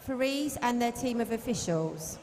referees and their team of officials.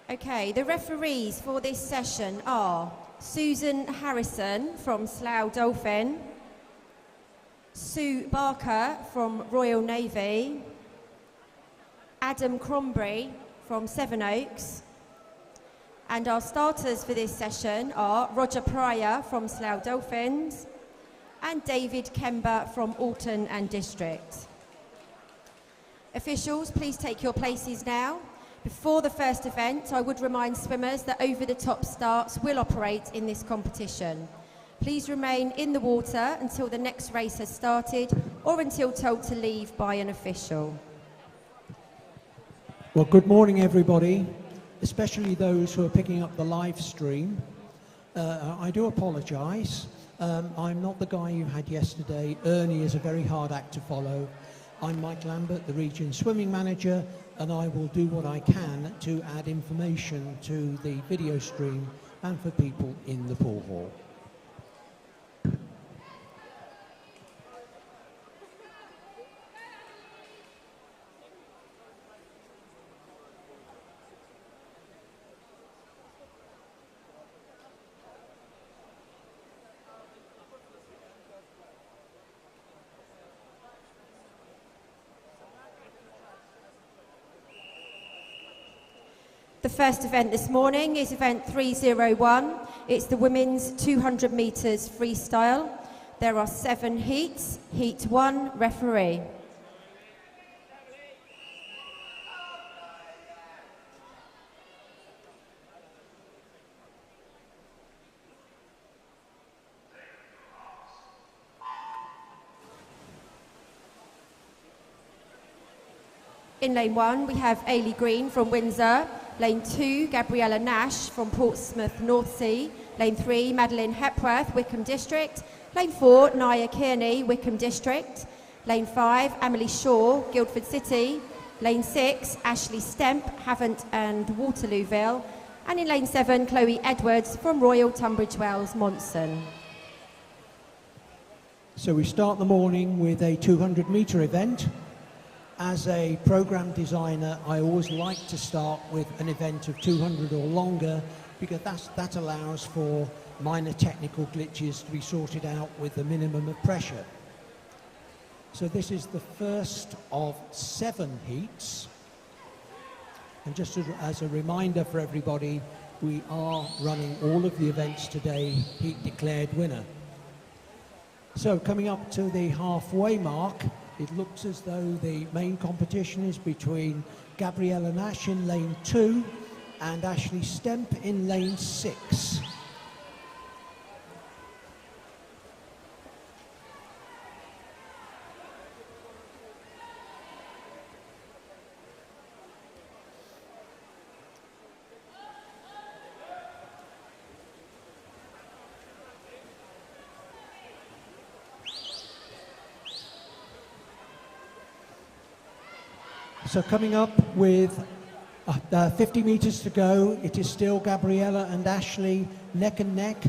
Okay, the referees for this session are Susan Harrison from Slough Dolphin, Sue Barker from Royal Navy, Adam Crombury from Sevenoaks, and our starters for this session are Roger Pryor from Slough Dolphins and David Kember from Alton and District. Officials, please take your places now. Before the first event, I would remind swimmers that over-the-top starts will operate in this competition. Please remain in the water until the next race has started or until told to leave by an official. Well, good morning, everybody, especially those who are picking up the live stream. I do apologise. I'm not the guy you had yesterday. Ernie is a very hard act to follow. I'm Mike Lambert, the Region Swimming Manager, and I will do what I can to add information to the video stream and for people in the pool hall. The first event this morning is event 301. It's the women's 200 metres freestyle. There are 7 heats. Heat 1, referee. In lane 1, we have Ailey Green from Windsor. Lane 2, Gabriella Nash from Portsmouth North Sea. Lane 3, Madeline Hepworth, Wickham District. Lane 4, Naya Kearney, Wickham District. Lane 5, Emily Shaw, Guildford City. Lane 6, Ashley Stemp, Havant and Waterlooville. And in lane 7, Chloe Edwards from Royal Tunbridge Wells, Monson. So we start the morning with a 200-metre event. As a program designer, I always like to start with an event of 200 or longer because that allows for minor technical glitches to be sorted out with a minimum of pressure. So this is the first of 7 heats. And just as a reminder for everybody, we are running all of the events today, heat declared winner. So coming up to the halfway mark, it looks as though the main competition is between Gabriella Nash in lane 2 and Ashley Stemp in lane 6. So coming up with 50 metres to go, it is still Gabriella and Ashley neck and neck,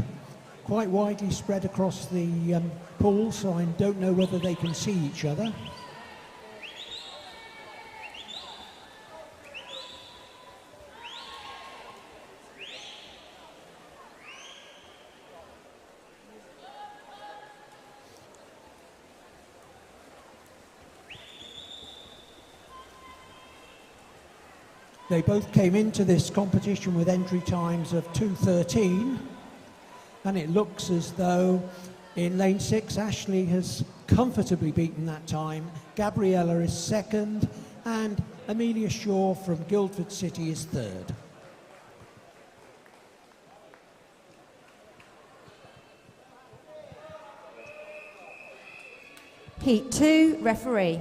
quite widely spread across the pool, so I don't know whether they can see each other. They both came into this competition with entry times of 2:13, and it looks as though in lane 6 Ashley has comfortably beaten that time. Gabriella is second, and Amelia Shaw from Guildford City is third. Heat 2, referee.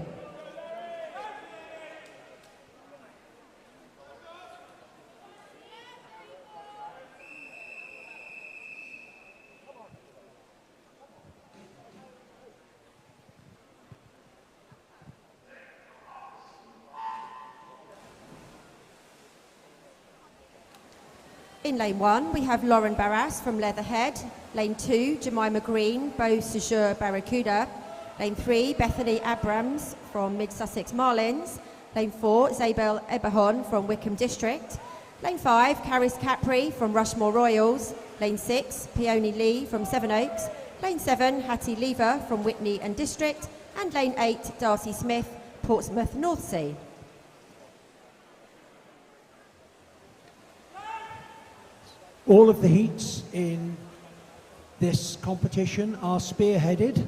In lane 1, we have Lauren Barras from Leatherhead. Lane 2, Jemima Green, Beau Sejour Barracuda. Lane 3, Bethany Abrams from Mid-Sussex Marlins. Lane 4, Zabel Eberhorn from Wickham District. Lane 5, Caris Capri from Rushmore Royals. Lane 6, Peony Lee from Sevenoaks. Lane 7, Hattie Lever from Whitney and District. And Lane 8, Darcy Smith, Portsmouth Northsea. All of the heats in this competition are spearheaded.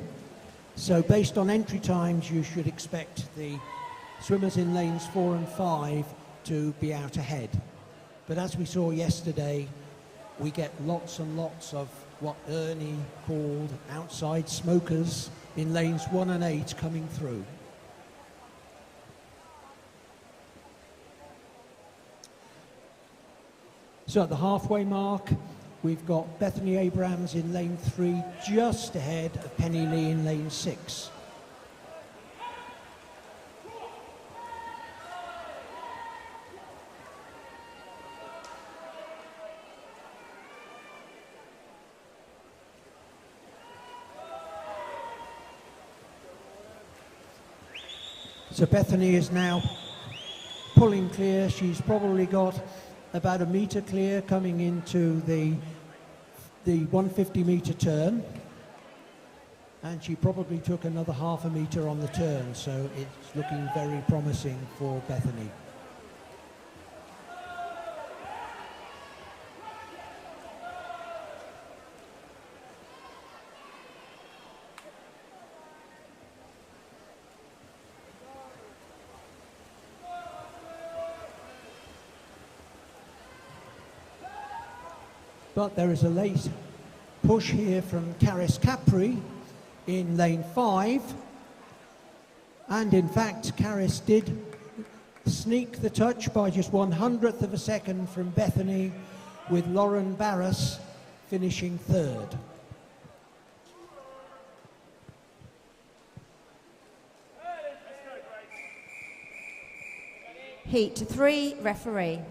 So based on entry times, you should expect the swimmers in lanes 4 and 5 to be out ahead. But as we saw yesterday, we get lots and lots of what Ernie called outside smokers in lanes 1 and 8 coming through. So at the halfway mark, we've got Bethany Abrams in lane 3, just ahead of Penny Lee in lane 6. So Bethany is now pulling clear. She's probably got about a metre clear coming into the 150 metre turn, and she probably took another half a metre on the turn, so it's looking very promising for Bethany. But there is a late push here from Caris Capri in lane 5. And in fact, Caris did sneak the touch by just 1/100th of a second from Bethany, with Lauren Barras finishing third. Heat 3, referee.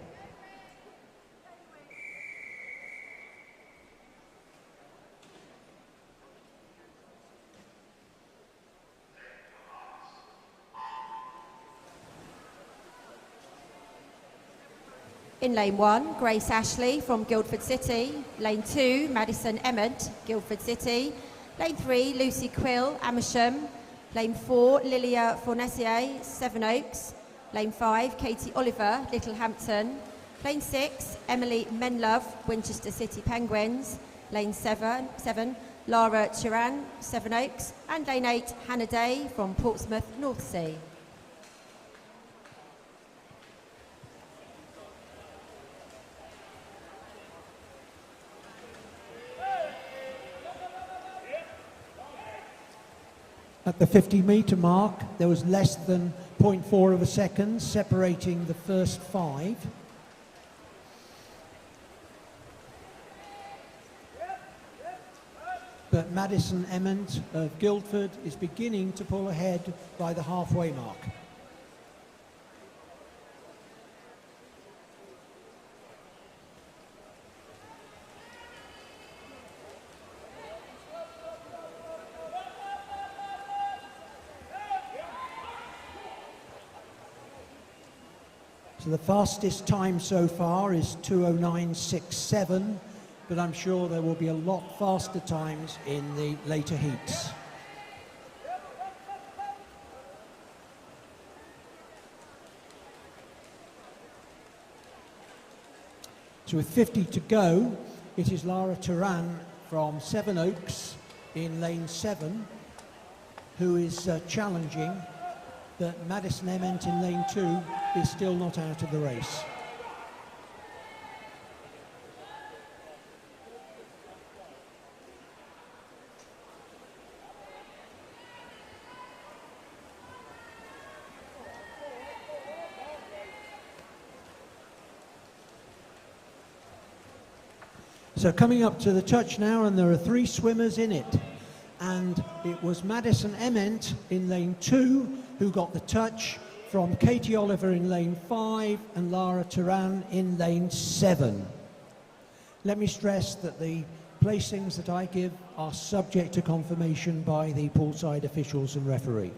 In lane 1, Grace Ashley from Guildford City. Lane 2, Madison Emmett, Guildford City. Lane 3, Lucy Quill, Amersham. Lane 4, Lilia Fornessier, Sevenoaks. Lane 5, Katie Oliver, Littlehampton. Lane 6, Emily Menlove, Winchester City Penguins. Lane 7, Lara Chiran, Sevenoaks. And Lane 8, Hannah Day from Portsmouth Northsea. At the 50 metre mark, there was less than 0.4 of a second separating the first 5. But Madison Emmett of Guildford is beginning to pull ahead by the halfway mark. So the fastest time so far is 2:09.67, but I'm sure there will be a lot faster times in the later heats. So with 50 to go, it is Lara Turan from Sevenoaks in lane 7 who is challenging, but Madison Ement in lane 2 is still not out of the race. So coming up to the touch now, and there are 3 swimmers in it. And it was Madison Ement in lane 2 who got the touch from Katie Oliver in lane 5 and Lara Turan in lane 7. Let me stress that the placings that I give are subject to confirmation by the poolside officials and referee.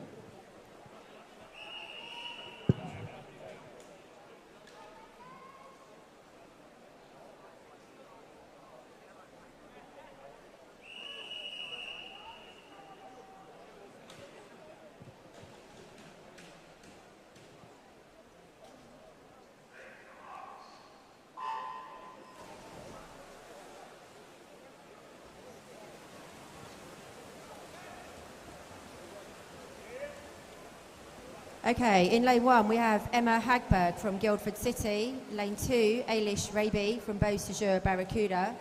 Okay, in lane 1 we have Emma Hagberg from Guildford City, lane 2 Ailish Raby from Beau Sejour Barracuda,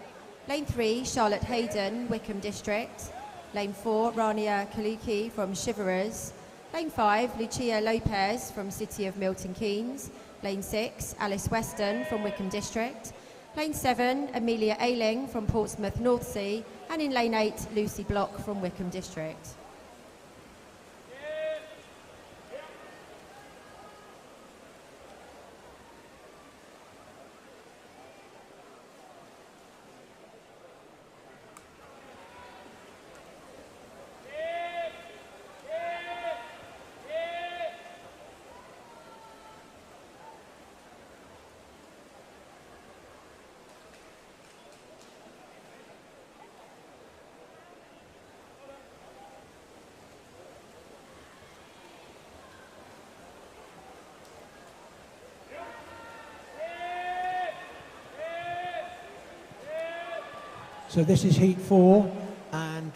lane 3 Charlotte Hayden, Wickham District, lane 4 Rania Kaluki from Shiverers, lane 5 Lucia Lopez from City of Milton Keynes, lane 6 Alice Weston from Wickham District, lane 7 Amelia Ailing from Portsmouth Northsea, and in lane 8 Lucy Block from Wickham District. So this is heat 4, and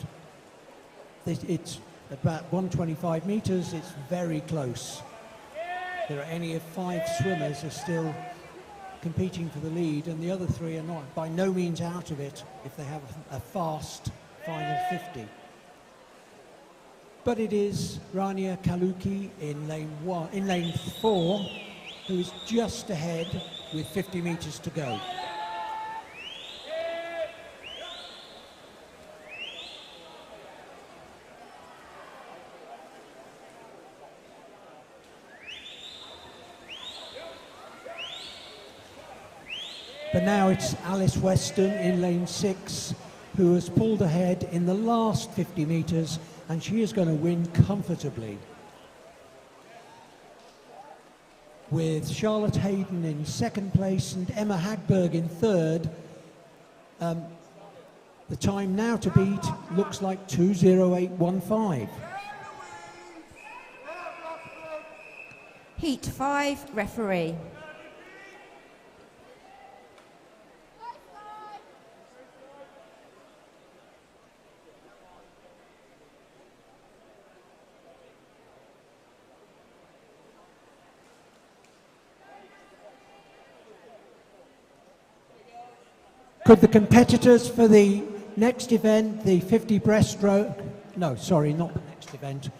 it's about 125 metres. It's very close. There are only 5 swimmers are still competing for the lead, and the other 3 are not, by no means out of it if they have a fast final 50. But it is Rania Kaluki in lane 4, who is just ahead with 50 metres to go. But now it's Alice Weston in lane 6 who has pulled ahead in the last 50 metres, and she is going to win comfortably. With Charlotte Hayden in 2nd place and Emma Hagberg in 3rd. The time now to beat looks like 2:08.15. Heat 5, referee. Could the competitors for the next event, the 50 breaststroke, no, sorry, not the next event.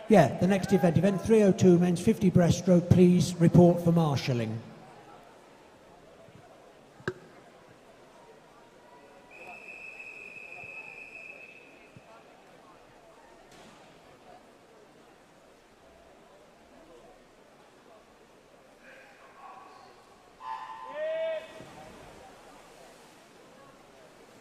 Yeah, the next event, event 302, men's 50 breaststroke, please report for marshalling.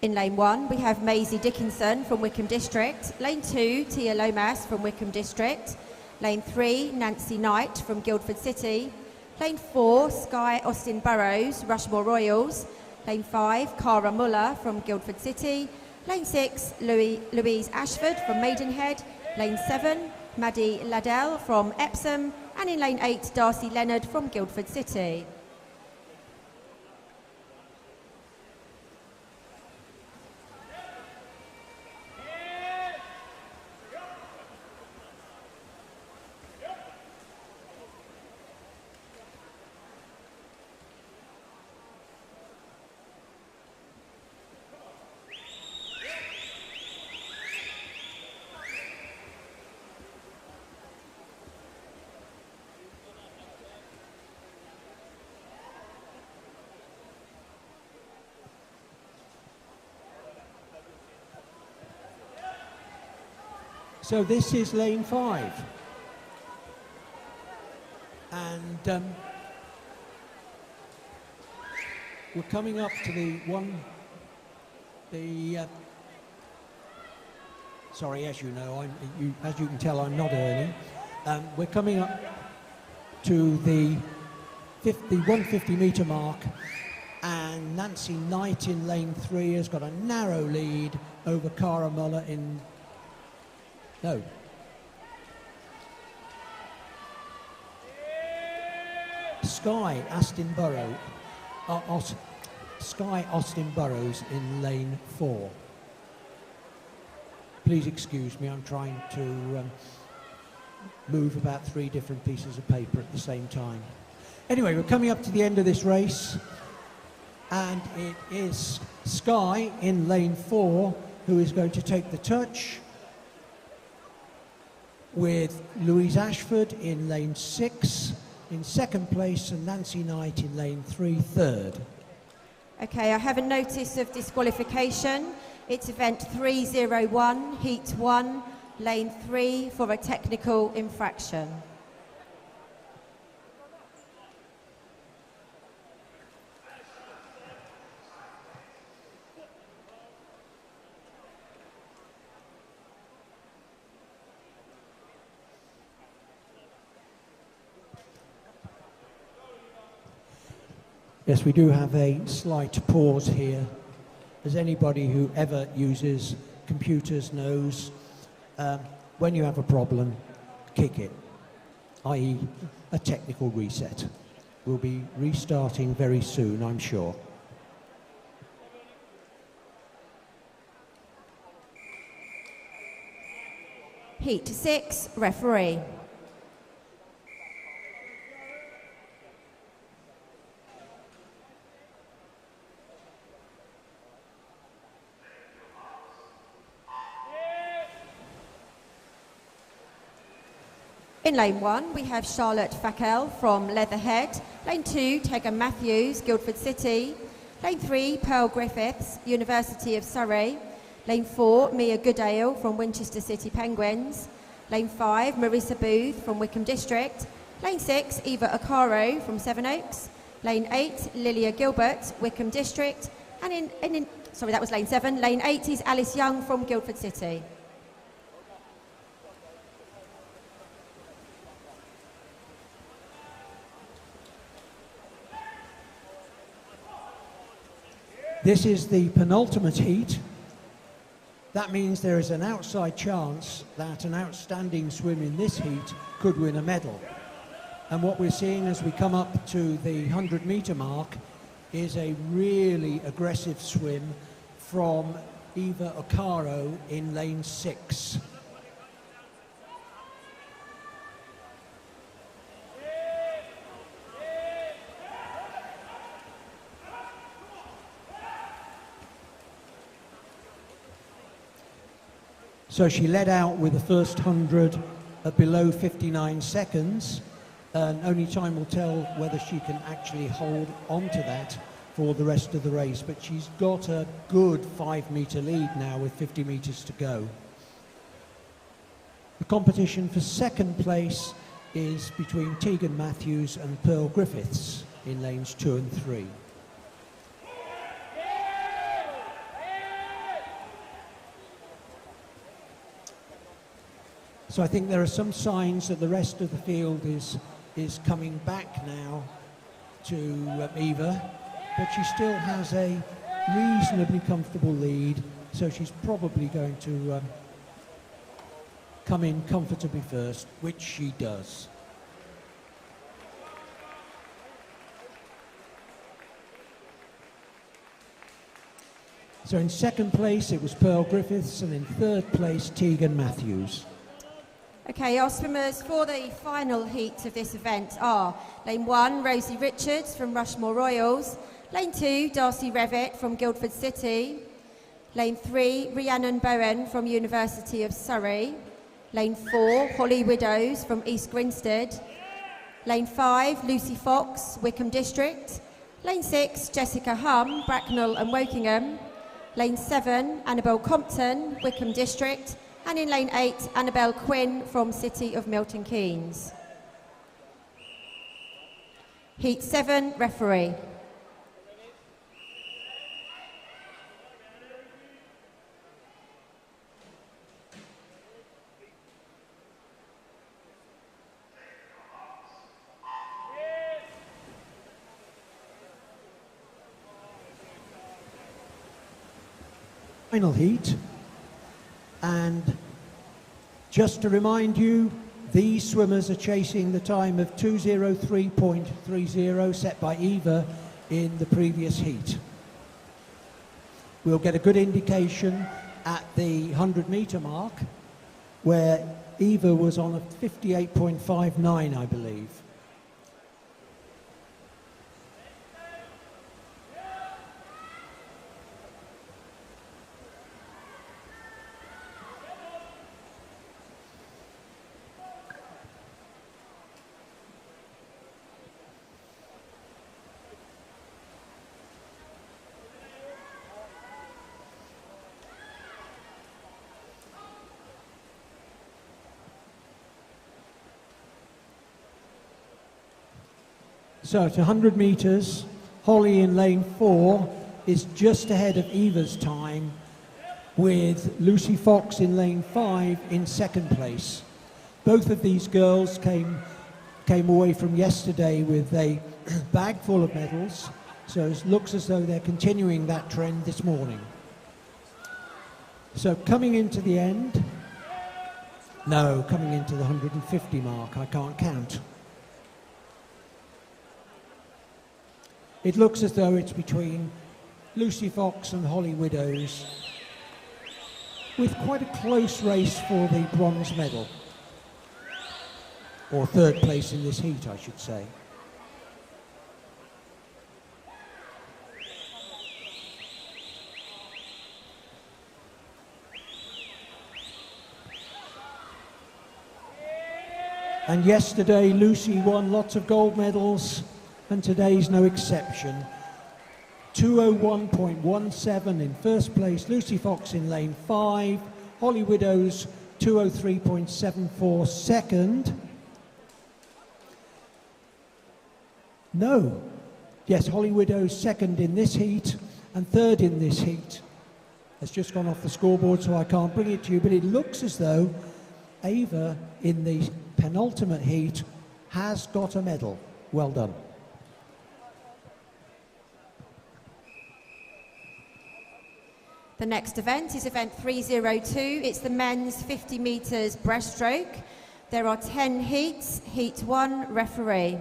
In lane 1, we have Maisie Dickinson from Wickham District. Lane 2, Tia Lomas from Wickham District. Lane 3, Nancy Knight from Guildford City. Lane 4, Sky Austin Burrows, Rushmore Royals. Lane 5, Cara Muller from Guildford City. Lane 6, Louise Ashford from Maidenhead. Lane 7, Maddie Laddell from Epsom. And in lane 8, Darcy Leonard from Guildford City. So this is lane 5. And we're coming up to sorry, as you know, as you can tell, I'm not Ernie. We're coming up to the 150 metre mark, and Nancy Knight in lane 3 has got a narrow lead over Cara Muller in... No. Sky Austin Burrows in lane 4. Please excuse me, I'm trying to move about 3 different pieces of paper at the same time. Anyway, we're coming up to the end of this race, and it is Sky in lane 4 who is going to take the touch, with Louise Ashford in lane 6 in second place, and Nancy Knight in lane 3 third. Okay, I have a notice of disqualification. It's event 301, heat 1, lane 3, for a technical infraction. Yes, we do have a slight pause here. As anybody who ever uses computers knows, when you have a problem, kick it, i.e. a technical reset. We'll be restarting very soon, I'm sure. Heat 6, referee. In lane 1, we have Charlotte Fackel from Leatherhead. Lane 2, Tegan Matthews, Guildford City. Lane 3, Pearl Griffiths, University of Surrey. Lane 4, Mia Goodale from Winchester City Penguins. Lane 5, Marissa Booth from Wickham District. Lane 6, Eva Okaro from Sevenoaks. Lane 8, Lilia Gilbert, Wickham District. And sorry, that was lane 7. Lane 8 is Alice Young from Guildford City. This is the penultimate heat. That means there is an outside chance that an outstanding swim in this heat could win a medal. And what we're seeing as we come up to the 100-metre mark is a really aggressive swim from Eva Okaro in lane 6. So she led out with the first 100 at below 59 seconds, and only time will tell whether she can actually hold on to that for the rest of the race. But she's got a good 5-metre lead now with 50 metres to go. The competition for second place is between Tegan Matthews and Pearl Griffiths in lanes 2 and 3. So I think there are some signs that the rest of the field is coming back now to Eva, but she still has a reasonably comfortable lead, so she's probably going to come in comfortably first, which she does. So in second place it was Pearl Griffiths, and in third place Tegan Matthews. Okay, our swimmers for the final heat of this event are lane 1, Rosie Richards from Rushmore Royals. Lane 2, Darcy Revitt from Guildford City. Lane 3, Rhiannon Bowen from University of Surrey. Lane 4, Holly Widows from East Grinstead. Lane 5, Lucy Fox, Wickham District. Lane 6, Jessica Hum, Bracknell and Wokingham. Lane 7, Annabelle Compton, Wickham District. And in lane 8, Annabelle Quinn from City of Milton Keynes. Heat 7, referee. Final heat, and just to remind you, these swimmers are chasing the time of 2:03.30 set by Eva in the previous heat. We'll get a good indication at the 100-metre mark, where Eva was on a 58.59, I believe. So at 100 metres, Holly in lane 4 is just ahead of Eva's time, with Lucy Fox in lane 5 in second place. Both of these girls came away from yesterday with a bag full of medals, so it looks as though they're continuing that trend this morning. So coming into the end, no, coming into the 150 mark, I can't count. It looks as though it's between Lucy Fox and Holly Widows, with quite a close race for the bronze medal, or third place in this heat, I should say. And yesterday Lucy won lots of gold medals, and today's no exception. 2:01.17 in first place, Lucy Fox in lane 5, Holly Widows 2:03.74 second. No, yes, Holly Widows second in this heat and third in this heat. It's just gone off the scoreboard, so I can't bring it to you, but it looks as though Ava in the penultimate heat has got a medal. Well done. The next event is event 302. It's the men's 50 metres breaststroke. There are 10 heats. Heat 1, referee.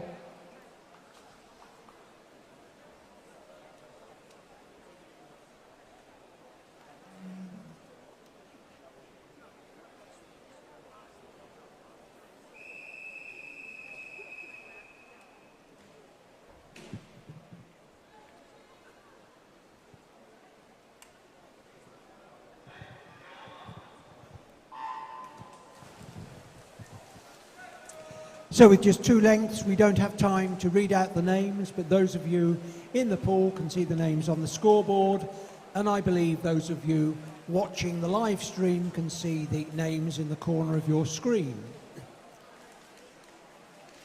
So with just 2 lengths, we don't have time to read out the names, but those of you in the pool can see the names on the scoreboard, and I believe those of you watching the live stream can see the names in the corner of your screen.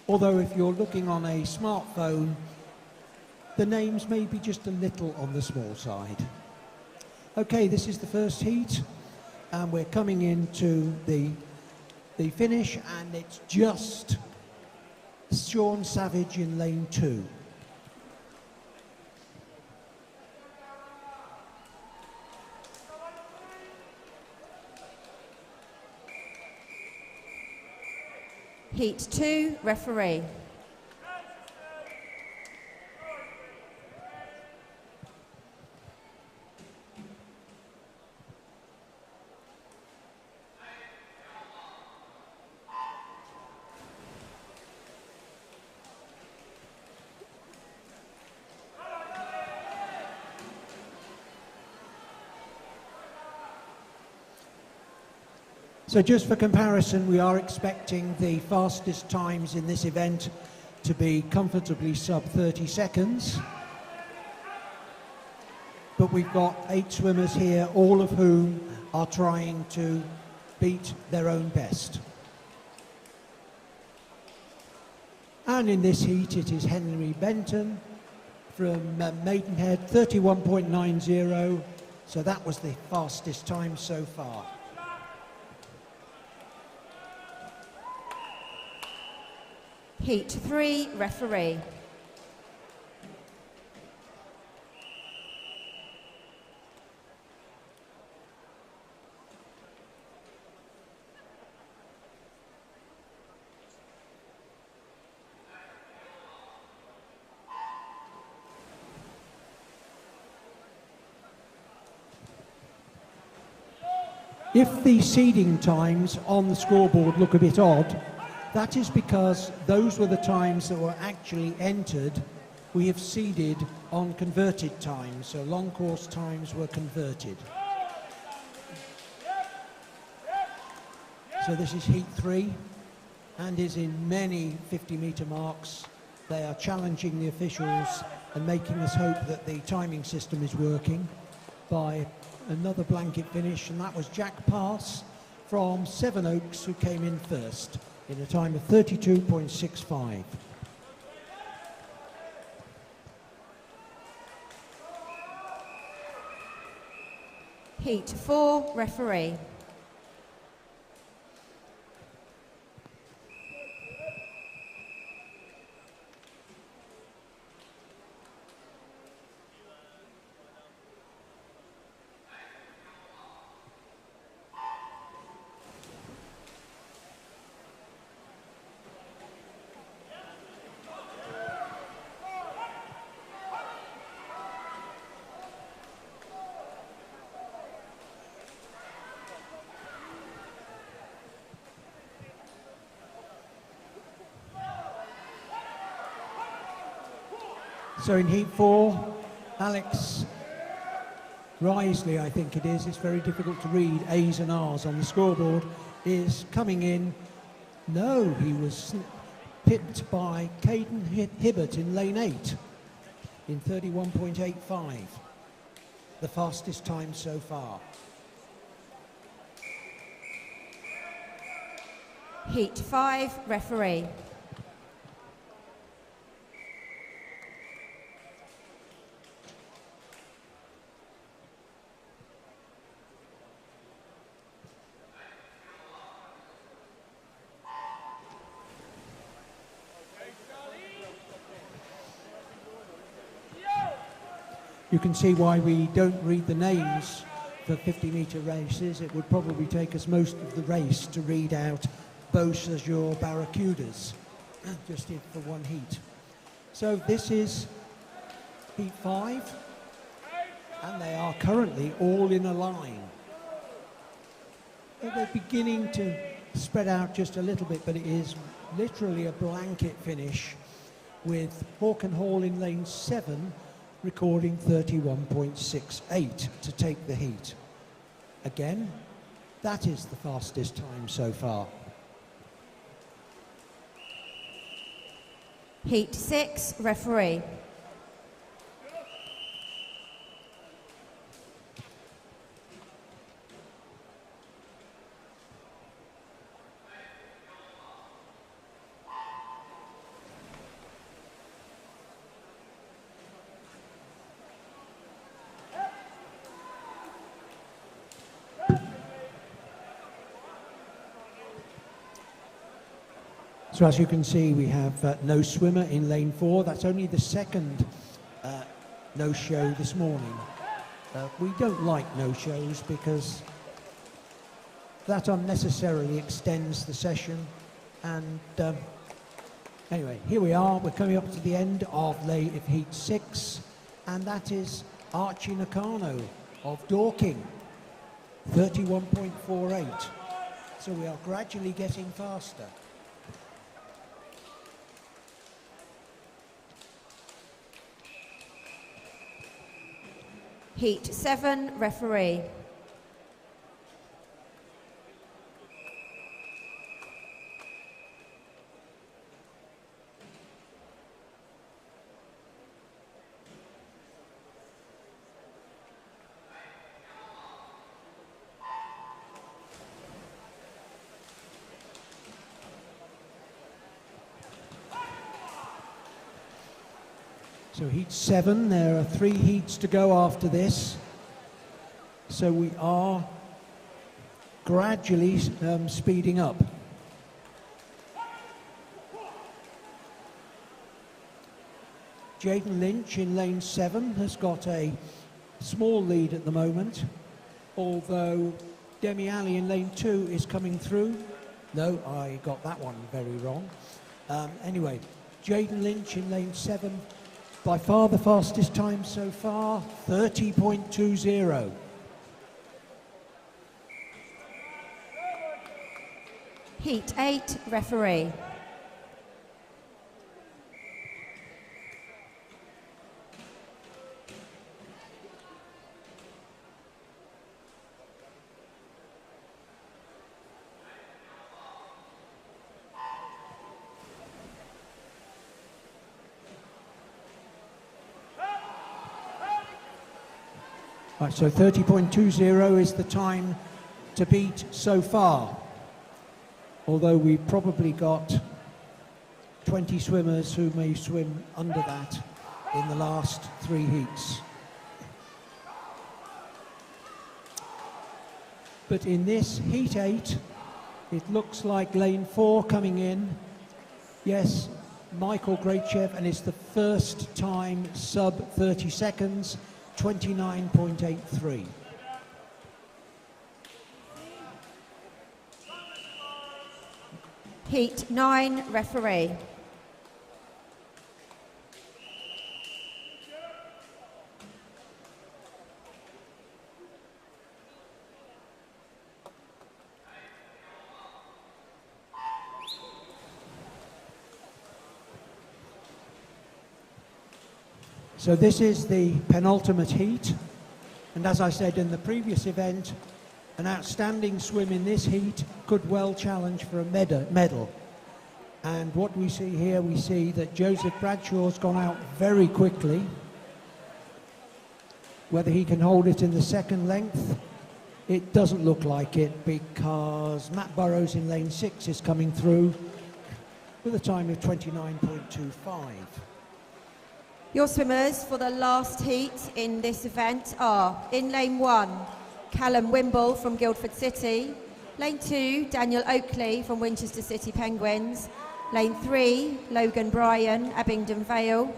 Although if you're looking on a smartphone, the names may be just a little on the small side. Okay, this is the first heat, and we're coming into the finish, and it's just Sean Savage in lane 2. Heat 2, referee. So just for comparison, we are expecting the fastest times in this event to be comfortably sub 30 seconds. But we've got 8 swimmers here, all of whom are trying to beat their own best. And in this heat, it is Henry Benton from Maidenhead, 31.90. So that was the fastest time so far. Heat 3, referee. If the seeding times on the scoreboard look a bit odd, that is because those were the times that were actually entered. We have seeded on converted times, so long course times were converted. So this is heat 3, and is in many 50-metre marks. They are challenging the officials and making us hope that the timing system is working by another blanket finish, and that was Jack Pass from Sevenoaks, who came in first in a time of 32.65. Heat 4, referee. So in heat 4, Alex Risley, I think it is, it's very difficult to read A's and R's on the scoreboard, is coming in. No, he was pipped by Caden Hibbert in lane 8 in 31.85, the fastest time so far. Heat 5, referee. You can see why we don't read the names for 50-metre races. It would probably take us most of the race to read out Beauce Azure Barracudas, just in for one heat. So this is heat 5, and they are currently all in a line. They're beginning to spread out just a little bit, but it is literally a blanket finish with Hawken Hall in lane 7 recording 31.68 to take the heat. Again, that is the fastest time so far. Heat 6, referee. So as you can see, we have no swimmer in lane 4. That's only the second no-show this morning. We don't like no-shows because that unnecessarily extends the session. And anyway, here we are. We're coming up to the end of heat 6, and that is Archie Nakano of Dorking, 31.48. So we are gradually getting faster. Heat 7, referee. So heat 7, there are 3 heats to go after this. So we are gradually speeding up. Jaden Lynch in lane 7 has got a small lead at the moment, although Demi Ali in lane 2 is coming through. No, I got that one very wrong. Anyway, Jaden Lynch in lane 7, by far the fastest time so far, 30.20. Heat 8, referee. Right, so 30.20 is the time to beat so far, although we've probably got 20 swimmers who may swim under that in the last 3 heats. But in this heat 8, it looks like lane 4 coming in. Yes, Michael Greatchev, and it's the first time sub 30 seconds, 29.83. Heat 9, referee. So this is the penultimate heat, and as I said in the previous event, an outstanding swim in this heat could well challenge for a medal. And what we see here, we see that Joseph Bradshaw's gone out very quickly. Whether he can hold it in the second length, it doesn't look like it, because Matt Burrows in lane 6 is coming through with a time of 29.25. Your swimmers for the last heat in this event are, in lane 1, Callum Wimble from Guildford City, lane 2, Daniel Oakley from Winchester City Penguins, lane 3, Logan Bryan, Abingdon Vale,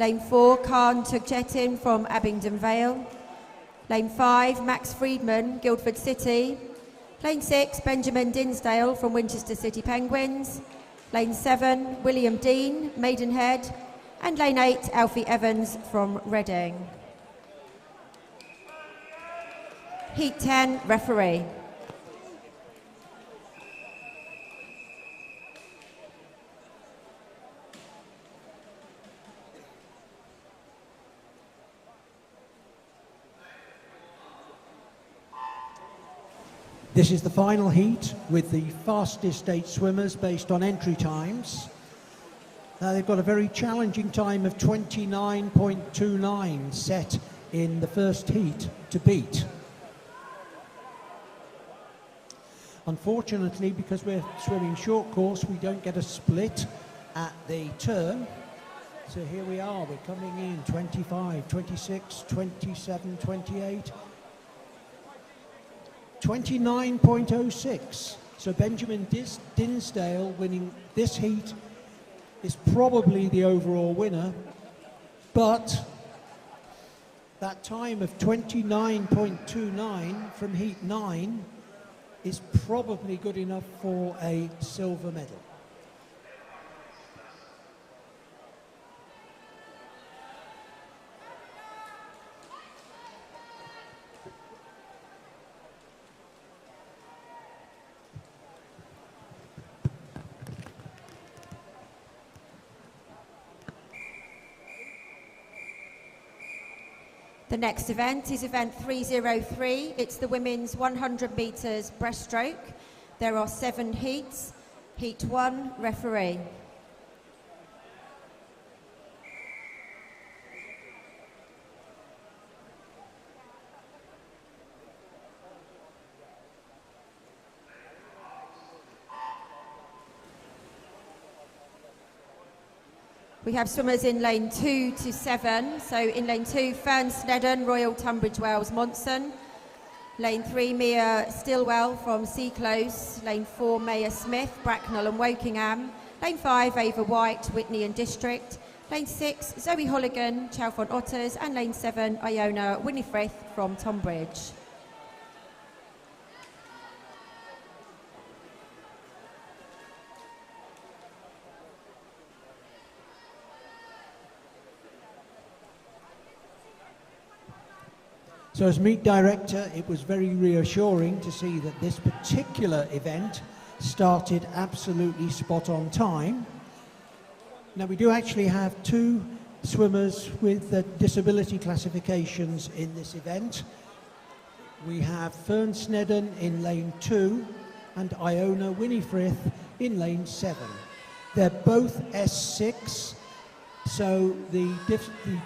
lane 4, Khan Tugjetin from Abingdon Vale, lane 5, Max Friedman, Guildford City, lane 6, Benjamin Dinsdale from Winchester City Penguins, lane 7, William Dean, Maidenhead, and lane 8, Alfie Evans from Reading. Heat 10, referee. This is the final heat with the fastest 8 swimmers based on entry times. They've got a very challenging time of 29.29 set in the first heat to beat. Unfortunately, because we're swimming short course, we don't get a split at the turn. So here we are, we're coming in 25, 26, 27, 28, 29.06. So Benjamin Dinsdale winning this heat is probably the overall winner, but that time of 29.29 from heat 9 is probably good enough for a silver medal. The next event is event 303. It's the women's 100 metres breaststroke. There are 7 heats. Heat 1, referee. We have swimmers in lane 2 to 7. So in lane 2, Fern Snedden, Royal Tunbridge Wells, Monson. Lane 3, Mia Stillwell from Sea Close. Lane 4, Maya Smith, Bracknell and Wokingham. Lane 5, Ava White, Whitney and District. Lane 6, Zoe Holligan, Chalfont Otters. And lane 7, Iona Winifrith from Tonbridge. So as meet director, it was very reassuring to see that this particular event started absolutely spot on time. Now we do actually have 2 swimmers with disability classifications in this event. We have Fern Snedden in lane 2 and Iona Winifrith in lane 7. They're both S6. So the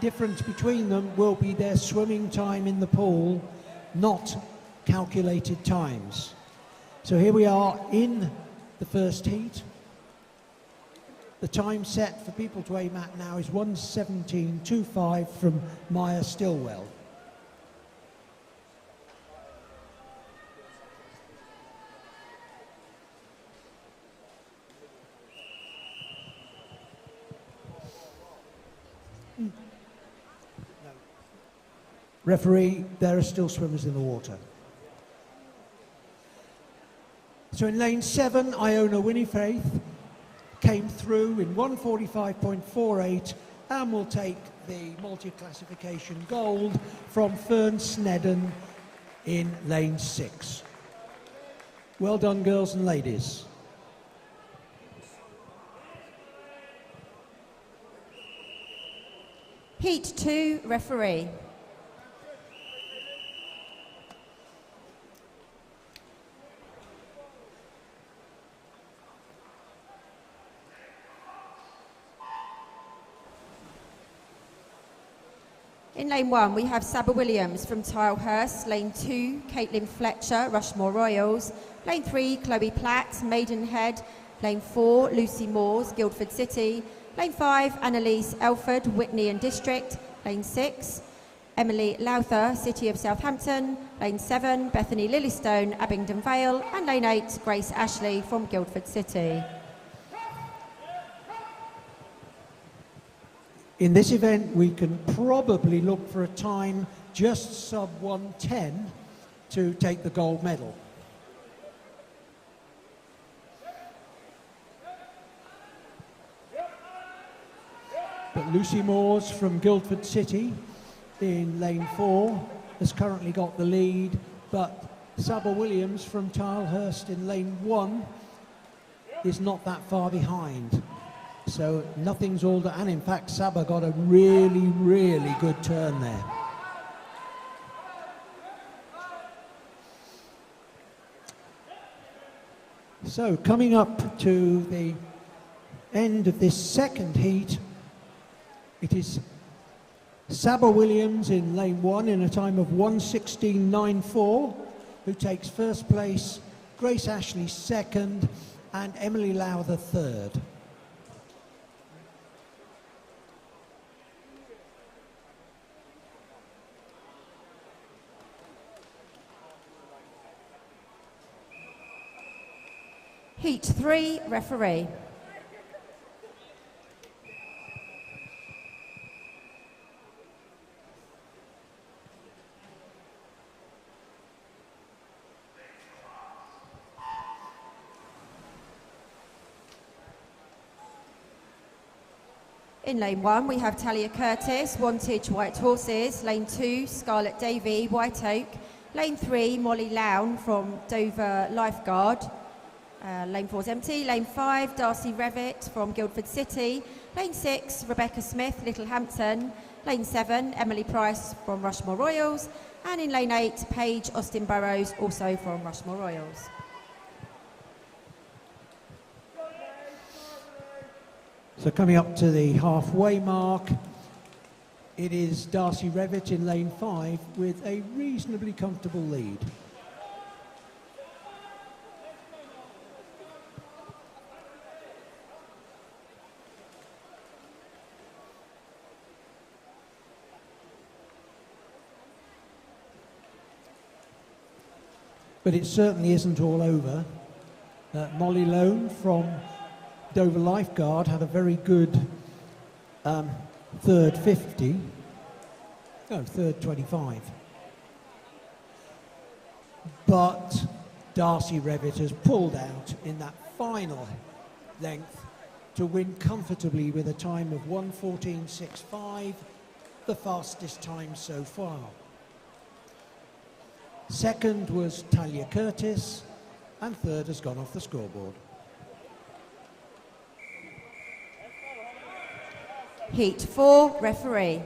difference between them will be their swimming time in the pool, not calculated times. So here we are in the first heat. The time set for people to aim at now is 1:17.25 from Maya Stillwell. Referee, there are still swimmers in the water. So in lane 7, Iona Winifrith came through in 1:45.48 and will take the multi-classification gold from Fern Snedden in lane 6. Well done, girls and ladies. Heat 2, referee. In lane 1, we have Saba Williams from Tilehurst. Lane 2, Caitlin Fletcher, Rushmore Royals. Lane 3, Chloe Platt, Maidenhead. Lane 4, Lucy Moores, Guildford City. Lane 5, Annalise Elford, Whitney and District. Lane 6, Emily Lowther, City of Southampton. Lane 7, Bethany Lilystone, Abingdon Vale. And lane 8, Grace Ashley from Guildford City. In this event, we can probably look for a time just sub 1:10 to take the gold medal. But Lucy Moores from Guildford City in lane 4 has currently got the lead, but Saba Williams from Tilehurst in lane 1 is not that far behind. So nothing's all done, and in fact Saba got a really, really good turn there. So coming up to the end of this second heat, it is Saba Williams in lane 1 in a time of 1:16.94, who takes first place, Grace Ashley second, and Emily Lowther third. Heat 3, referee. In lane 1, we have Talia Curtis, Wantage White Horses. Lane 2, Scarlett Davey, White Oak. Lane 3, Molly Lown from Dover Lifeguard. Lane 4 is empty. Lane 5, Darcy Revitt from Guildford City. Lane 6, Rebecca Smith, Littlehampton. Lane 7, Emily Price from Rushmore Royals. And in lane 8, Paige Austin Burrows, also from Rushmore Royals. So coming up to the halfway mark, it is Darcy Revitt in lane 5 with a reasonably comfortable lead. but it certainly isn't all over. Molly Lone from Dover Lifeguard had a very good third 50, no, third 25. But Darcy Revitt has pulled out in that final length to win comfortably with a time of 1:14.65, the fastest time so far. Second was Talia Curtis, and third has gone off the scoreboard. Heat 4, referee.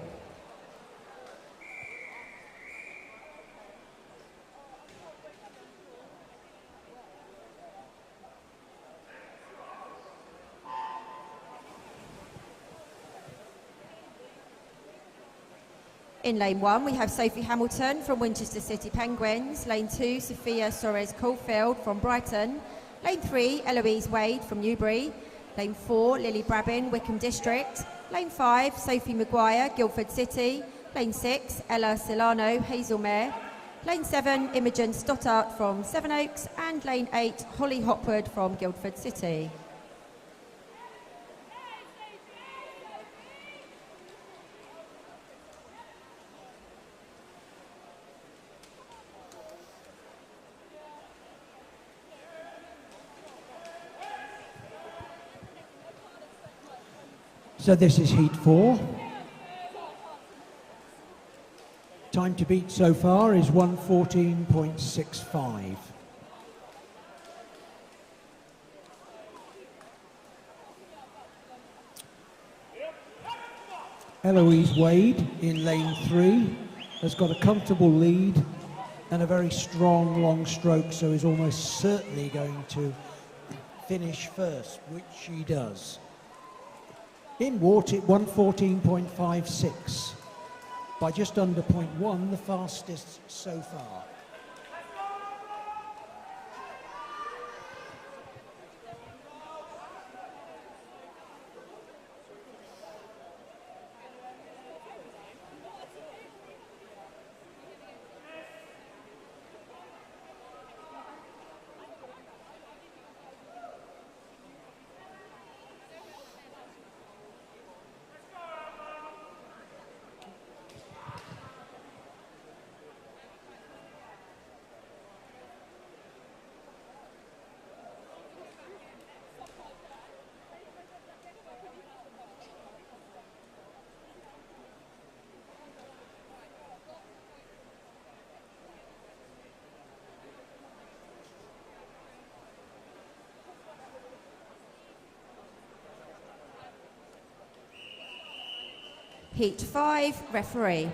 In lane 1, we have Sophie Hamilton from Winchester City Penguins. Lane 2, Sophia Soares Caulfield from Brighton. Lane 3, Eloise Wade from Newbury. Lane 4, Lily Brabin, Wickham District. Lane 5, Sophie Maguire, Guildford City. Lane 6, Ella Solano, Hazelmere. Lane 7, Imogen Stottart from Sevenoaks. And Lane 8, Holly Hopwood from Guildford City. So this is heat 4. Time to beat so far is 1:14.65. Eloise Wade in lane 3 has got a comfortable lead and a very strong long stroke, so is almost certainly going to finish first, which she does. In water, 1:14.56, by just under 0.1, the fastest so far. Heat 5, referee.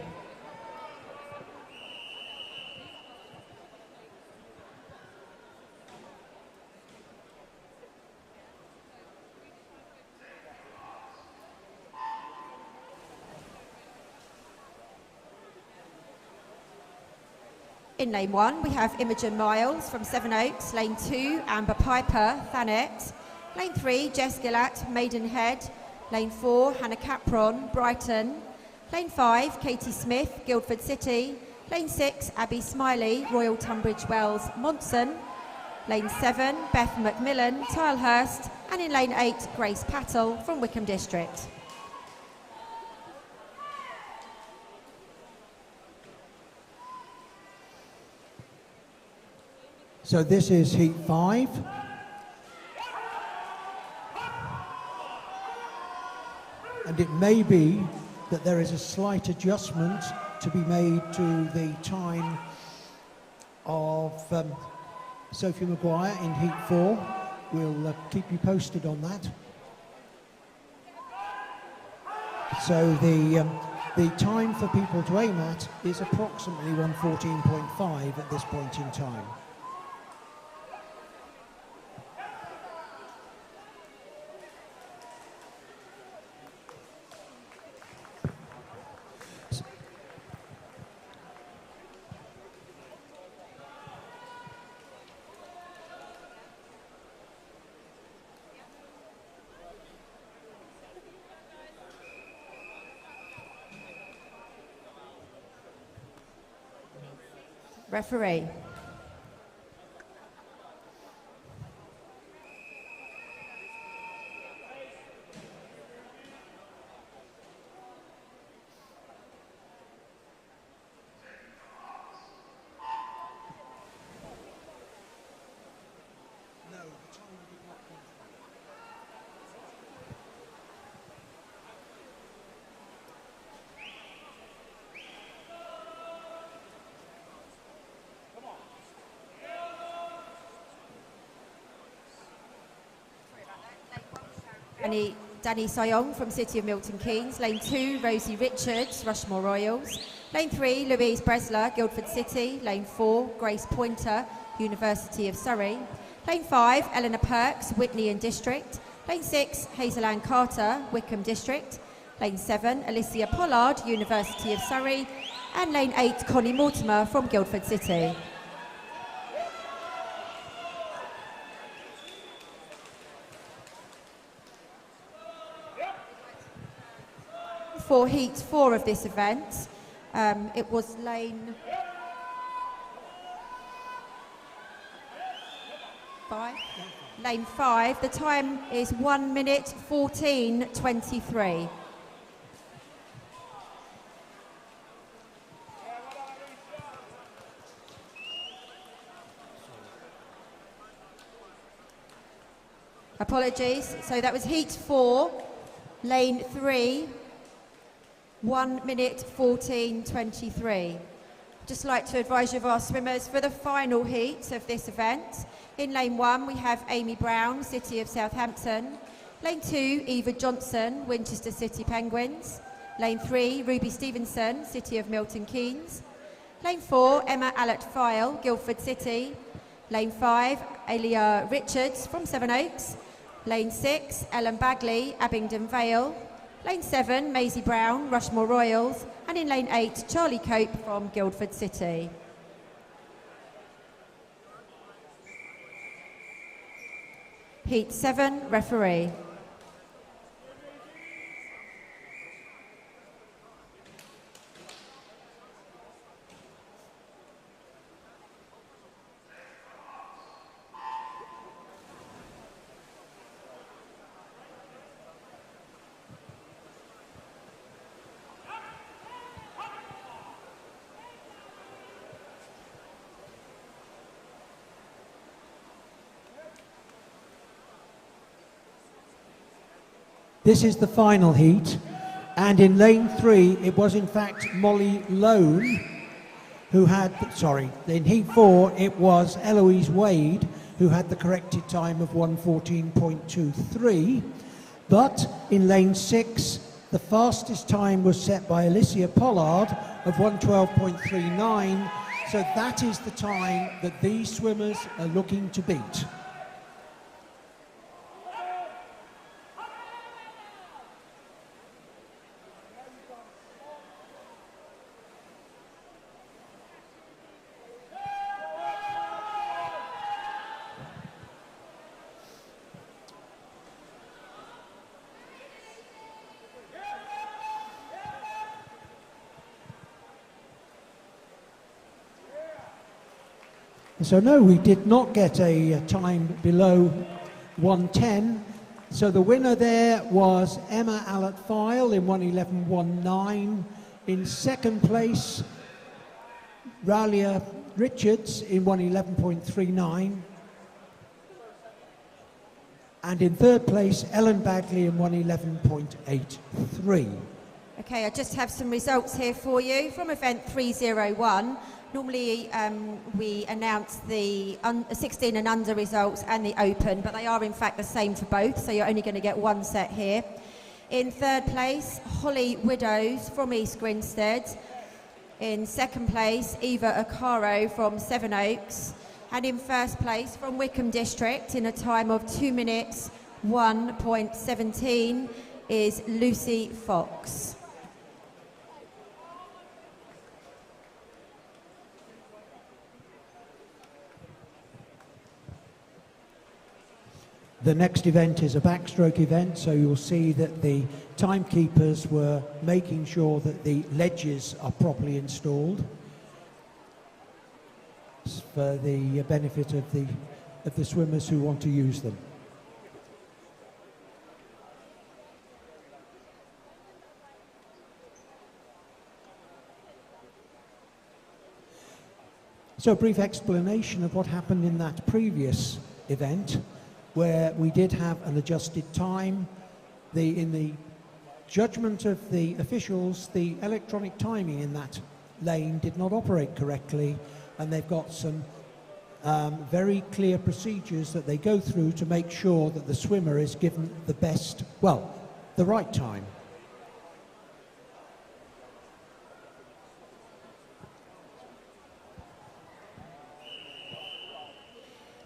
In lane 1, we have Imogen Miles from Sevenoaks. Lane 2, Amber Piper, Thanet. Lane 3, Jess Gillett, Maidenhead. Lane 4, Hannah Capron, Brighton. Lane 5, Katie Smith, Guildford City. Lane 6, Abby Smiley, Royal Tunbridge Wells, Monson. Lane 7, Beth McMillan, Tilehurst. And in lane 8, Grace Pattle from Wickham District. So this is heat 5. And it may be that there is a slight adjustment to be made to the time of Sophie Maguire in heat 4. We'll keep you posted on that. So the time for people to aim at is approximately 1:14.5 at this point in time. Referee. Danny Sayong from City of Milton Keynes. Lane 2, Rosie Richards, Rushmore Royals. Lane 3, Louise Bresler, Guildford City. Lane 4, Grace Pointer, University of Surrey. Lane 5, Eleanor Perks, Whitney and District. Lane 6, Hazel Ann Carter, Wickham District. Lane 7, Alicia Pollard, University of Surrey. And lane 8, Connie Mortimer from Guildford City. For heat 4 of this event, it was lane 5. Lane 5, the time is 1 minute 14:23. Apologies, so that was heat 4, lane 3, 1 minute 14:23. Just like to advise you of our swimmers for the final heat of this event. In lane 1 we have Amy Brown, City of Southampton. Lane 2, Eva Johnson, Winchester City Penguins. Lane 3, Ruby Stevenson, City of Milton Keynes. Lane 4, Emma Allett-File, Guildford City. Lane 5, Elia Richards from Sevenoaks. Lane 6, Ellen Bagley, Abingdon Vale. Lane 7, Maisie Brown, Rushmore Royals. And in lane 8, Charlie Cope from Guildford City. Heat 7, referee. This is the final heat, and in lane 3 it was in fact Molly Lone who had, in heat 4 it was Eloise Wade who had the corrected time of 1:14.23, but in lane 6 the fastest time was set by Alicia Pollard of 1:12.39, so that is the time that these swimmers are looking to beat. So no, we did not get a time below 1:10. So the winner there was Emma Allett-File in 1:11.19. In second place, Ralia Richards in 1:11.39. And in third place, Ellen Bagley in 1:11.83. Okay, I just have some results here for you from event 301. Normally we announce the 16 and under results and the open, but they are in fact the same for both, so you're only going to get one set here. In third place, Holly Widows from East Grinstead. In second place, Eva Acaro from Sevenoaks. And in first place, from Wickham District, in a time of 2 minutes 1:17, is Lucy Fox. The next event is a backstroke event, so you'll see that the timekeepers were making sure that the ledges are properly installed for the benefit of the swimmers who want to use them. So a brief explanation of what happened in that previous event, where we did have an adjusted time. In the judgment of the officials, the electronic timing in that lane did not operate correctly, and they've got some very clear procedures that they go through to make sure that the swimmer is given the best, well, the right time.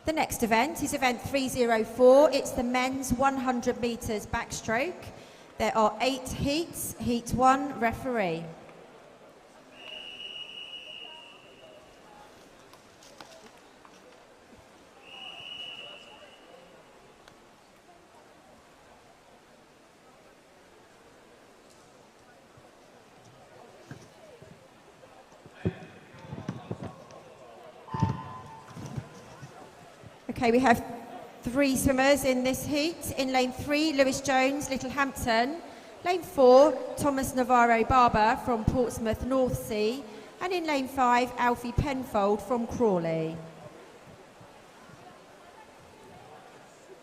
The next event is event 304. It's the men's 100 metres backstroke. There are 8 heats. Heat 1, referee. Okay, we have 3 swimmers in this heat. In lane 3, Lewis Jones, Littlehampton. Lane 4, Thomas Navarro Barber from Portsmouth, North Sea. And in lane 5, Alfie Penfold from Crawley.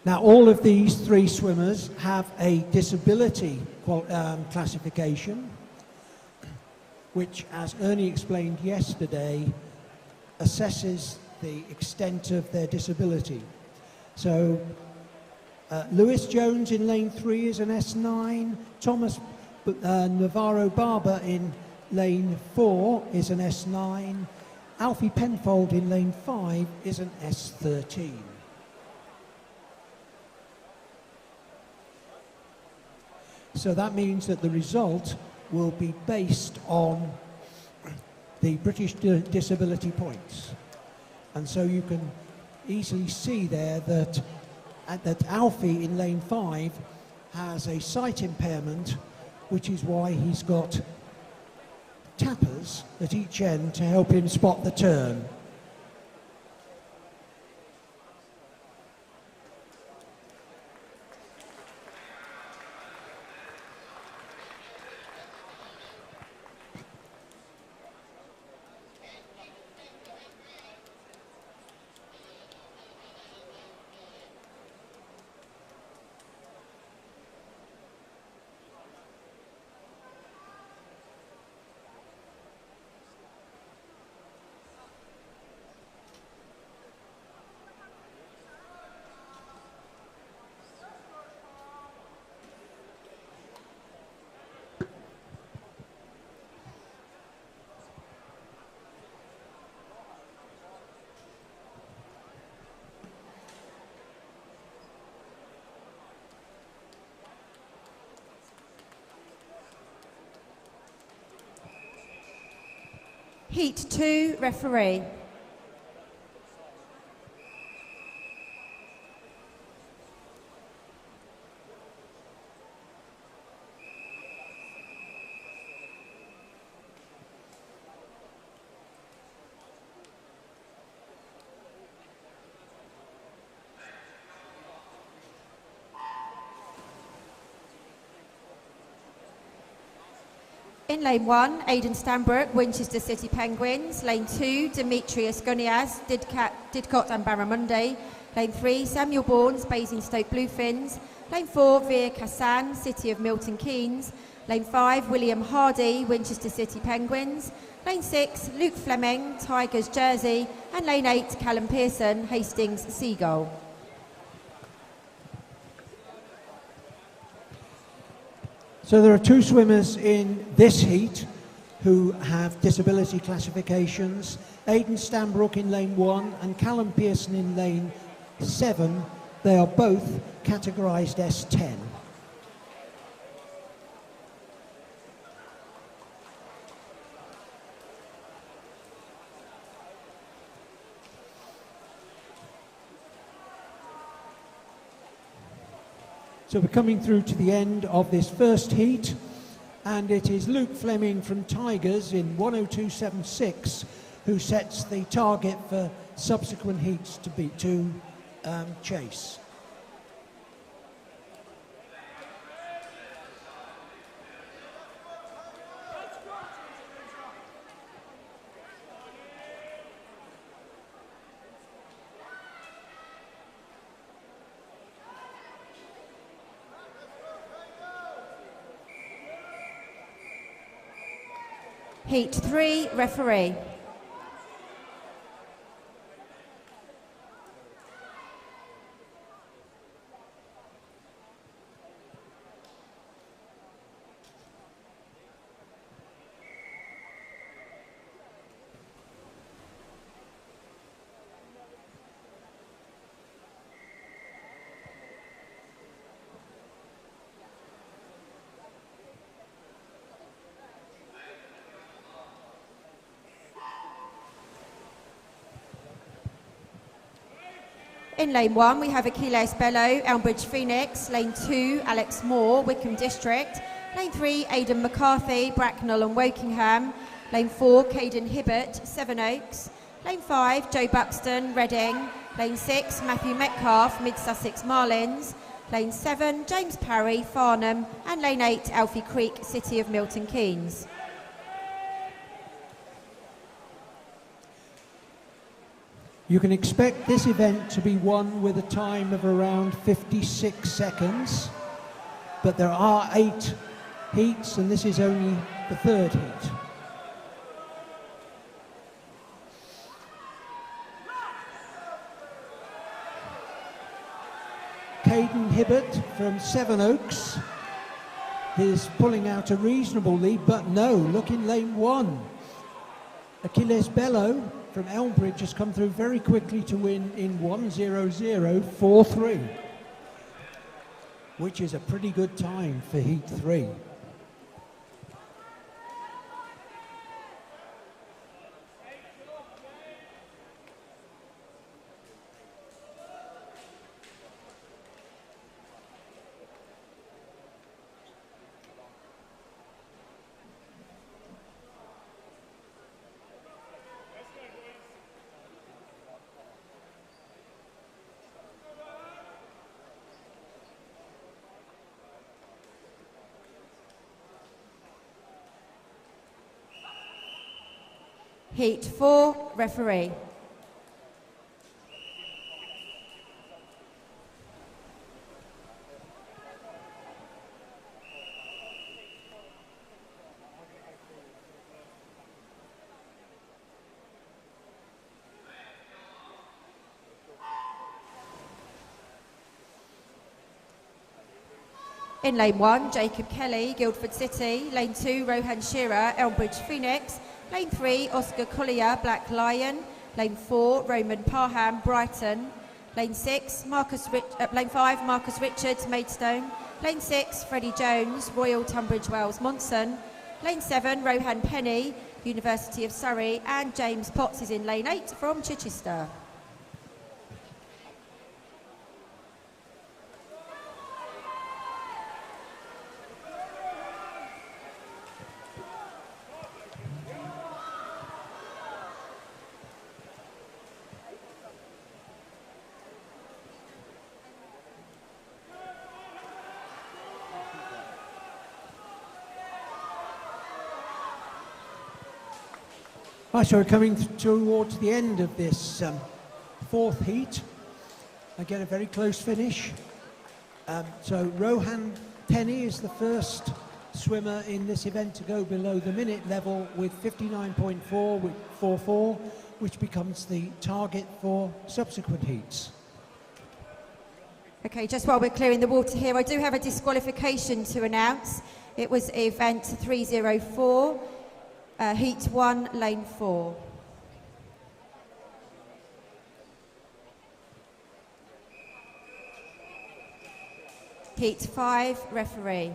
Now, all of these 3 swimmers have a disability classification, which, as Ernie explained yesterday, assesses the extent of their disability. So Lewis Jones in lane 3 is an S9, Thomas Navarro Barber in lane 4 is an S9, Alfie Penfold in lane 5 is an S13. So that means that the result will be based on the British disability points. And so you can easily see there that Alfie in lane 5 has a sight impairment, which is why he's got tappers at each end to help him spot the turn. Heat 2, referee. In lane 1, Aidan Stanbrook, Winchester City Penguins. Lane 2, Demetrius Gunias, Didcot and Barramundi. Lane 3, Samuel Bournes, Basingstoke Bluefins. Lane 4, Veer Kassan, City of Milton Keynes. Lane 5, William Hardy, Winchester City Penguins. Lane 6, Luke Fleming, Tigers Jersey. And lane 8, Callum Pearson, Hastings Seagull. So there are 2 swimmers in this heat who have disability classifications. Aidan Stanbrook in lane 1 and Callum Pearson in lane 7. They are both categorised S10. So we're coming through to the end of this first heat, and it is Luke Fleming from Tigers in 102.76 who sets the target for subsequent heats to chase. Heat 3, referee. In lane 1, we have Achilles Bello, Elmbridge Phoenix. Lane 2, Alex Moore, Wickham District. Lane 3, Aidan McCarthy, Bracknell and Wokingham. Lane 4, Caden Hibbert, Sevenoaks. Lane 5, Joe Buxton, Reading. Lane 6, Matthew Metcalf, Mid Sussex Marlins. Lane 7, James Parry, Farnham. And Lane 8, Alfie Creek, City of Milton Keynes. You can expect this event to be won with a time of around 56 seconds, but there are 8 heats and this is only the 3rd heat. Caden Hibbert from Sevenoaks is pulling out a reasonable lead, but no, look in lane 1. Achilles Bello from Elmbridge has come through very quickly to win in 1:00.43, which is a pretty good time for Heat 3. Heat 4, referee. In lane 1, Jacob Kelly, Guildford City. Lane 2, Rohan Shearer, Elmbridge Phoenix. Lane 3, Oscar Collier, Black Lion. Lane 4, Roman Parham, Brighton. Lane 6, Lane 5, Marcus Richards, Maidstone. Lane 6, Freddie Jones, Royal Tunbridge Wells, Monson. Lane 7, Rohan Penny, University of Surrey. And James Potts is in lane 8 from Chichester. Right, so we're coming towards the end of this 4th heat. Again, a very close finish. So Rohan Penny is the first swimmer in this event to go below the minute level with 59.44, which becomes the target for subsequent heats. Okay, just while we're clearing the water here, I do have a disqualification to announce. It was event 304. Heat 1, lane 4. Heat 5, referee.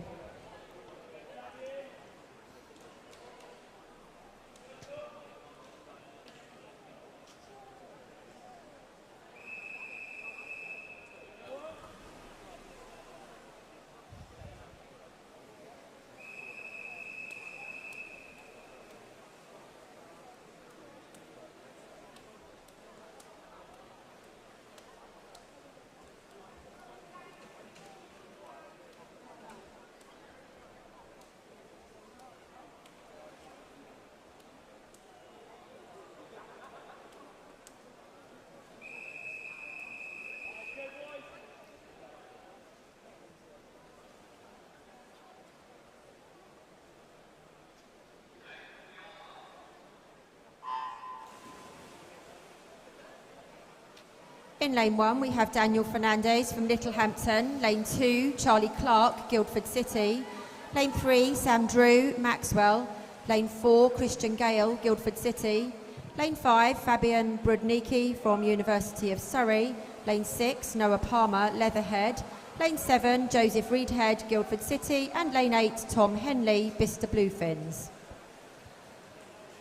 In lane 1, we have Daniel Fernandez from Littlehampton. Lane 2, Charlie Clark, Guildford City. Lane 3, Sam Drew, Maxwell. Lane 4, Christian Gale, Guildford City. Lane 5, Fabian Brudnicki from University of Surrey. Lane 6, Noah Palmer, Leatherhead. Lane 7, Joseph Reedhead, Guildford City. And Lane 8, Tom Henley, Bicester Bluefins.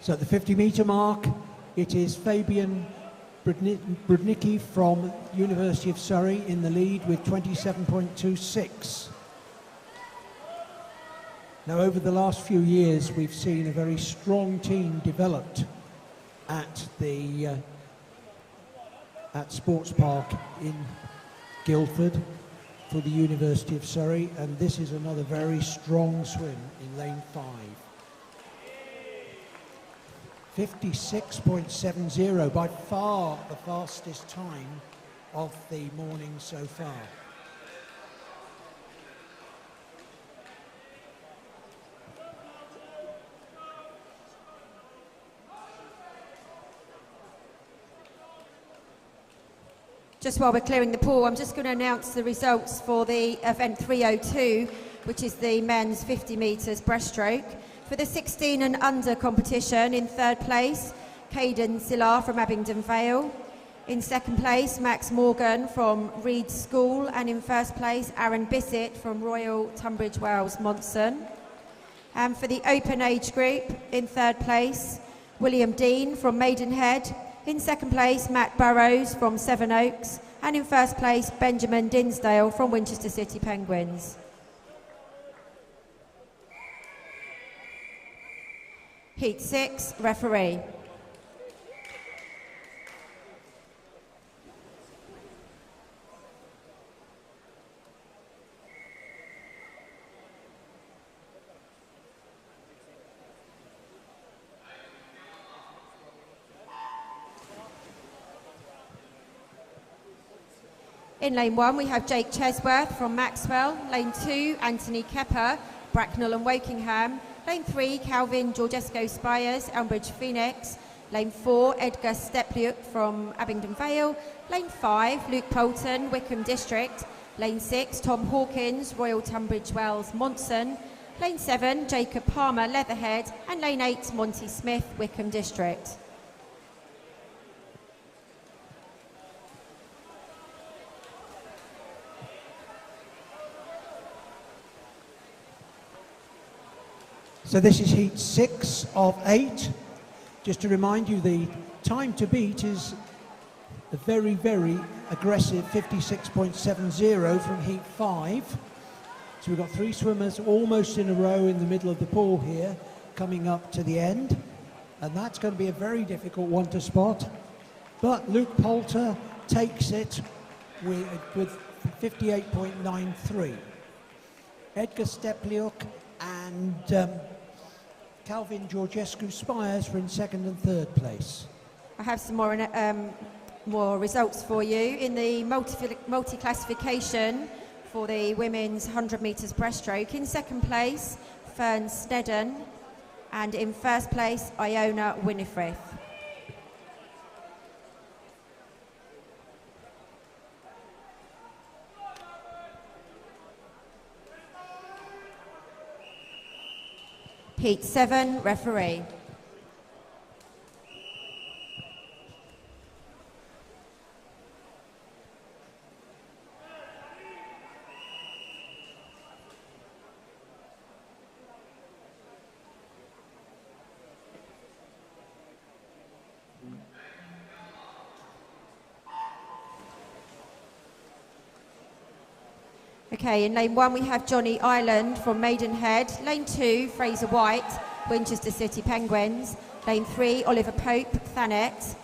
So at the 50-metre mark, it is Fabian Brudnicki from University of Surrey in the lead with 27.26. Now, over the last few years, we've seen a very strong team developed at the at Sports Park in Guildford for the University of Surrey, and this is another very strong swim in lane 5. 56.70, by far the fastest time of the morning so far. Just while we're clearing the pool, I'm just going to announce the results for the event 302, which is the men's 50 metres breaststroke. For the 16 and under competition, in third place, Caden Sillar from Abingdon Vale. In second place, Max Morgan from Reed School. And in first place, Aaron Bissett from Royal Tunbridge Wells, Monson. And for the open age group, in third place, William Dean from Maidenhead. In second place, Matt Burrows from Sevenoaks. And in first place, Benjamin Dinsdale from Winchester City Penguins. Heat 6, referee. In lane 1, we have Jake Chesworth from Maxwell. Lane 2, Anthony Kepper, Bracknell and Wokingham. Lane 3, Calvin Georgesco Spires, Elmbridge Phoenix. Lane 4, Edgar Stepliuk from Abingdon Vale. Lane 5, Luke Poulton, Wickham District. Lane 6, Tom Hawkins, Royal Tunbridge Wells, Monson. Lane 7, Jacob Palmer, Leatherhead. And Lane 8, Monty Smith, Wickham District. So this is heat 6 of 8. Just to remind you, the time to beat is a very, very aggressive 56.70 from heat 5. So we've got 3 swimmers almost in a row in the middle of the pool here, coming up to the end. And that's going to be a very difficult one to spot. But Luke Poulter takes it with 58.93. Edgar Stepliuk and Calvin Georgescu Spires were in second and third place. I have some more results for you. In the multi-classification for the women's 100 metres breaststroke, in second place, Fern Snedden, and in first place, Iona Winifrith. Heat 7, referee. Okay, in lane 1 we have Johnny Ireland from Maidenhead. Lane 2, Fraser White, Winchester City Penguins. Lane 3, Oliver Pope, Thanet.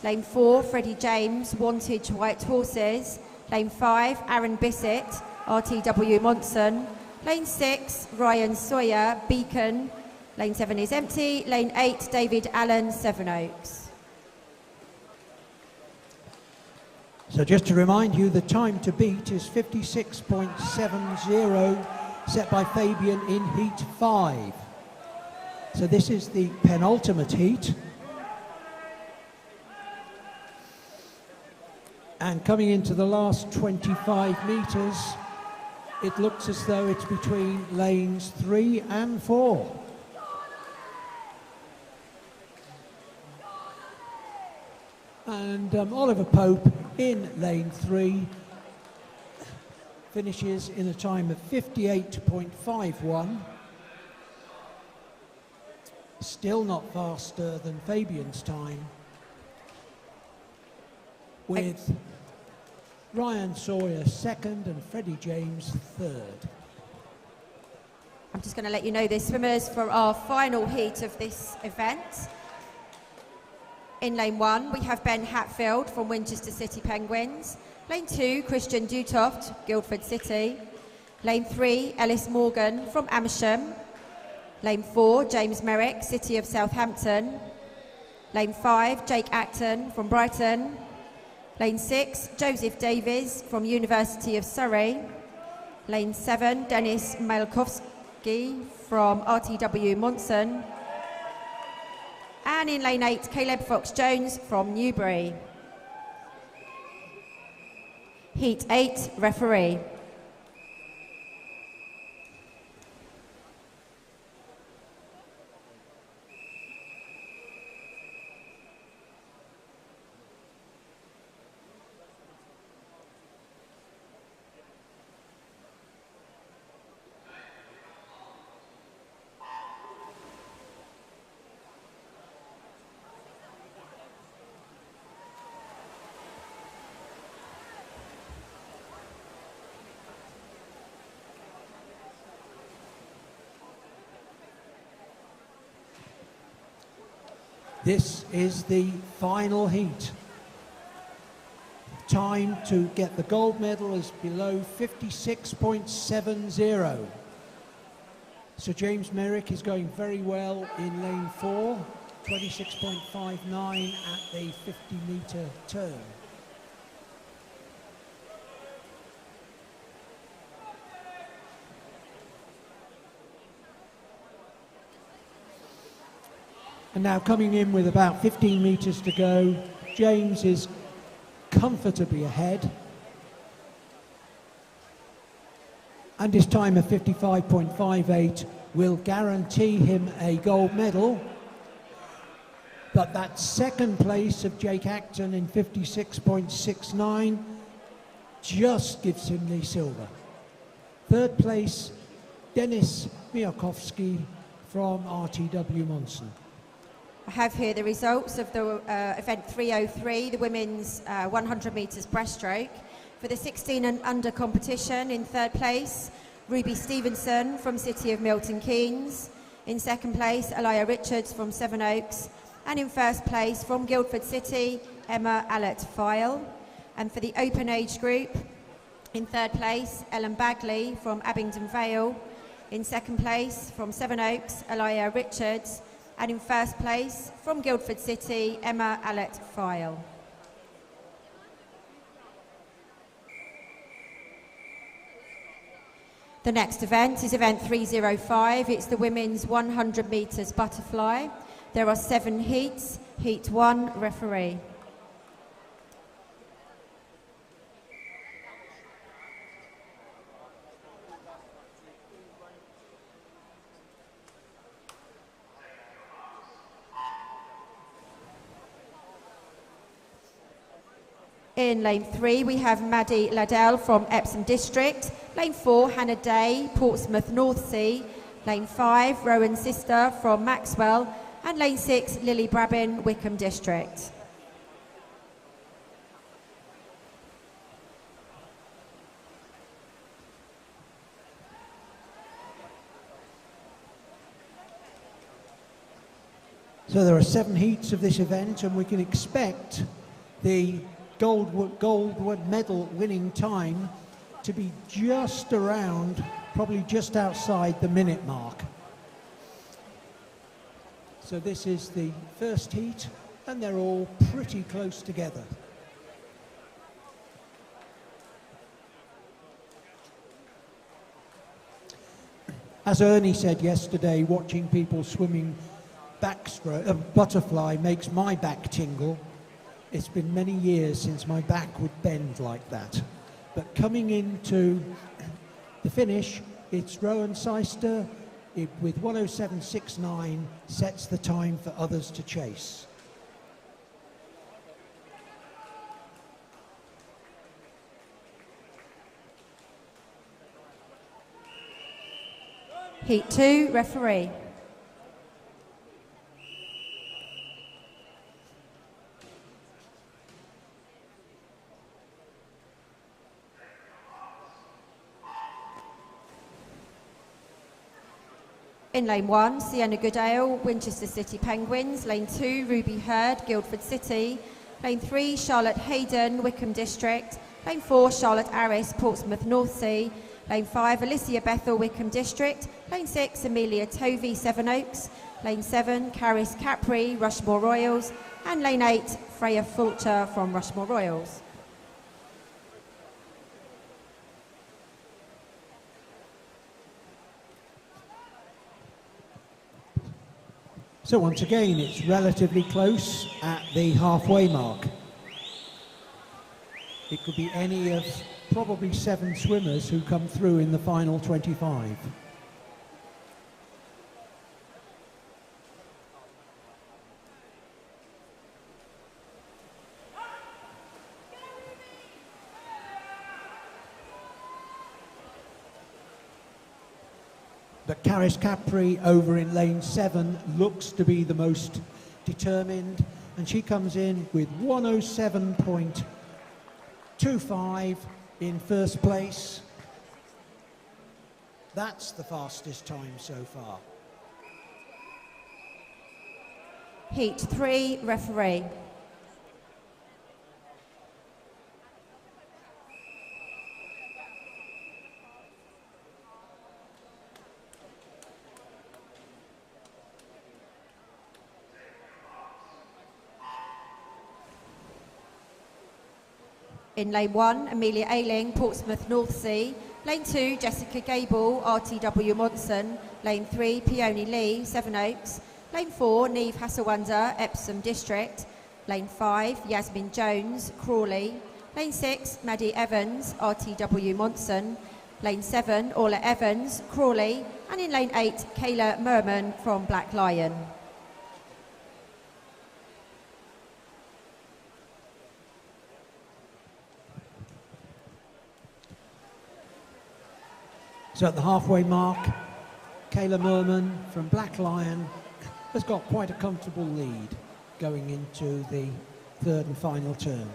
Lane 4, Freddie James, Wantage White Horses. Lane 5, Aaron Bissett, RTW Monson. Lane 6, Ryan Sawyer, Beacon. Lane 7 is empty. Lane 8, David Allen, Sevenoaks. So just to remind you, the time to beat is 56.70, set by Fabian in heat 5. So this is the penultimate heat. And coming into the last 25 metres, it looks as though it's between lanes 3 and 4. And Oliver Pope in lane 3 finishes in a time of 58.51. Still not faster than Fabian's time. with Ryan Sawyer second and Freddie James third. I'm just going to let you know the swimmers for our final heat of this event. In lane 1, we have Ben Hatfield from Winchester City Penguins. Lane 2, Christian Dutoft, Guildford City. Lane 3, Ellis Morgan from Amersham. Lane 4, James Merrick, City of Southampton. Lane 5, Jake Acton from Brighton. Lane 6, Joseph Davies from University of Surrey. Lane 7, Dennis Malkowski from RTW Monson. And in lane 8, Caleb Fox-Jones from Newbury. Heat 8, referee. This is the final heat. Time to get the gold medal is below 56.70. Sir James Merrick is going very well in lane 4, 26.59 at the 50-metre turn. And now coming in with about 15 metres to go, James is comfortably ahead. And his time of 55.58 will guarantee him a gold medal. But that second place of Jake Acton in 56.69 just gives him the silver. Third place, Dennis Miakowski from RTW Monson. I have here the results of the event 303, the women's 100 metres breaststroke. For the 16 and under competition, in third place, Ruby Stevenson from City of Milton Keynes. In second place, Elia Richards from Sevenoaks. And in first place, from Guildford City, Emma Allett-File. And for the open age group, in third place, Ellen Bagley from Abingdon Vale. In second place, from Sevenoaks, Elia Richards. And in first place, from Guildford City, Emma Allett-File. The next event is event 305. It's the women's 100 metres butterfly. There are 7 heats. Heat 1, referee. In lane 3, we have Maddie Laddell from Epsom District. Lane 4, Hannah Day, Portsmouth North Sea. Lane 5, Rowan Sister from Maxwell. And lane 6, Lily Brabin, Wickham District. So there are 7 heats of this event, and we can expect the gold medal winning time to be just around, probably just outside the minute mark. So this is the first heat, and they're all pretty close together. As Ernie said yesterday, watching people swimming backstroke, butterfly makes my back tingle. It's been many years since my back would bend like that. But coming into the finish, it's Rowan Sister with 107.69 sets the time for others to chase. Heat 2, referee. In lane 1, Sienna Goodale, Winchester City Penguins. Lane 2, Ruby Hurd, Guildford City. Lane 3, Charlotte Hayden, Wickham District. Lane 4, Charlotte Aris, Portsmouth North Sea. Lane 5, Alicia Bethel, Wickham District. Lane 6, Amelia Tovey, Sevenoaks. Lane 7, Caris Capri, Rushmore Royals. And lane 8, Freya Fulcher from Rushmore Royals. So once again, it's relatively close at the halfway mark. It could be any of probably 7 swimmers who come through in the final 25. But Caris Capri over in lane 7 looks to be the most determined, and she comes in with 107.25 in first place. That's the fastest time so far. Heat 3, referee. In lane 1, Amelia Ailing, Portsmouth North Sea. Lane 2, Jessica Gable, RTW Monson. Lane 3, Peony Lee, Sevenoaks. Lane 4, Neve Hasselwander, Epsom District. Lane 5, Yasmin Jones, Crawley. Lane 6, Maddie Evans, RTW Monson. Lane 7, Orla Evans, Crawley. And in lane 8, Kayla Merman from Black Lion. So at the halfway mark, Kayla Merman from Black Lion has got quite a comfortable lead going into the third and final turn.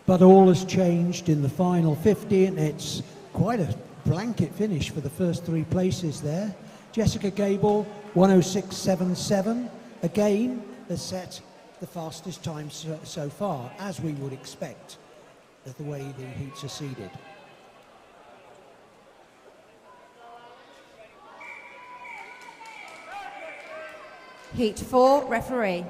But all has changed in the final 50, and it's quite a blanket finish for the first 3 places there. Jessica Gable, 106.77, again has set the fastest time so far, as we would expect, the way the heats are seeded. Heat 4, referee.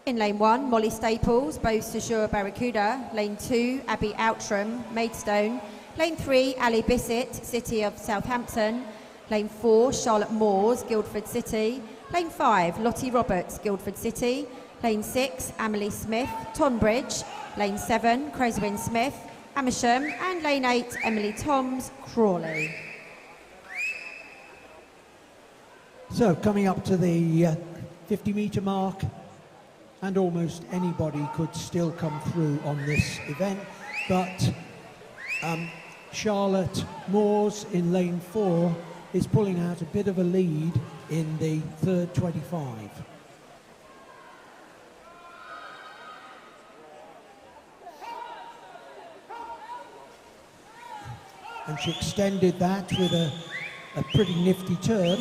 In lane 1, Molly Staples, Beau Séjour Barracuda. Lane 2, Abby Outram, Maidstone. Lane 3, Ali Bissett, City of Southampton. Lane 4, Charlotte Moores, Guildford City. Lane 5, Lottie Roberts, Guildford City. Lane 6, Amelie Smith, Tonbridge. Lane 7, Creswyn Smith, Amersham. And lane 8, Emily Toms, Crawley. So coming up to the 50-metre mark, and almost anybody could still come through on this event, but Charlotte Moores in lane 4 is pulling out a bit of a lead in the third 25. And she extended that with a pretty nifty turn,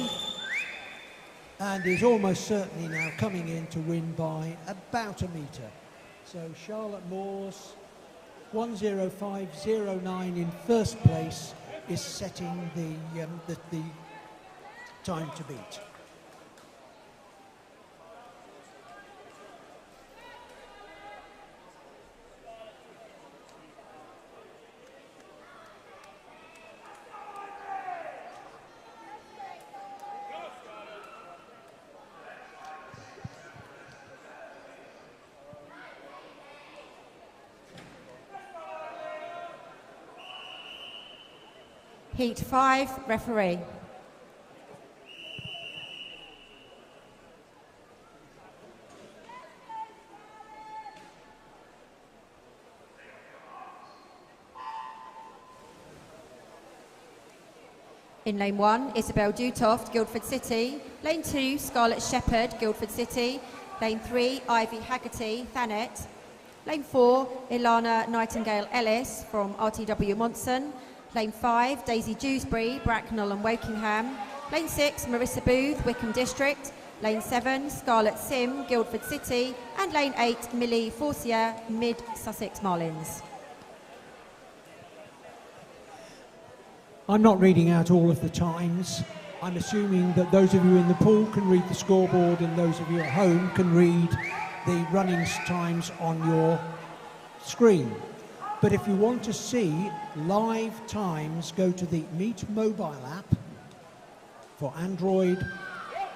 and is almost certainly now coming in to win by about a metre. So Charlotte Moores, 1:05.09 in first place, is setting the time to beat. Heat 5, referee. In lane 1, Isabel Dutoft, Guildford City. Lane 2, Scarlett Shepherd, Guildford City. Lane 3, Ivy Haggerty, Thanet. Lane 4, Ilana Nightingale Ellis from RTW Monson. Lane 5, Daisy Dewsbury, Bracknell and Wokingham. Lane 6, Marissa Booth, Wickham District. Lane 7, Scarlett Sim, Guildford City. And Lane 8, Millie Forcier, Mid Sussex Marlins. I'm not reading out all of the times. I'm assuming that those of you in the pool can read the scoreboard and those of you at home can read the running times on your screen. But if you want to see live times, go to the Meet mobile app for Android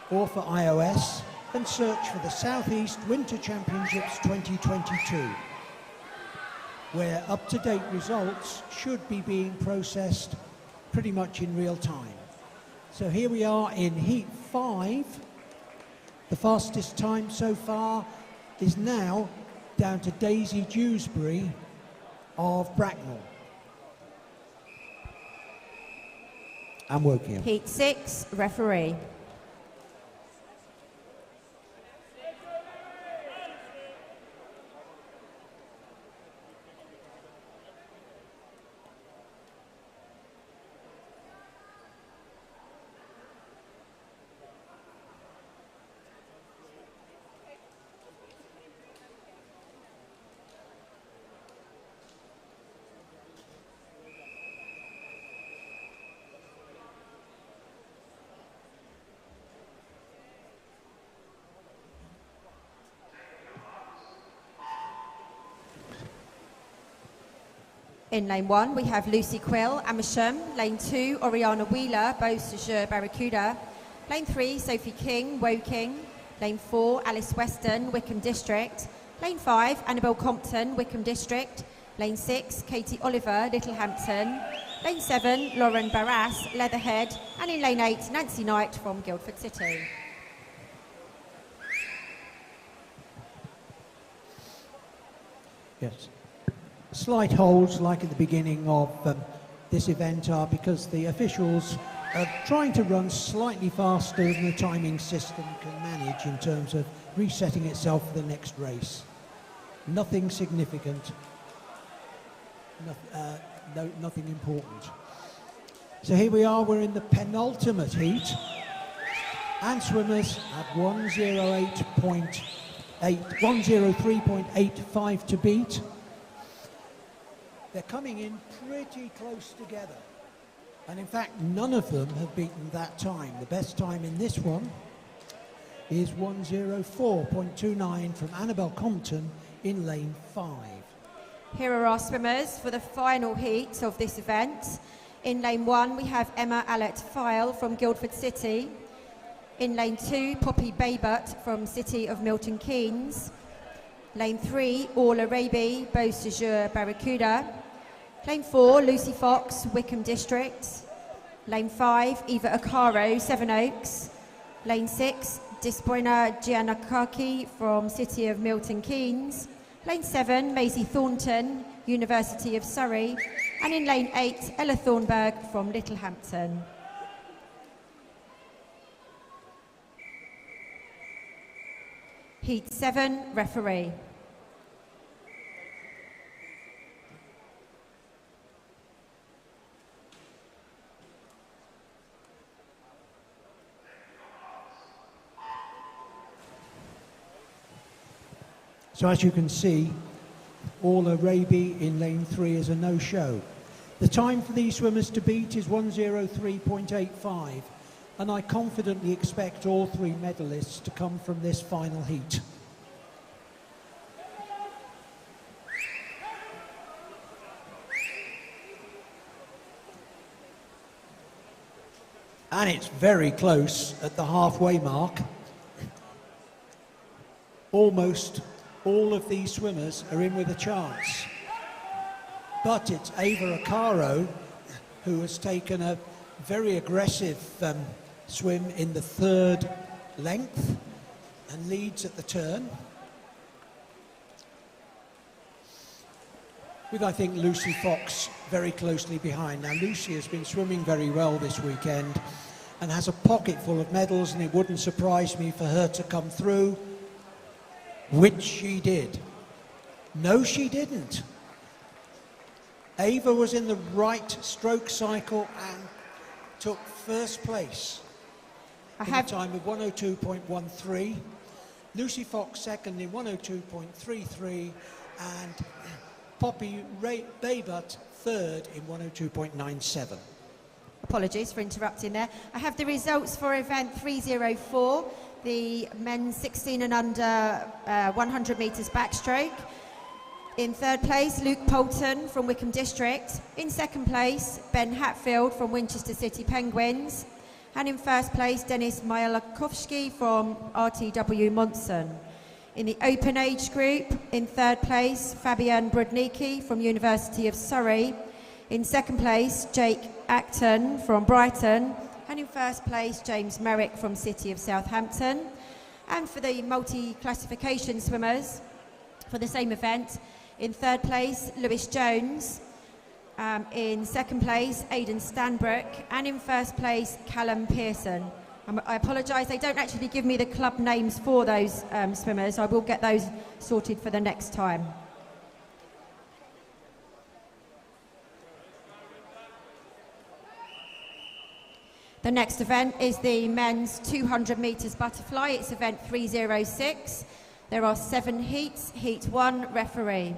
or for iOS and search for the Southeast Winter Championships 2022, where up-to-date results should be being processed pretty much in real time. So here we are in Heat 5. The fastest time so far is now down to Daisy Dewsbury of Bracknell and Wokingham. Heat 6, referee. In lane 1, we have Lucy Quill, Amersham. Lane 2, Oriana Wheeler, Beausejour, Barracuda. Lane 3, Sophie King, Woking. Lane 4, Alice Weston, Wickham District. Lane 5, Annabelle Compton, Wickham District. Lane 6, Katie Oliver, Littlehampton. Lane 7, Lauren Barras, Leatherhead. And in lane 8, Nancy Knight from Guildford City. Yes. Slight holds, like at the beginning of this event, are because the officials are trying to run slightly faster than the timing system can manage in terms of resetting itself for the next race. Nothing significant, nothing important. So here we are, we're in the penultimate heat, and swimmers at 103.85 to beat. They're coming in pretty close together. And in fact, none of them have beaten that time. The best time in this one is 104.29 from Annabelle Compton in lane 5. Here are our swimmers for the final heat of this event. In lane 1, we have Emma Allett-File from Guildford City. In lane 2, Poppy Baybut from City of Milton Keynes. Lane 3, Orla Raby, Beausejour, Barracuda. Lane 4, Lucy Fox, Wickham District. Lane 5, Eva Akaro, Sevenoaks. Lane 6, Dispoina Giannakaki from City of Milton Keynes. Lane 7, Maisie Thornton, University of Surrey. And in lane 8, Ella Thornburg from Littlehampton. Heat 7, referee. So as you can see, Orla Raby in lane 3 is a no-show. The time for these swimmers to beat is 103.85. And I confidently expect all 3 medalists to come from this final heat. And it's very close at the halfway mark. Almost all of these swimmers are in with a chance. But it's Eva Akaro who has taken a very aggressive swim in the 3rd length and leads at the turn. with, I think, Lucy Fox very closely behind. Now, Lucy has been swimming very well this weekend and has a pocket full of medals, and it wouldn't surprise me for her to come through, which she did. No, she didn't. Ava was in the right stroke cycle and took first place in a time of 102.13. Lucy Fox second in 102.33, and Poppy Babut third in 102.97. Apologies for interrupting there. I have the results for event 304, the men's 16 and under 100 metres backstroke. In third place, Luke Poulton from Wickham District. In second place, Ben Hatfield from Winchester City Penguins. And in first place, Denis Majalakovsky from RTW Monson. In the open age group, in third place, Fabian Brudnicki from University of Surrey. In second place, Jake Acton from Brighton. And in first place, James Merrick from City of Southampton. And for the multi-classification swimmers, for the same event, in third place, Lewis Jones. In second place, Aidan Stanbrook. And in first place, Callum Pearson. I apologise, they don't actually give me the club names for those swimmers. I will get those sorted for the next time. The next event is the men's 200 metres butterfly. It's event 306. There are 7 heats. Heat 1, referee.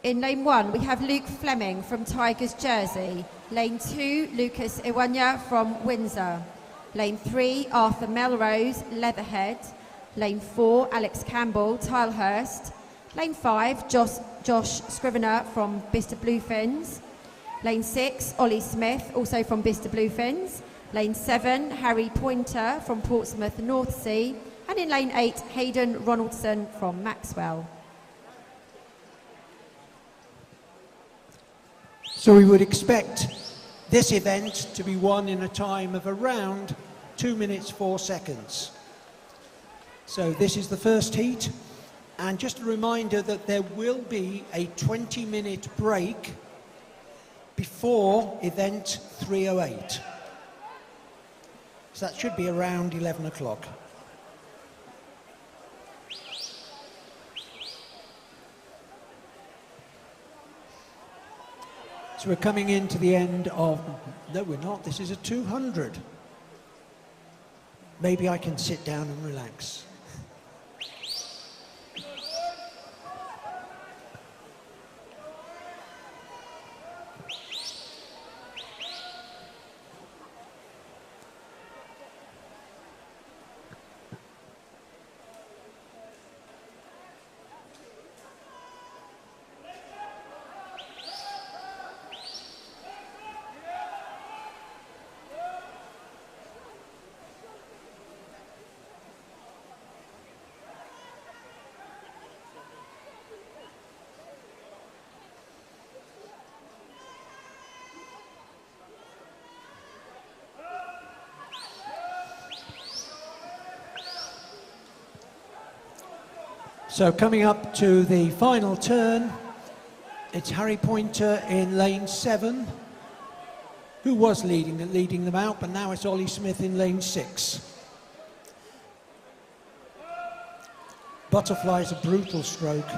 In lane 1, we have Luke Fleming from Tigers Jersey. Lane 2, Lucas Iwanya from Windsor. Lane 3, Arthur Melrose, Leatherhead. Lane 4, Alex Campbell, Tilehurst. Lane 5, Josh Scrivener from Bicester Bluefins. Lane 6, Ollie Smith, also from Bicester Bluefins. Lane 7, Harry Pointer from Portsmouth Northsea. And in lane 8, Hayden Ronaldson from Maxwell. So we would expect this event to be won in a time of around 2 minutes 4 seconds. So this is the first heat, and just a reminder that there will be a 20-minute break before event 308. So that should be around 11 o'clock. So we're coming into the end of, no we're not, this is a 200. Maybe I can sit down and relax. So coming up to the final turn, it's Harry Pointer in lane 7, who was leading them out, but now it's Ollie Smith in lane 6. Butterfly is a brutal stroke,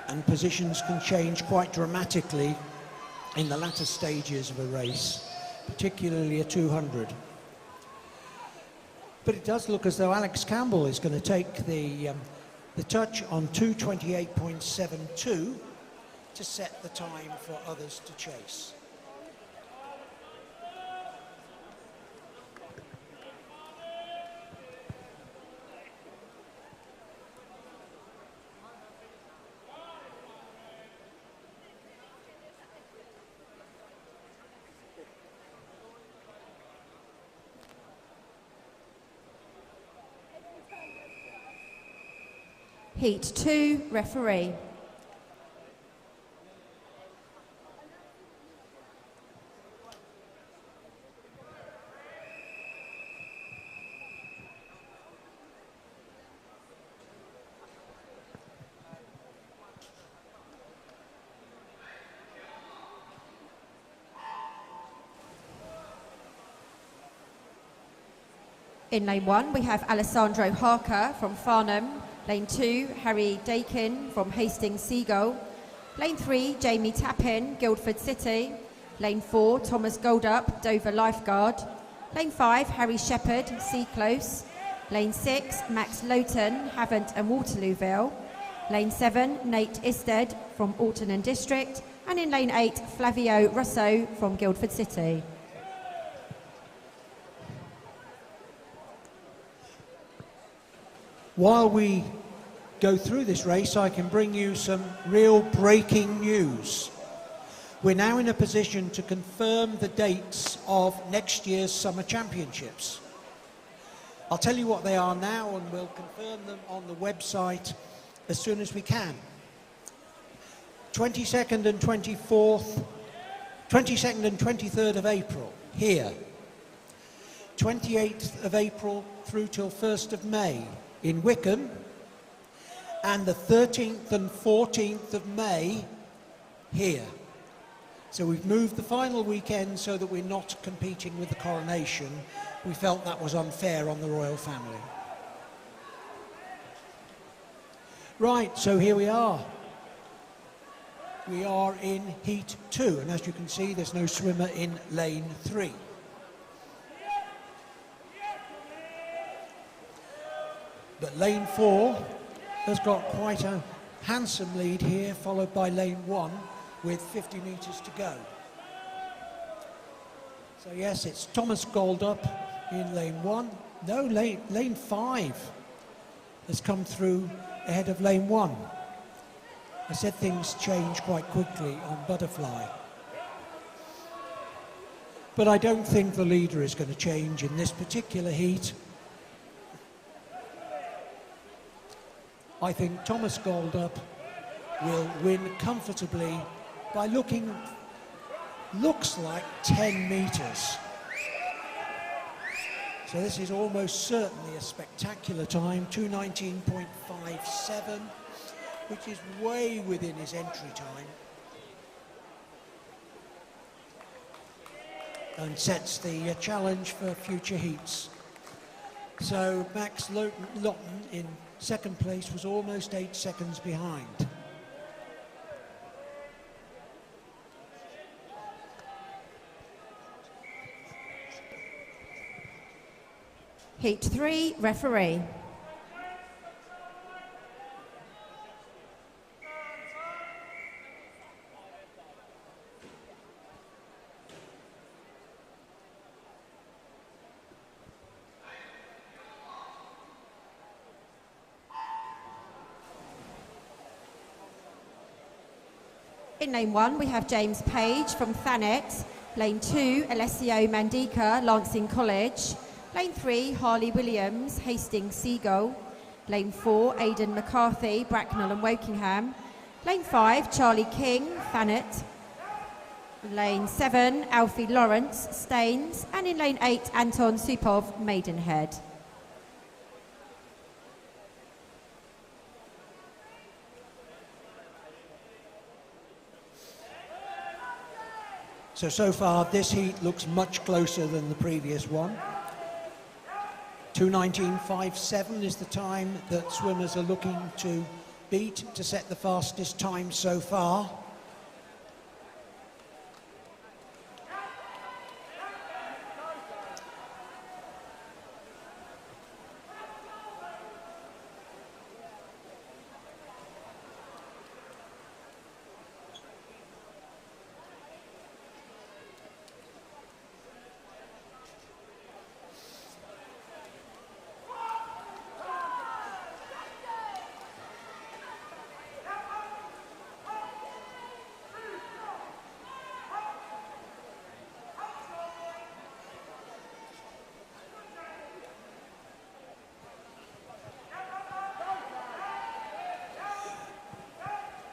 and positions can change quite dramatically in the latter stages of a race, particularly a 200. But it does look as though Alex Campbell is going to take the touch on 2:28.72 to set the time for others to chase. Heat 2, referee. In lane 1, we have Alessandro Harker from Farnham. Lane 2, Harry Dakin from Hastings Seagull. Lane 3, Jamie Tappin, Guildford City. Lane 4, Thomas Goldup, Dover Lifeguard. Lane 5, Harry Shepherd, Sea Close. Lane 6, Max Lowton, Havant and Waterlooville. Lane 7, Nate Isted from Alton and District. And in lane 8, Flavio Russo from Guildford City. While we go through this race, I can bring you some real breaking news. We're now in a position to confirm the dates of next year's Summer Championships. I'll tell you what they are now, and we'll confirm them on the website as soon as we can. 22nd and 24th, 22nd and 23rd of April, here. 28th of April through till 1st of May in Wickham, and the 13th and 14th of May here. So we've moved the final weekend so that we're not competing with the coronation. We felt that was unfair on the royal family. Right, so here we are. We are in heat 2, and as you can see, there's no swimmer in lane 3. But lane 4 has got quite a handsome lead here, followed by lane 1 with 50 metres to go. So yes, it's Thomas Goldup in lane 1. No, lane 5 has come through ahead of lane 1. I said things change quite quickly on Butterfly. But I don't think the leader is going to change in this particular heat. I think Thomas Goldup will win comfortably by looks like 10 metres. So this is almost certainly a spectacular time, 2:19.57, which is way within his entry time. And sets the challenge for future heats. So Max Lowton in second place was almost 8 seconds behind. Heat 3, referee. In lane 1, we have James Page from Thanet. Lane 2, Alessio Mandika, Lancing College. Lane 3, Harley Williams, Hastings Seagull. Lane 4, Aidan McCarthy, Bracknell and Wokingham. Lane 5, Charlie King, Thanet. Lane 7, Alfie Lawrence, Staines. And in lane 8, Anton Supov, Maidenhead. So far this heat looks much closer than the previous one. 2:19.57 is the time that swimmers are looking to beat to set the fastest time so far.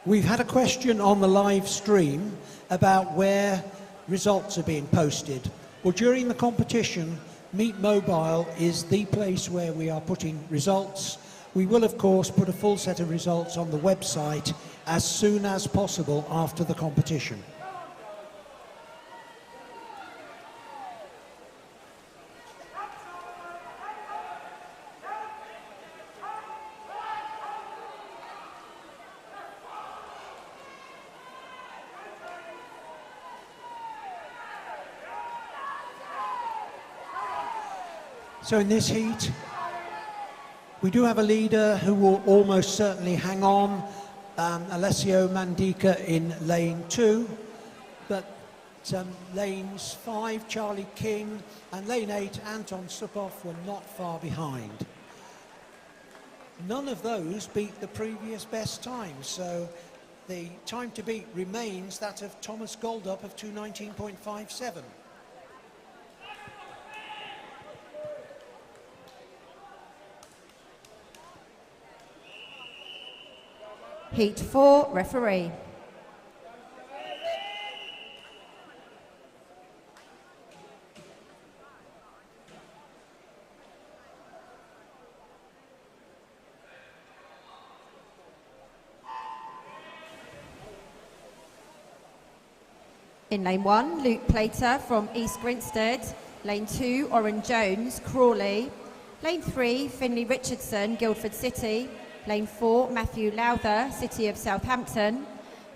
We've had a question on the live stream about where results are being posted. Well, during the competition, Meet Mobile is the place where we are putting results. We will, of course, put a full set of results on the website as soon as possible after the competition. So in this heat, we do have a leader who will almost certainly hang on, Alessio Mandika in lane 2, but lanes 5, Charlie King, and lane 8, Anton Sukov, were not far behind. None of those beat the previous best time, so the time to beat remains that of Thomas Goldup of 2:19.57. Heat 4, referee. In lane 1, Luke Plater from East Grinstead. Lane 2, Oren Jones, Crawley. Lane 3, Finley Richardson, Guildford City. Lane 4, Matthew Lowther, City of Southampton.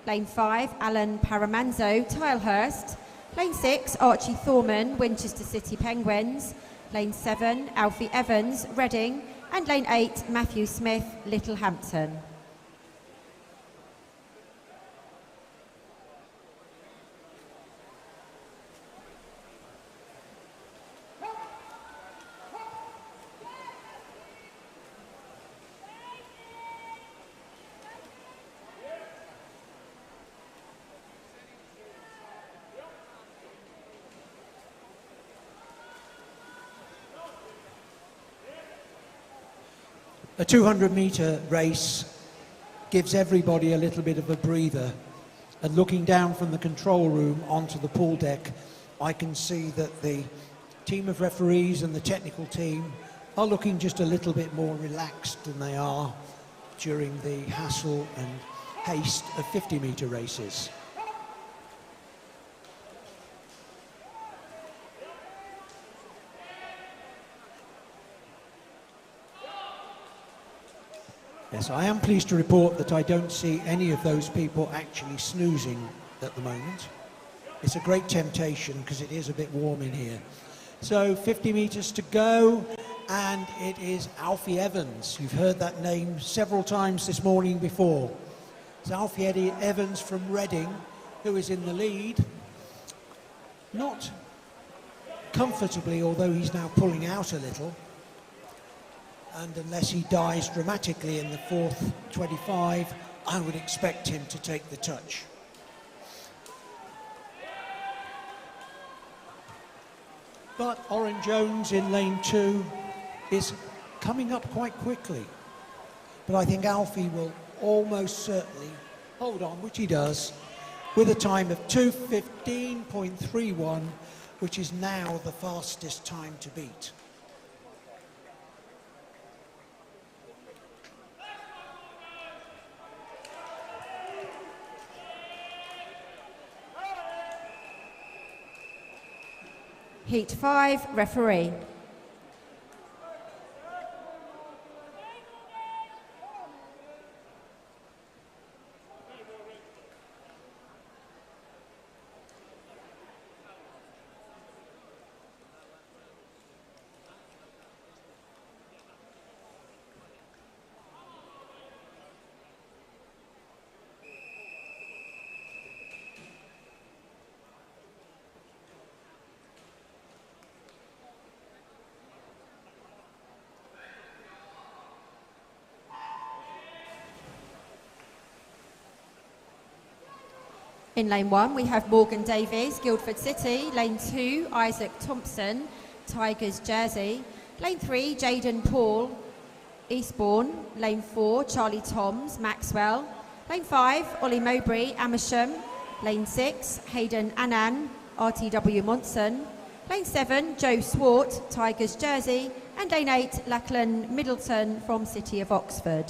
Lane 5, Alan Paramanzo, Tilehurst. Lane 6, Archie Thorman, Winchester City Penguins. Lane 7, Alfie Evans, Reading. And lane 8, Matthew Smith, Littlehampton. A 200-metre race gives everybody a little bit of a breather, and looking down from the control room onto the pool deck, I can see that the team of referees and the technical team are looking just a little bit more relaxed than they are during the hassle and haste of 50-metre races. Yes, I am pleased to report that I don't see any of those people actually snoozing at the moment. It's a great temptation because it is a bit warm in here. So 50 metres to go, and it is Alfie Evans. You've heard that name several times this morning before. It's Alfie Evans from Reading, who is in the lead. Not comfortably, although he's now pulling out a little. And unless he dies dramatically in the fourth 25, I would expect him to take the touch. But Oren Jones in lane 2 is coming up quite quickly. But I think Alfie will almost certainly hold on, which he does, with a time of 2:15.31, which is now the fastest time to beat. Heat 5, referee. In lane 1, we have Morgan Davies, Guildford City. Lane 2, Isaac Thompson, Tigers Jersey. Lane 3, Jaden Paul, Eastbourne. Lane 4, Charlie Toms, Maxwell. Lane 5, Ollie Mowbray, Amersham. Lane 6, Hayden Annan, RTW Monson. Lane 7, Joe Swart, Tigers Jersey. And lane 8, Lachlan Middleton from City of Oxford.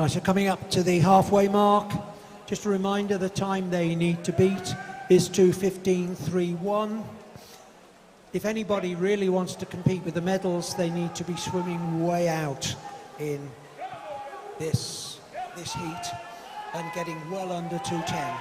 Right, so coming up to the halfway mark, just a reminder, the time they need to beat is 2:15.31. If anybody really wants to compete with the medals, they need to be swimming way out in this heat and getting well under 2:10.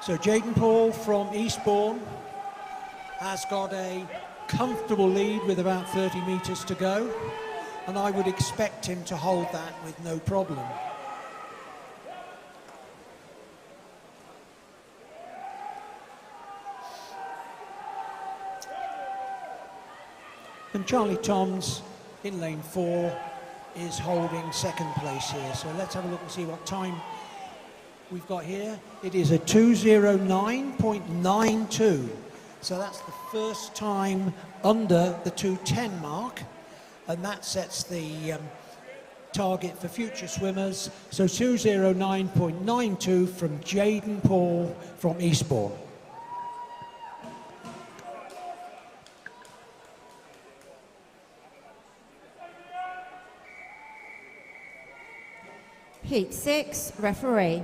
So Jaden Paul from Eastbourne has got a comfortable lead with about 30 metres to go, and I would expect him to hold that with no problem. And Charlie Toms in lane 4 is holding second place here. So let's have a look and see what time we've got here. It is a 2:09.92. So that's the first time under the 2:10 mark, and that sets the target for future swimmers. So 2:09.92 from Jaden Paul from Eastbourne. Heat 6, referee.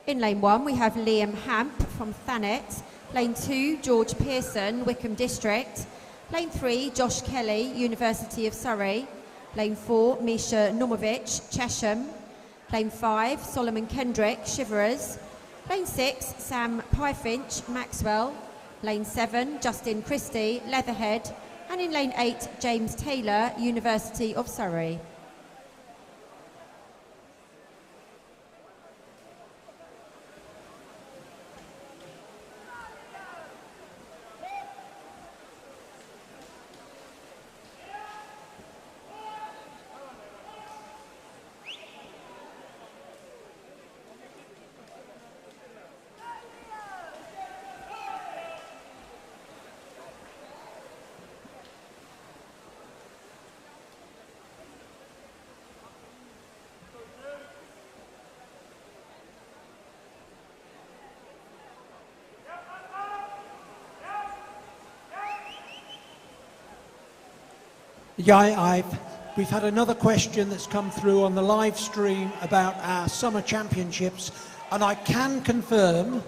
In lane 1, we have Liam Hamp from Thanet. Lane 2, George Pearson, Wickham District. Lane 3, Josh Kelly, University of Surrey. Lane 4, Misha Normovich, Chesham. Lane 5, Solomon Kendrick, Shiverers. Lane 6, Sam Pyfinch, Maxwell. Lane 7, Justin Christie, Leatherhead. And in lane 8, James Taylor, University of Surrey. Yeah, we've had another question that's come through on the live stream about our summer championships, and I can confirm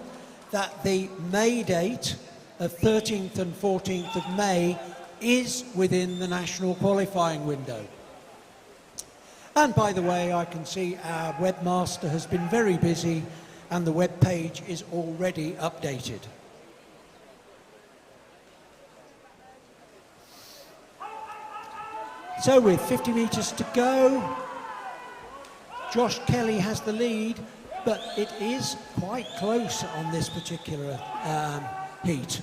that the May date of 13th and 14th of May is within the national qualifying window. And by the way, I can see our webmaster has been very busy and the web page is already updated. So with 50 metres to go, Josh Kelly has the lead, but it is quite close on this particular heat.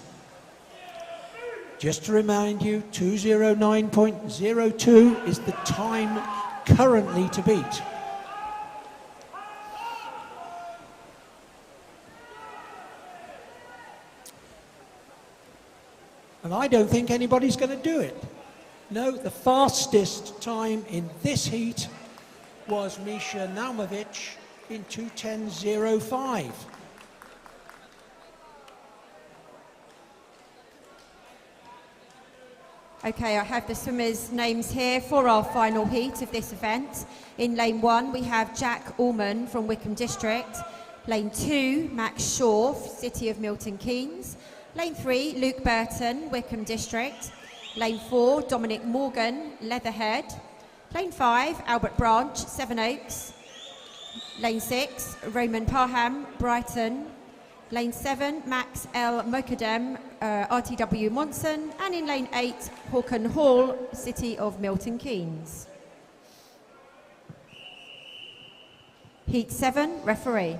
Just to remind you, 2:09.02 is the time currently to beat. And I don't think anybody's going to do it. No, the fastest time in this heat was Misha Naumovich in 2:10.05. Okay, I have the swimmers' names here for our final heat of this event. In lane 1, we have Jack Allman from Wickham District. Lane 2, Max Shaw, City of Milton Keynes. Lane 3, Luke Burton, Wickham District. Lane 4, Dominic Morgan, Leatherhead. Lane 5, Albert Branch, Sevenoaks. Lane 6, Raymond Parham, Brighton. Lane 7, Max L. Mokadem, RTW Monson. And in lane 8, Hawken Hall, City of Milton Keynes. Heat 7, referee.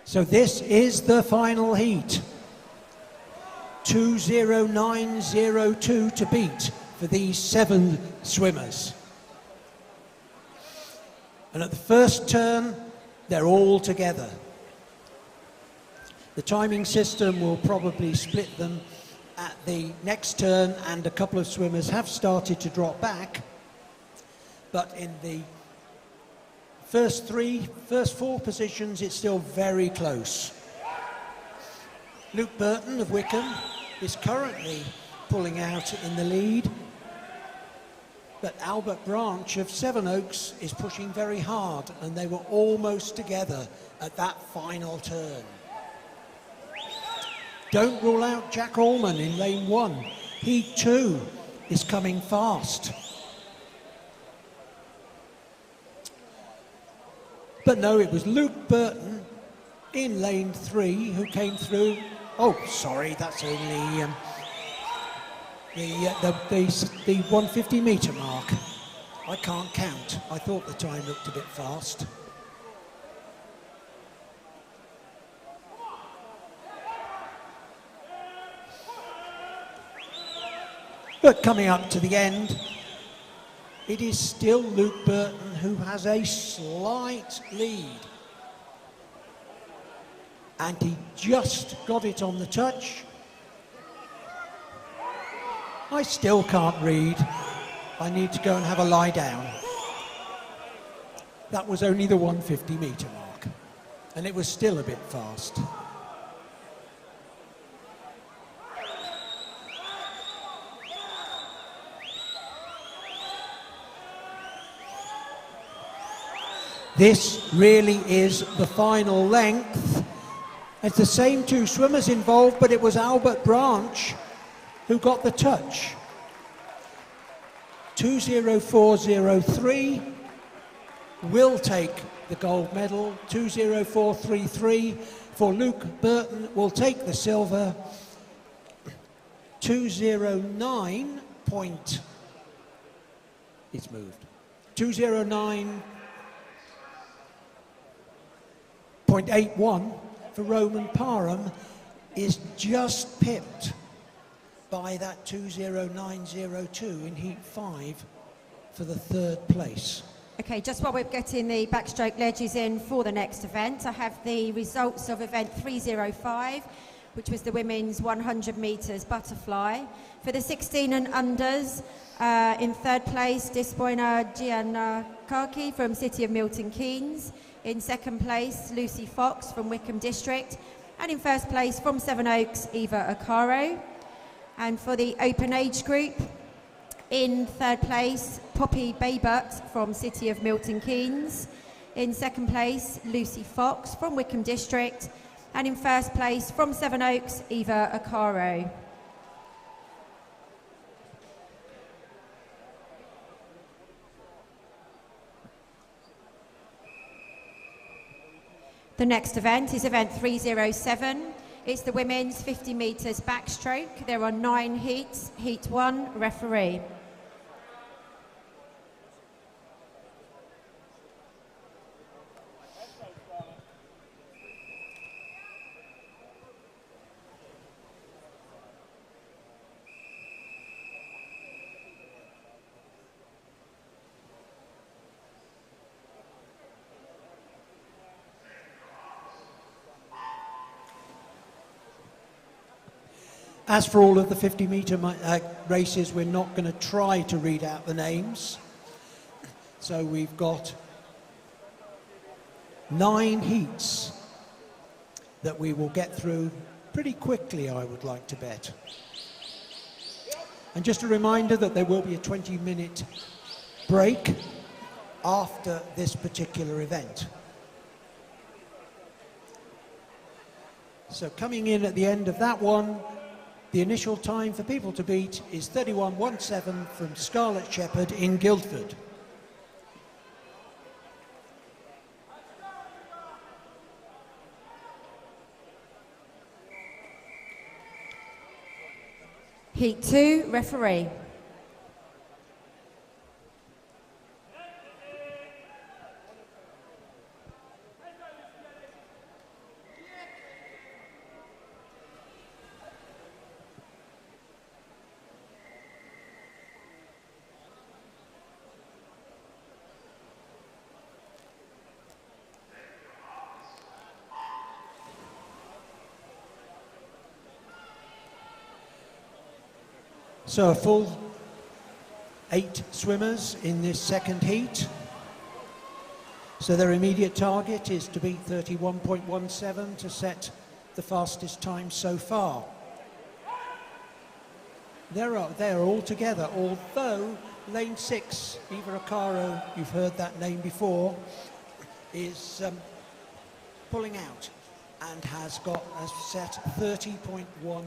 So this is the final heat. 2:09.02 to beat for these 7 swimmers. And at the first turn, they're all together. The timing system will probably split them at the next turn, and a couple of swimmers have started to drop back. But in the first 4 positions, it's still very close. Luke Burton of Wickham is currently pulling out in the lead. But Albert Branch of Sevenoaks is pushing very hard, and they were almost together at that final turn. Don't rule out Jack Allman in lane 1. He too is coming fast. But no, it was Luke Burton in lane 3 who came through. Oh, sorry, that's only the 150 metre mark. I can't count. I thought the time looked a bit fast. But coming up to the end, it is still Luke Burton who has a slight lead. And he just got it on the touch. I still can't read. I need to go and have a lie down. That was only the 150 metre mark, and it was still a bit fast. This really is the final length. It's the same 2 swimmers involved, but it was Albert Branch who got the touch. 2:04.03 will take the gold medal. 2:04.33 for Luke Burton will take the silver. 2:09 point. It's moved. 2:09.81 for Roman Parham is just pipped by that 2:09.02 in heat 5 for the 3rd place. Okay, just while we're getting the backstroke ledges in for the next event, I have the results of event 305, which was the women's 100 metres butterfly. For the 16 and unders, in 3rd place, Dispoina Giannakaki from City of Milton Keynes. In 2nd place, Lucy Fox from Wickham District. And in 1st place, from Sevenoaks, Eva Akaro. And for the open age group, in 3rd place, Poppy Baybut from City of Milton Keynes. In 2nd place, Lucy Fox from Wickham District. And in 1st place, from Sevenoaks, Eva Akaro. The next event is event 307. It's the women's 50 metres backstroke. There are 9 heats. Heat 1, referee. As for all of the 50 metre races, we're not going to try to read out the names. So we've got 9 heats that we will get through pretty quickly, I would like to bet. And just a reminder that there will be a 20-minute break after this particular event. So coming in at the end of that one, the initial time for people to beat is 31.17 from Scarlett Shepherd in Guildford. Heat 2, referee. So a full 8 swimmers in this second heat. So their immediate target is to beat 31.17 to set the fastest time so far. They're all together, although lane 6, Eva Acaro, you've heard that name before, is pulling out and has got a set 30.19.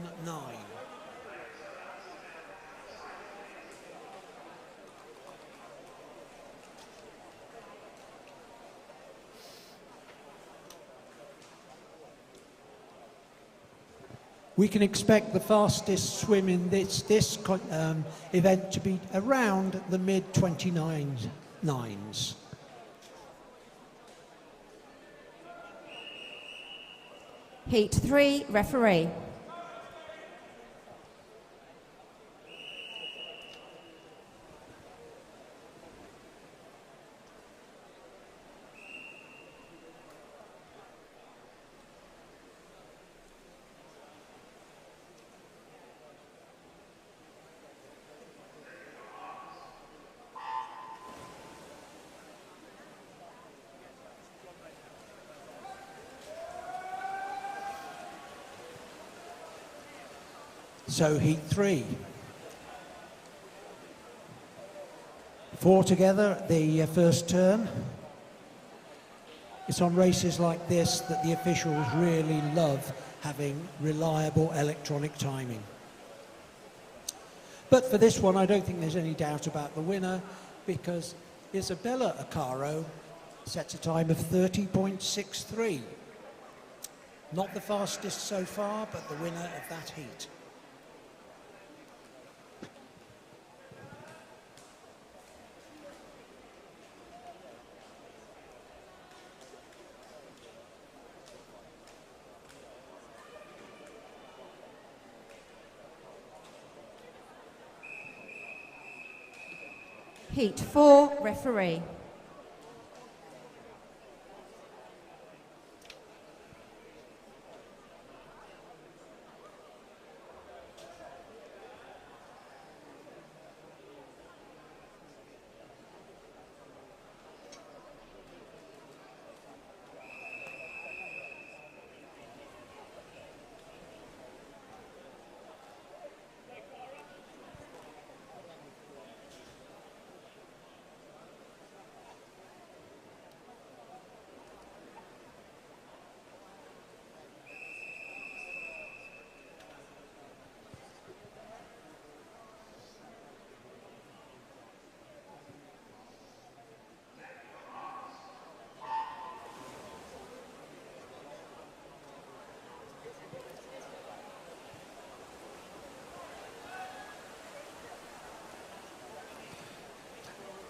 We can expect the fastest swim in this event to be around the mid-29s. Heat 3, referee. So heat 3. 4 together at the first turn. It's on races like this that the officials really love having reliable electronic timing. But for this one, I don't think there's any doubt about the winner, because Isabella Acaro sets a time of 30.63. Not the fastest so far, but the winner of that heat. Heat 4, referee.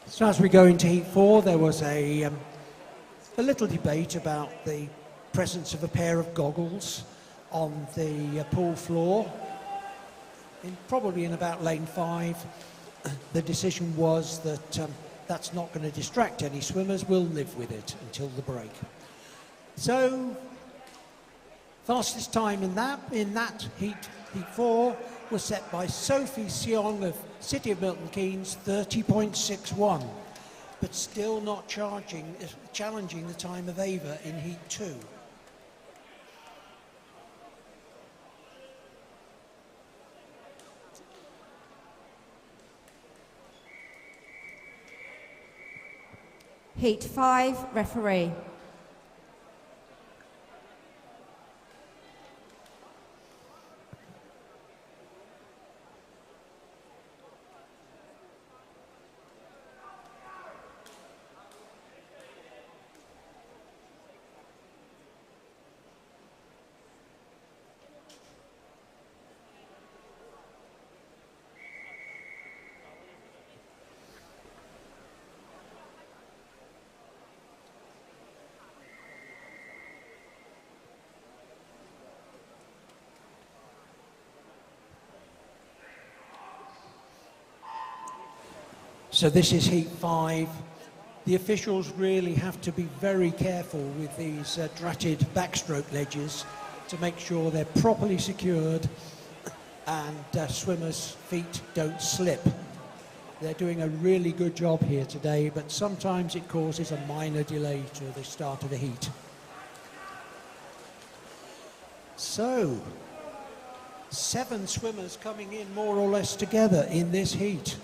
So as we go into heat 4, there was a little debate about the presence of a pair of goggles on the pool floor. Probably in about lane 5, the decision was that that's not going to distract any swimmers. We'll live with it until the break. So, fastest time in that heat 4, was set by Sophie Seong of City of Milton Keynes, 30.61, but still not challenging the time of Ava in heat 2. Heat 5, referee. So this is heat 5. The officials really have to be very careful with these dratted backstroke ledges to make sure they're properly secured and swimmers' feet don't slip. They're doing a really good job here today, but sometimes it causes a minor delay to the start of the heat. So, 7 swimmers coming in more or less together in this heat.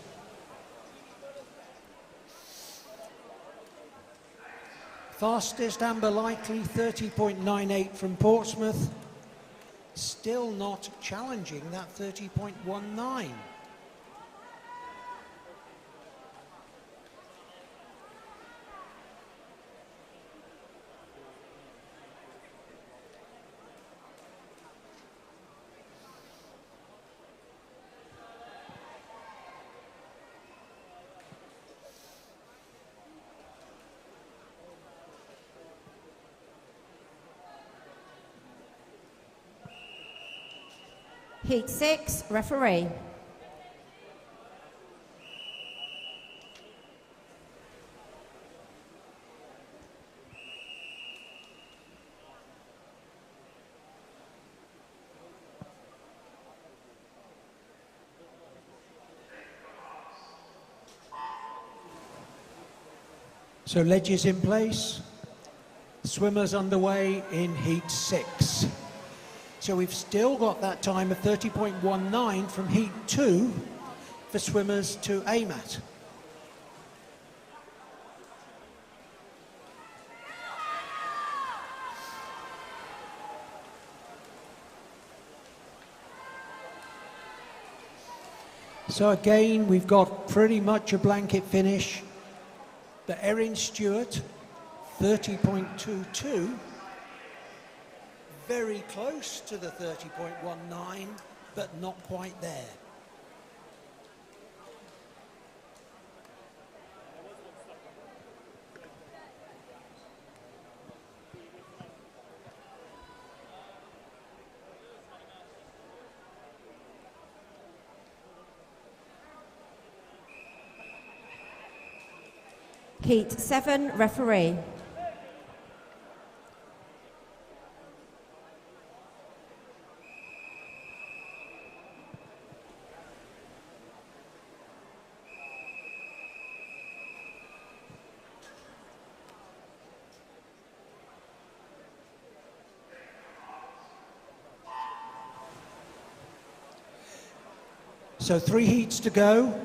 Fastest Amber Likely, 30.98 from Portsmouth. Still not challenging that 30.19. Heat 6, referee. So ledges in place, swimmers underway in heat 6. So we've still got that time of 30.19 from heat 2 for swimmers to aim at. So again, we've got pretty much a blanket finish. But Erin Stewart, 30.22, very close to the 30.19, but not quite there. Heat 7, referee. So 3 heats to go.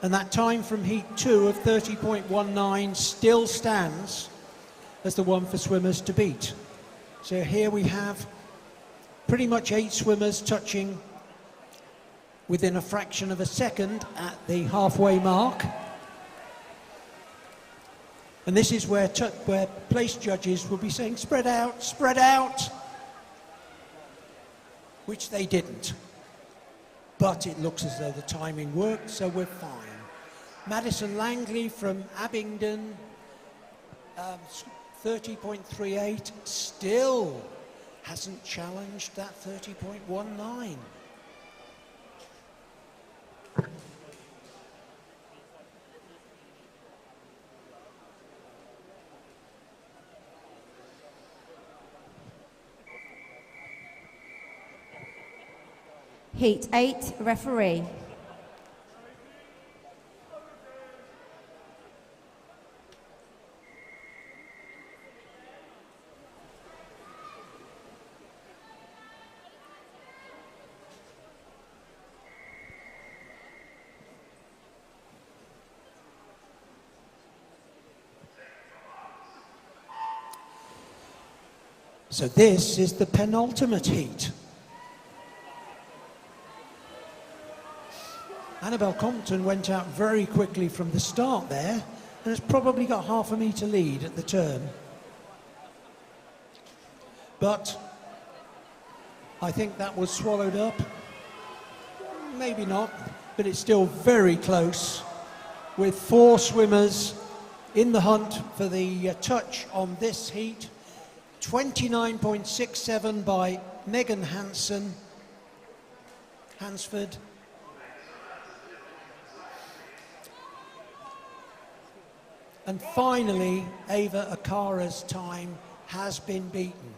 And that time from heat 2 of 30.19 still stands as the one for swimmers to beat. So here we have pretty much 8 swimmers touching within a fraction of a second at the halfway mark. And this is where place judges will be saying, spread out, which they didn't. But it looks as though the timing worked, so we're fine. Madison Langley from Abingdon, 30.38, still hasn't challenged that 30.19. Heat 8, referee. So this is the penultimate heat. Annabelle Compton went out very quickly from the start there and has probably got half a metre lead at the turn. But I think that was swallowed up. Maybe not, but it's still very close with 4 swimmers in the hunt for the touch on this heat. 29.67 by Megan Hansford. And finally, Ava Akara's time has been beaten.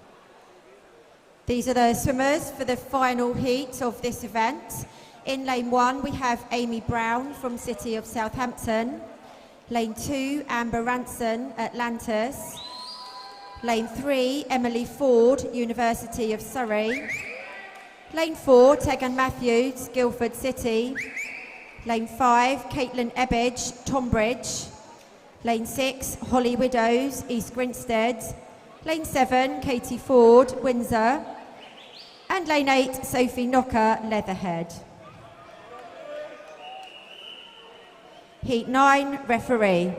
These are the swimmers for the final heat of this event. In lane 1, we have Amy Brown from City of Southampton. Lane 2, Amber Ranson, Atlantis. Lane 3, Emily Ford, University of Surrey. Lane 4, Tegan Matthews, Guildford City. Lane 5, Caitlin Ebbage, Tonbridge. Lane 6, Holly Widows, East Grinstead. Lane 7, Katie Ford, Windsor. And lane 8, Sophie Knocker, Leatherhead. Heat 9, referee.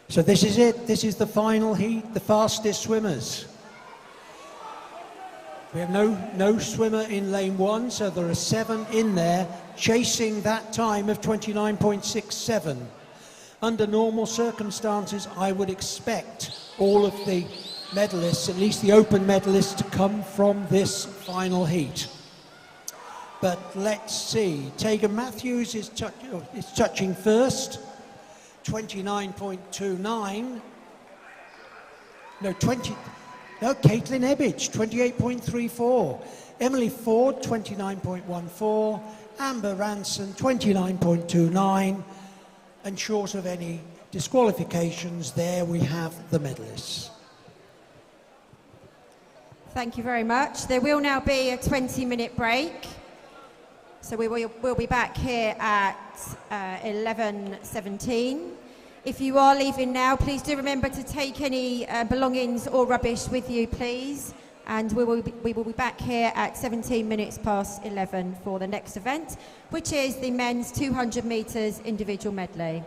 So this is it. This is the final heat, the fastest swimmers. We have no swimmer in lane 1, so there are 7 in there chasing that time of 29.67. Under normal circumstances, I would expect all of the medalists, at least the open medalists, to come from this final heat. But let's see. Tegan Matthews is touching first. 29.29. Caitlin Ebbage, 28.34. Emily Ford, 29.14. Amber Ranson, 29.29. And short of any disqualifications, there we have the medalists. Thank you very much. There will now be a 20-minute break. So we'll be back here at 11:17. If you are leaving now, please do remember to take any belongings or rubbish with you, please. And we will be back here at 17 minutes past 11 for the next event, which is the men's 200 metres individual medley.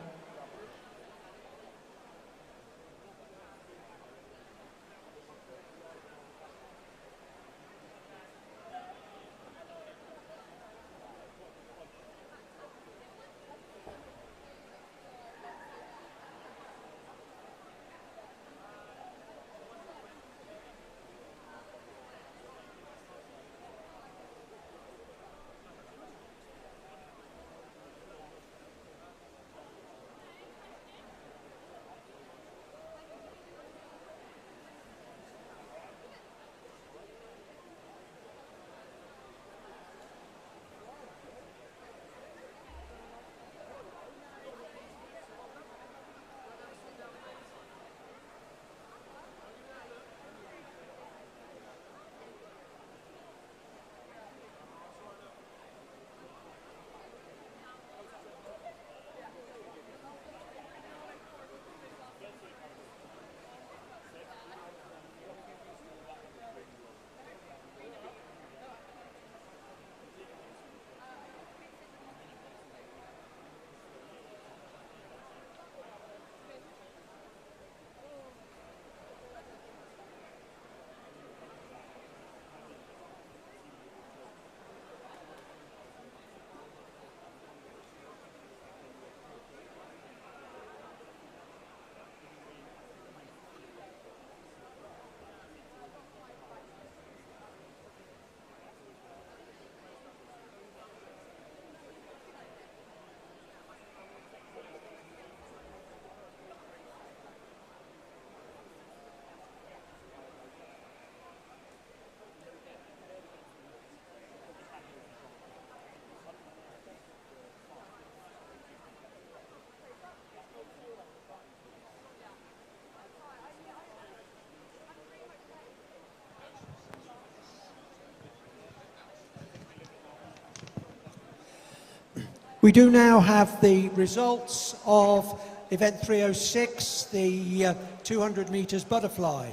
We do now have the results of event 306, the 200 metres butterfly.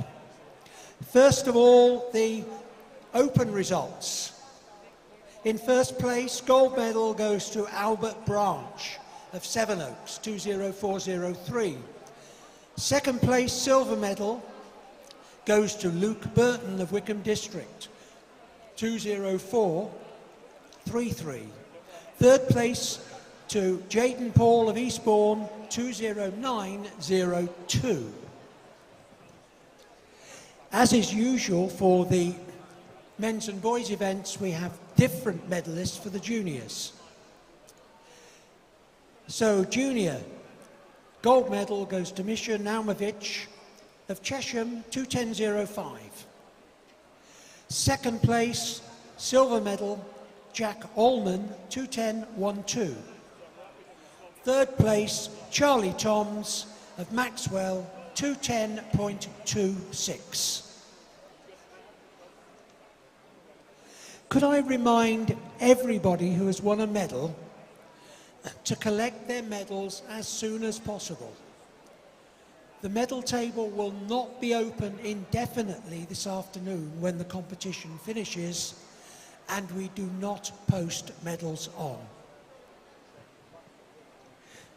First of all, the open results. In first place, gold medal goes to Albert Branch of Sevenoaks, 20403. Second place, silver medal goes to Luke Burton of Wickham District, 20433. Third place to Jaden Paul of Eastbourne, 20902. As is usual for the men's and boys events, we have different medalists for the juniors. So junior, gold medal goes to Misha Naumovic of Chesham, 2:10.05. Second place, silver medal, Jack Allman, 2:10.12. Third place, Charlie Toms of Maxwell, 2:10.26. Could I remind everybody who has won a medal to collect their medals as soon as possible? The medal table will not be open indefinitely this afternoon when the competition finishes, and we do not post medals on.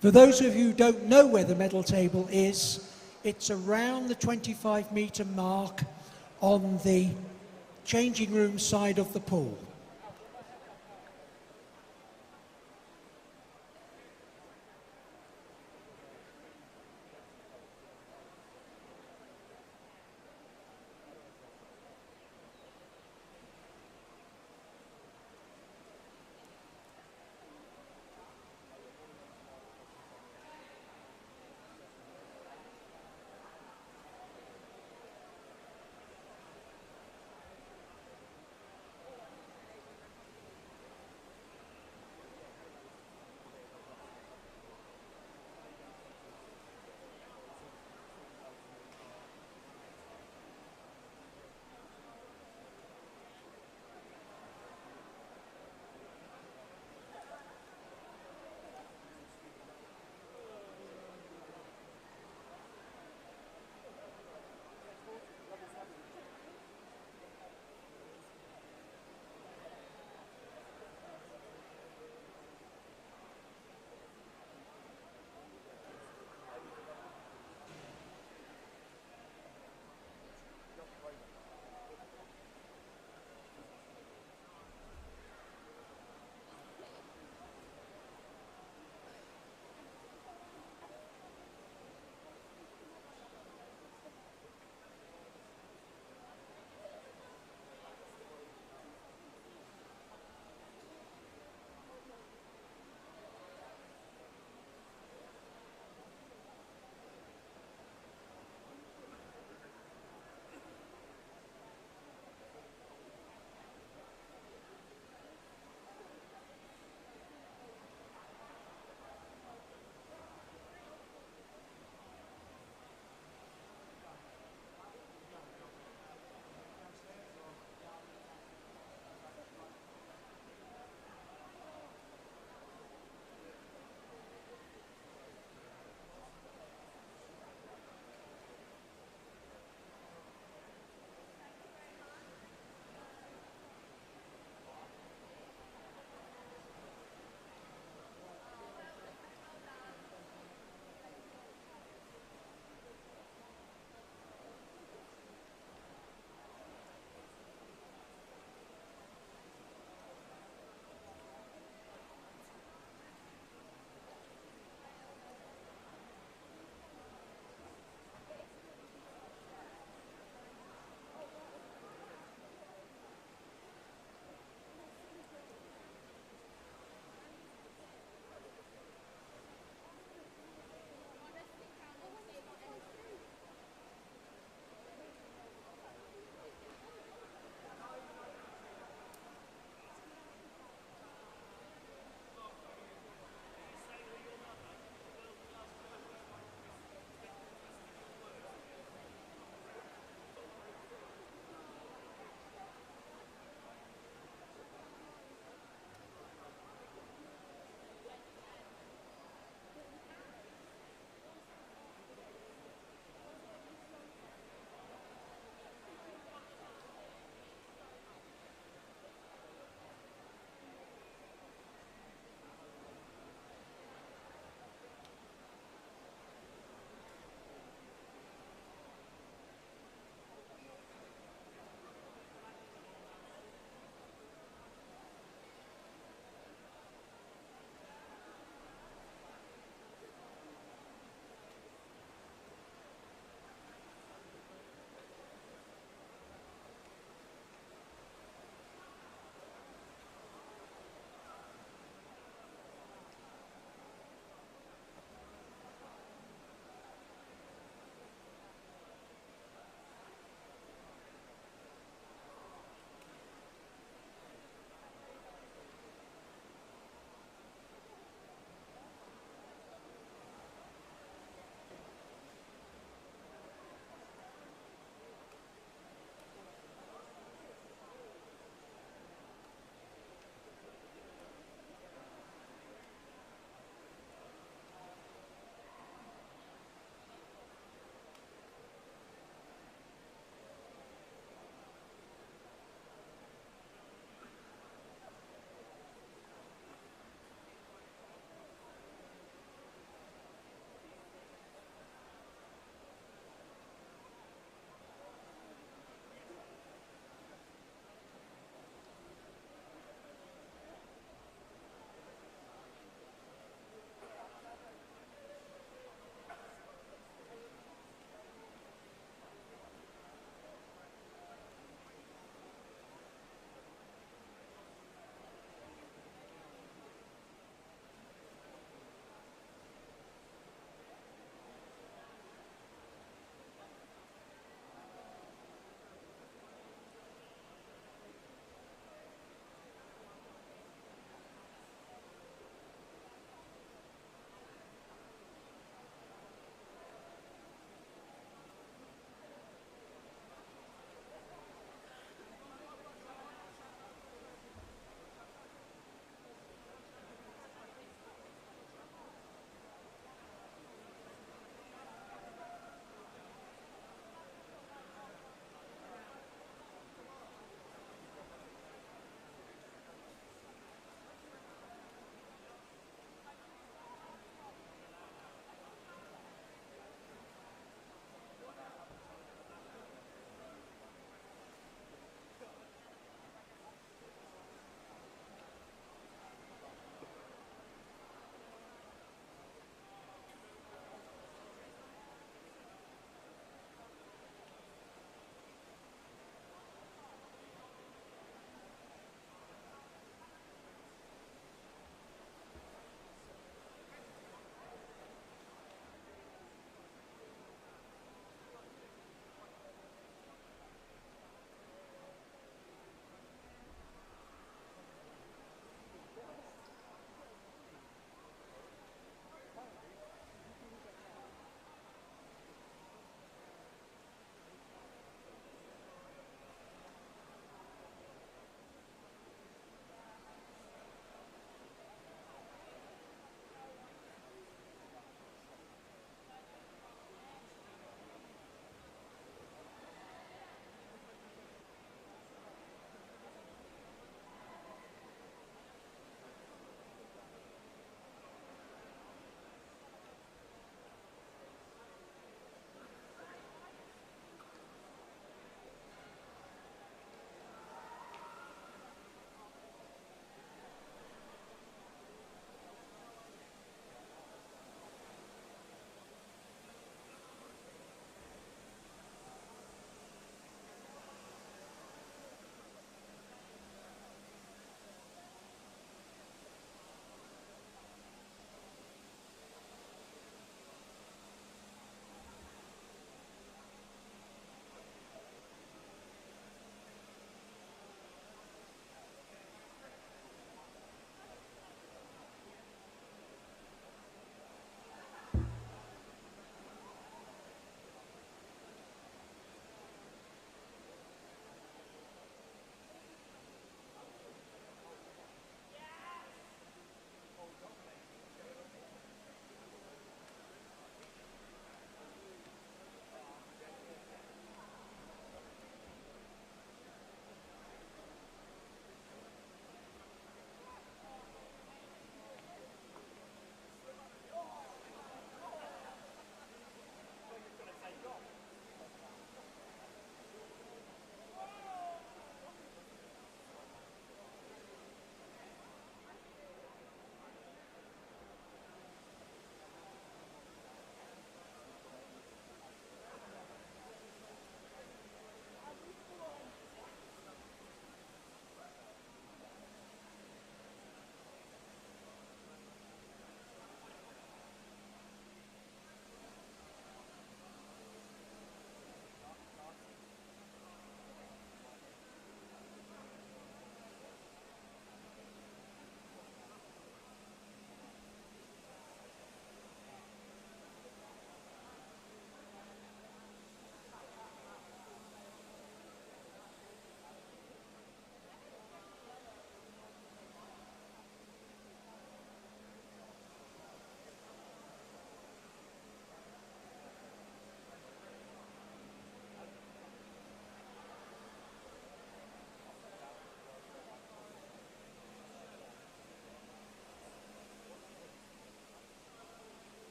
For those of you who don't know where the medal table is, it's around the 25-metre mark on the changing room side of the pool.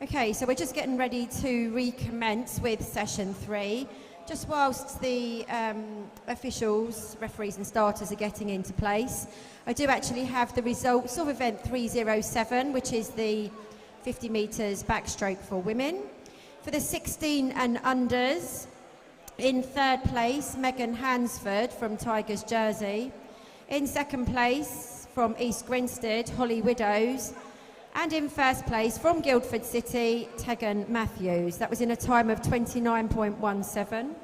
Okay, so we're just getting ready to recommence with session 3. Just whilst the officials, referees and starters are getting into place, I do actually have the results of event 307, which is the 50 metres backstroke for women. For the 16 and unders, in third place, Megan Hansford from Tigers Jersey. In second place, from East Grinstead, Holly Widows. And in first place, from Guildford City, Tegan Matthews. That was in a time of 29.17.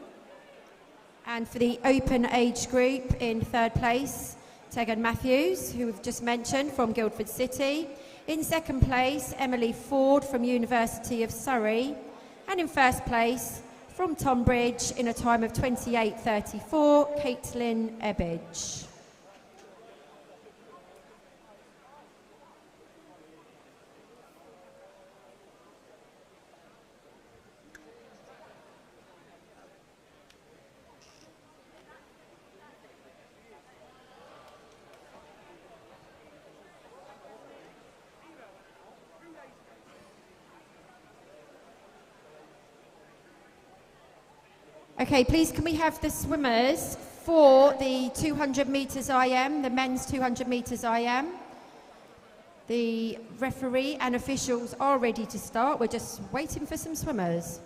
And for the open age group, in third place, Tegan Matthews, who we've just mentioned, from Guildford City. In second place, Emily Ford from University of Surrey. And in first place, from Tonbridge, in a time of 28.34, Caitlin Ebbage. Okay, please can we have the swimmers for the 200 metres IM, the men's 200 metres IM. The referee and officials are ready to start. We're just waiting for some swimmers.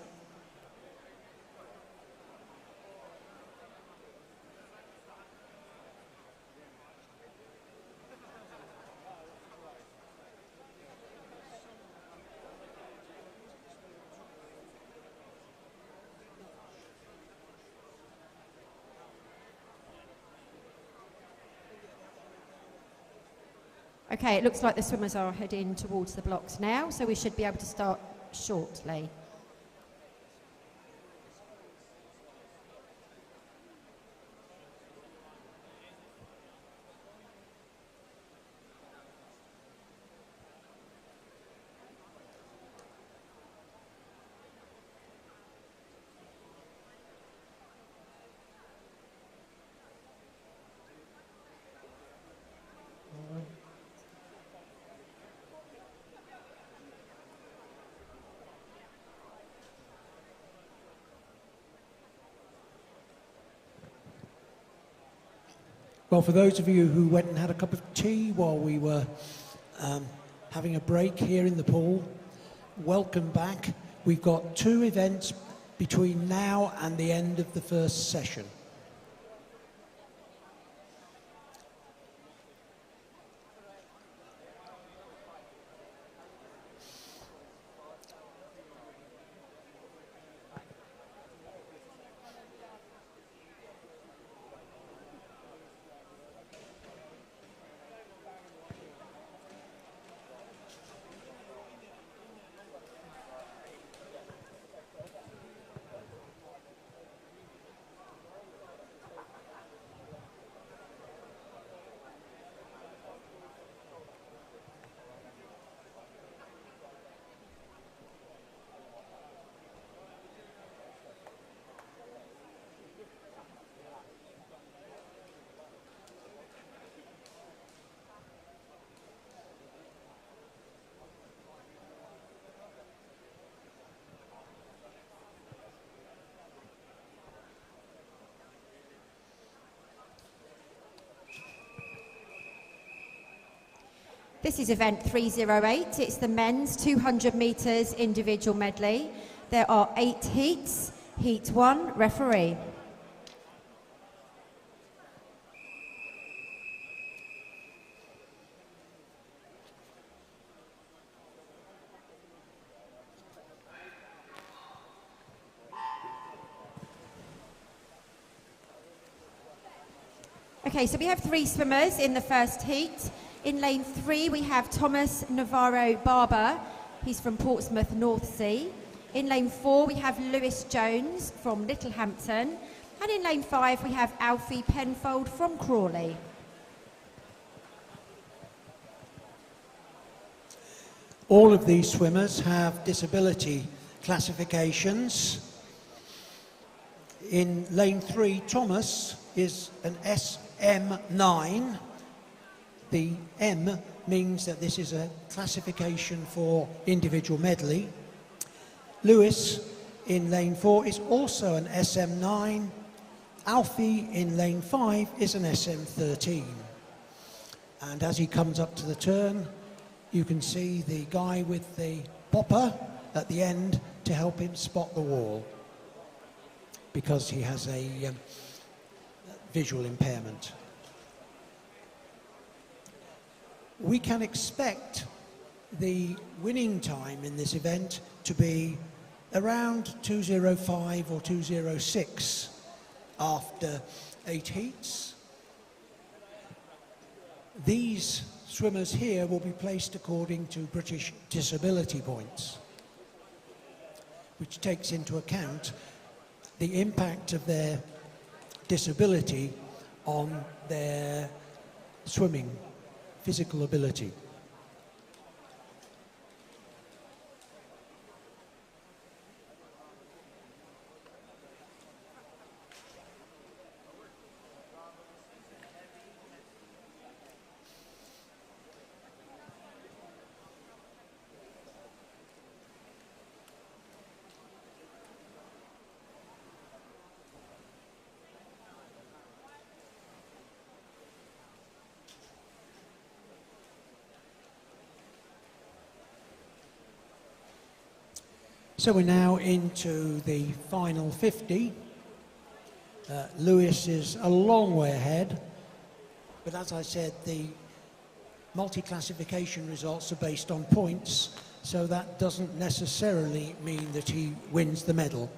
Okay, it looks like the swimmers are heading towards the blocks now, so we should be able to start shortly. Well, for those of you who went and had a cup of tea while we were having a break here in the pool, welcome back. We've got 2 events between now and the end of the first session. This is event 308. It's the men's 200 metres individual medley. There are 8 heats. Heat 1, referee. Okay, so we have 3 swimmers in the first heat. In lane 3, we have Thomas Navarro Barber. He's from Portsmouth, North Sea. In lane 4, we have Lewis Jones from Littlehampton. And in lane 5, we have Alfie Penfold from Crawley. All of these swimmers have disability classifications. In lane 3, Thomas is an SM9. The M means that this is a classification for individual medley. Lewis in lane 4 is also an SM9. Alfie in lane 5 is an SM13. And as he comes up to the turn, you can see the guy with the popper at the end to help him spot the wall, because he has a visual impairment. We can expect the winning time in this event to be around 2:05 or 2:06 after 8 heats. These swimmers here will be placed according to British disability points, which takes into account the impact of their disability on their swimming physical ability. So we're now into the final 50. Lewis is a long way ahead, but as I said, the multi-classification results are based on points, so that doesn't necessarily mean that he wins the medal.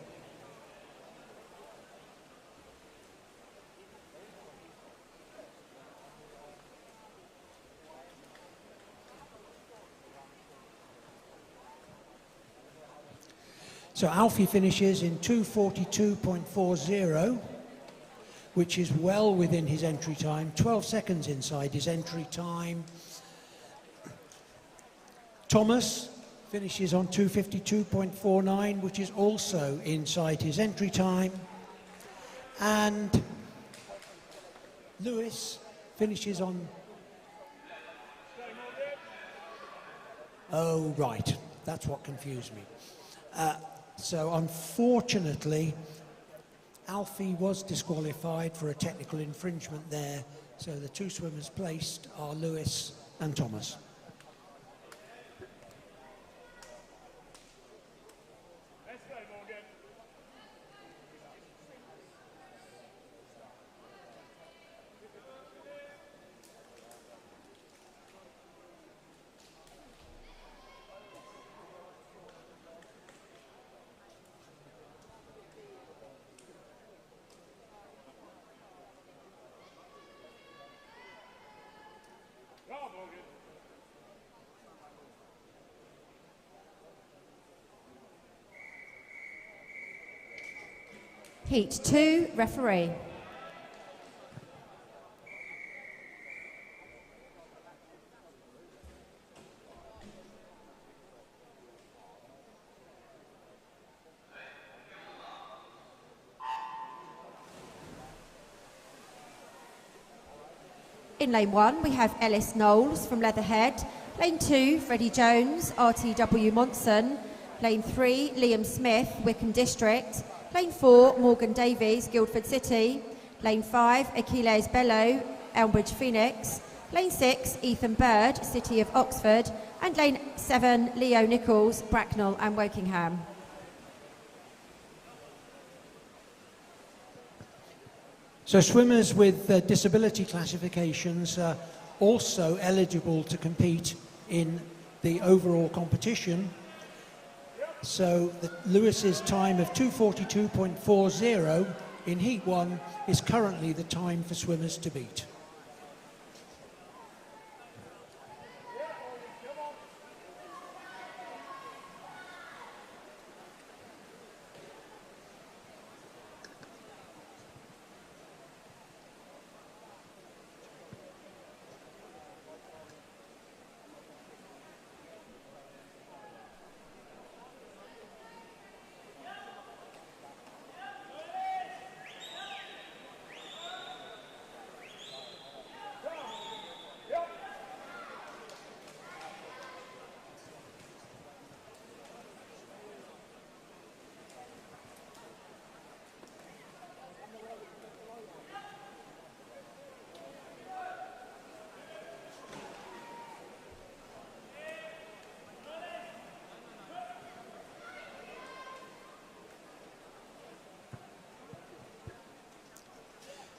So Alfie finishes in 2:42.40, which is well within his entry time, 12 seconds inside his entry time. Thomas finishes on 2:52.49, which is also inside his entry time. And Lewis finishes on... Oh, right, that's what confused me. So unfortunately, Alfie was disqualified for a technical infringement there. So the two swimmers placed are Lewis and Thomas. Heat 2, referee. In lane 1, we have Ellis Knowles from Leatherhead. Lane 2, Freddie Jones, RTW Monson. Lane 3, Liam Smith, Wickham District. Lane 4, Morgan Davies, Guildford City. Lane 5, Achilles Bello, Elmbridge Phoenix. Lane 6, Ethan Bird, City of Oxford. And Lane 7, Leo Nichols, Bracknell and Wokingham. So swimmers with disability classifications are also eligible to compete in the overall competition. So Lewis's time of 2:42.40 in Heat 1 is currently the time for swimmers to beat.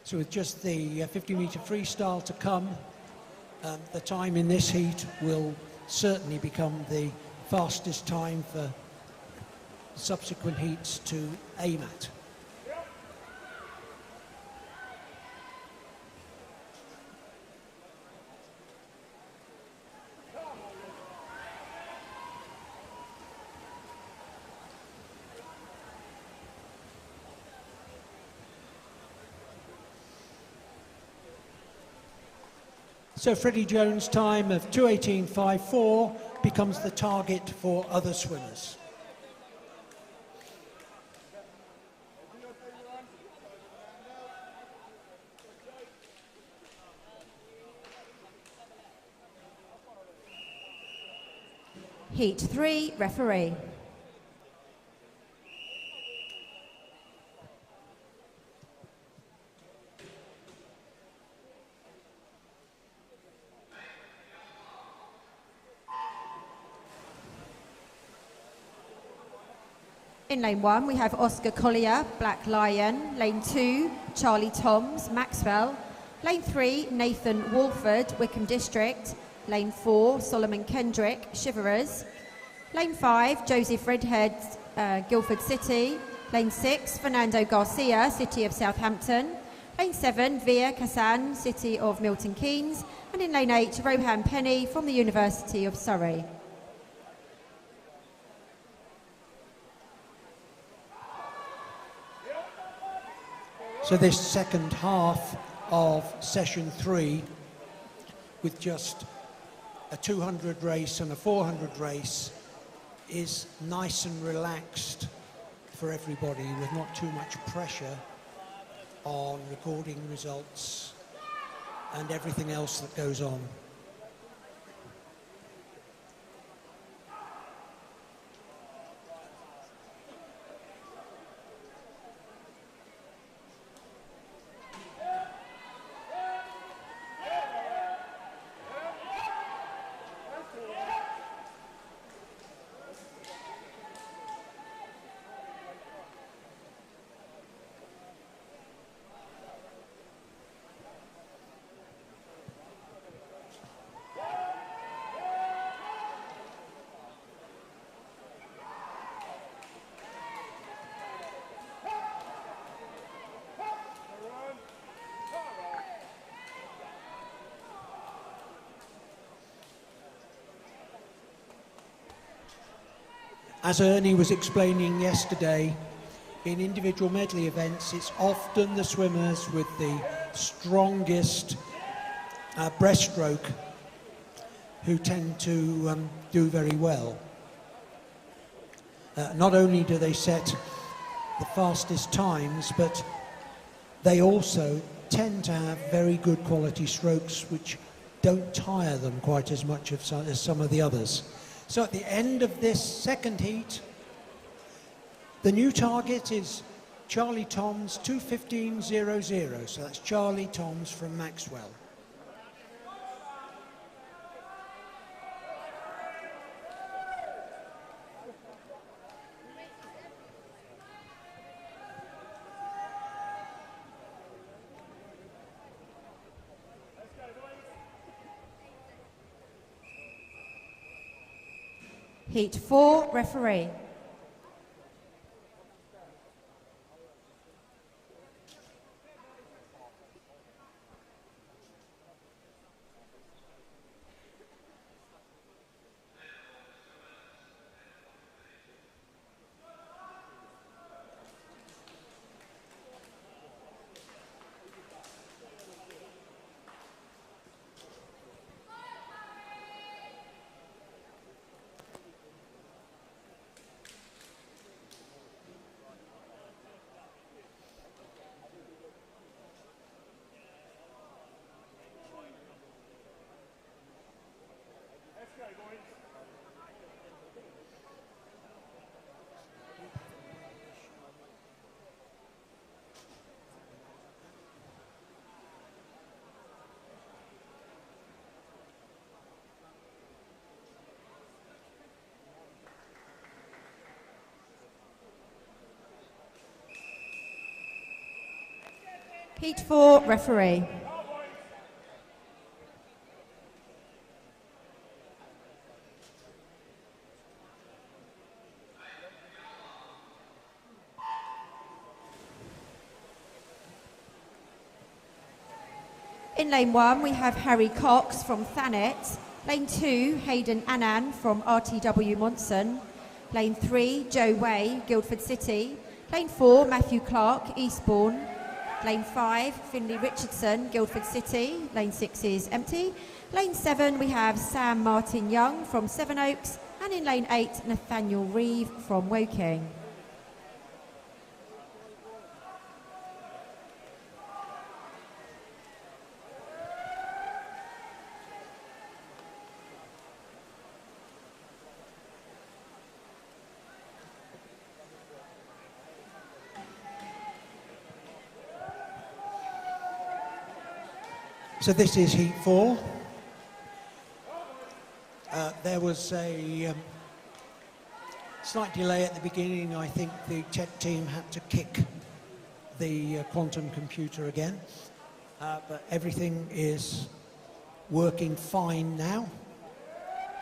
So with just the 50-metre freestyle to come, the time in this heat will certainly become the fastest time for subsequent heats to aim at. So Freddie Jones' time of 2:18.54 becomes the target for other swimmers. Heat 3, referee. In lane 1, we have Oscar Collier, Black Lion. Lane 2, Charlie Toms, Maxwell. Lane 3, Nathan Walford, Wickham District. Lane 4, Solomon Kendrick, Shiverers. Lane 5, Joseph Redhead, Guildford City. Lane 6, Fernando Garcia, City of Southampton. Lane 7, Via Kassan, City of Milton Keynes. And in lane 8, Rohan Penny from the University of Surrey. So this second half of session 3, with just a 200 race and a 400 race, is nice and relaxed for everybody, with not too much pressure on recording results and everything else that goes on. As Ernie was explaining yesterday, in individual medley events, it's often the swimmers with the strongest breaststroke who tend to do very well. Not only do they set the fastest times, but they also tend to have very good quality strokes which don't tire them quite as much as some of the others. So at the end of this second heat, the new target is Charlie Toms 2:15.00. So that's Charlie Toms from Maxwell. Heat 4, referee. Heat 4, referee. In lane 1, we have Harry Cox from Thanet. Lane 2, Hayden Annan from RTW Monson. Lane 3, Joe Way, Guildford City. Lane 4, Matthew Clark, Eastbourne. Lane 5, Finley Richardson, Guildford City. Lane 6 is empty. Lane 7, we have Sam Martin Young from Sevenoaks. And in lane 8, Nathaniel Reeve from Woking. So this is Heat 4. There was a slight delay at the beginning. I think the tech team had to kick the quantum computer again. But everything is working fine now.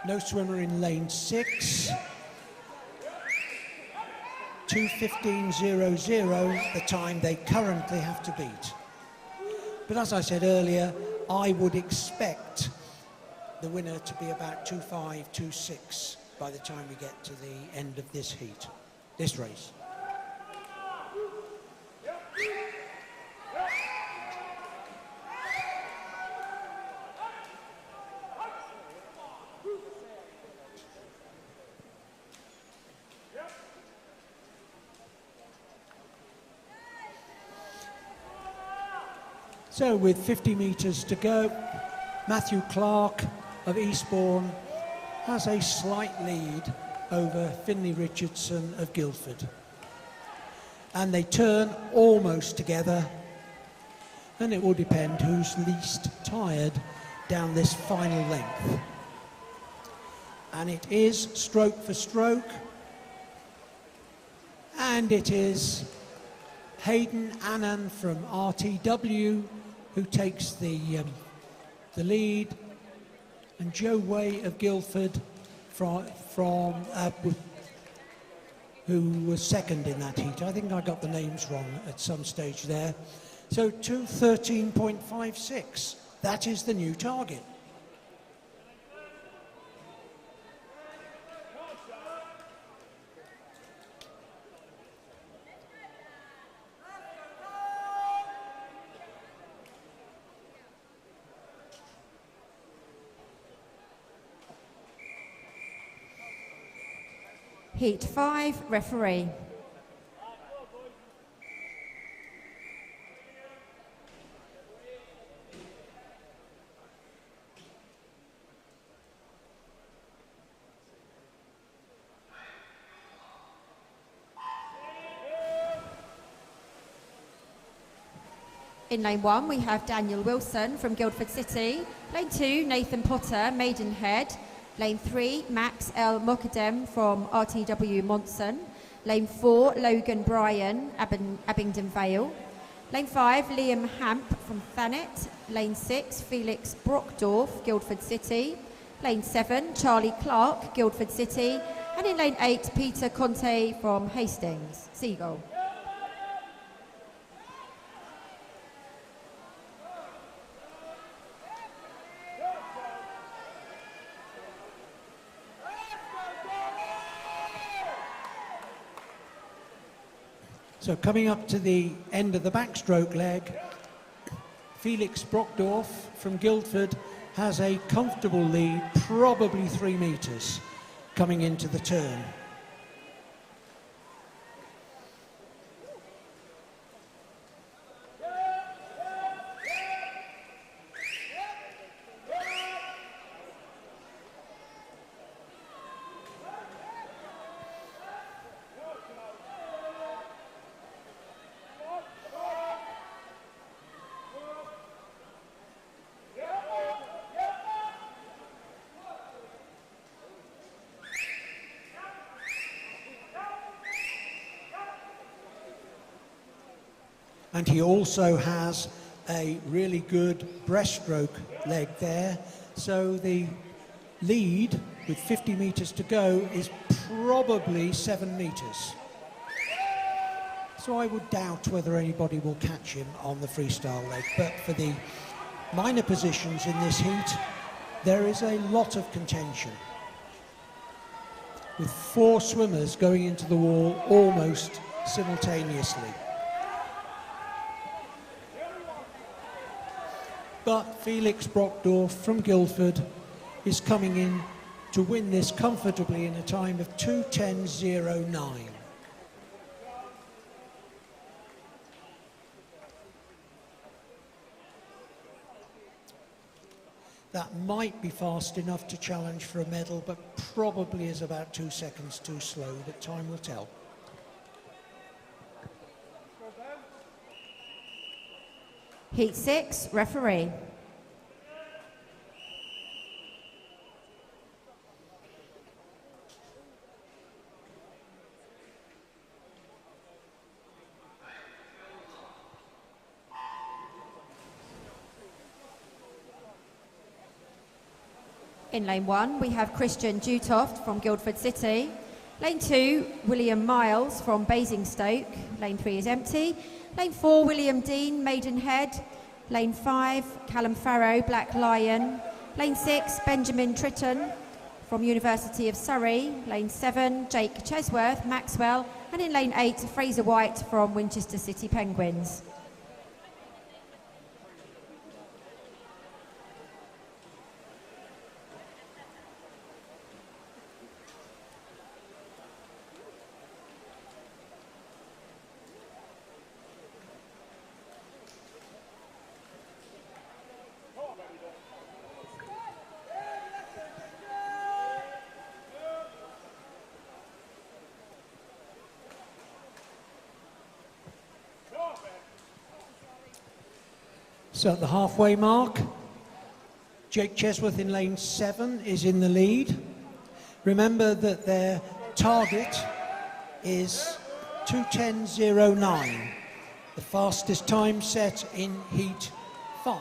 No swimmer in lane 6. 2:15.00, the time they currently have to beat. But as I said earlier, I would expect the winner to be about 2.5, 2.6 by the time we get to the end of this heat, this race. So with 50 metres to go, Matthew Clark of Eastbourne has a slight lead over Finley Richardson of Guildford. And they turn almost together, and it will depend who's least tired down this final length. And it is stroke for stroke, and it is Hayden Annan from RTW who takes the lead, and Joe Way of Guildford who was second in that heat. I think I got the names wrong at some stage there. So 2:13.56, that is the new target. Heat 5, referee. In lane 1, we have Daniel Wilson from Guildford City. Lane 2, Nathan Potter, Maidenhead. Lane 3, Max L. Mokadem from RTW Monson. Lane 4, Logan Bryan, Abingdon Vale. Lane 5, Liam Hamp from Thanet. Lane 6, Felix Brockdorf, Guildford City. Lane 7, Charlie Clark, Guildford City. And in lane 8, Peter Conte from Hastings, Seagull. So coming up to the end of the backstroke leg, Felix Brockdorf from Guildford has a comfortable lead, probably 3 metres, coming into the turn. And he also has a really good breaststroke leg there. So the lead with 50 metres to go is probably 7 metres. So I would doubt whether anybody will catch him on the freestyle leg. But for the minor positions in this heat, there is a lot of contention, with 4 swimmers going into the wall almost simultaneously. But Felix Brockdorff from Guildford is coming in to win this comfortably in a time of 2:10.09. That might be fast enough to challenge for a medal, but probably is about 2 seconds too slow, but time will tell. Heat 6, referee. In lane 1, we have Christian Dutoft from Guildford City. Lane 2, William Miles from Basingstoke. Lane 3 is empty. Lane 4, William Dean, Maidenhead. Lane 5, Callum Farrow, Black Lion. Lane 6, Benjamin Tritton from University of Surrey. Lane 7, Jake Chesworth, Maxwell. And in lane 8, Fraser White from Winchester City Penguins. So at the halfway mark, Jake Chesworth in lane 7 is in the lead. Remember that their target is 2:10.09, the fastest time set in heat 5.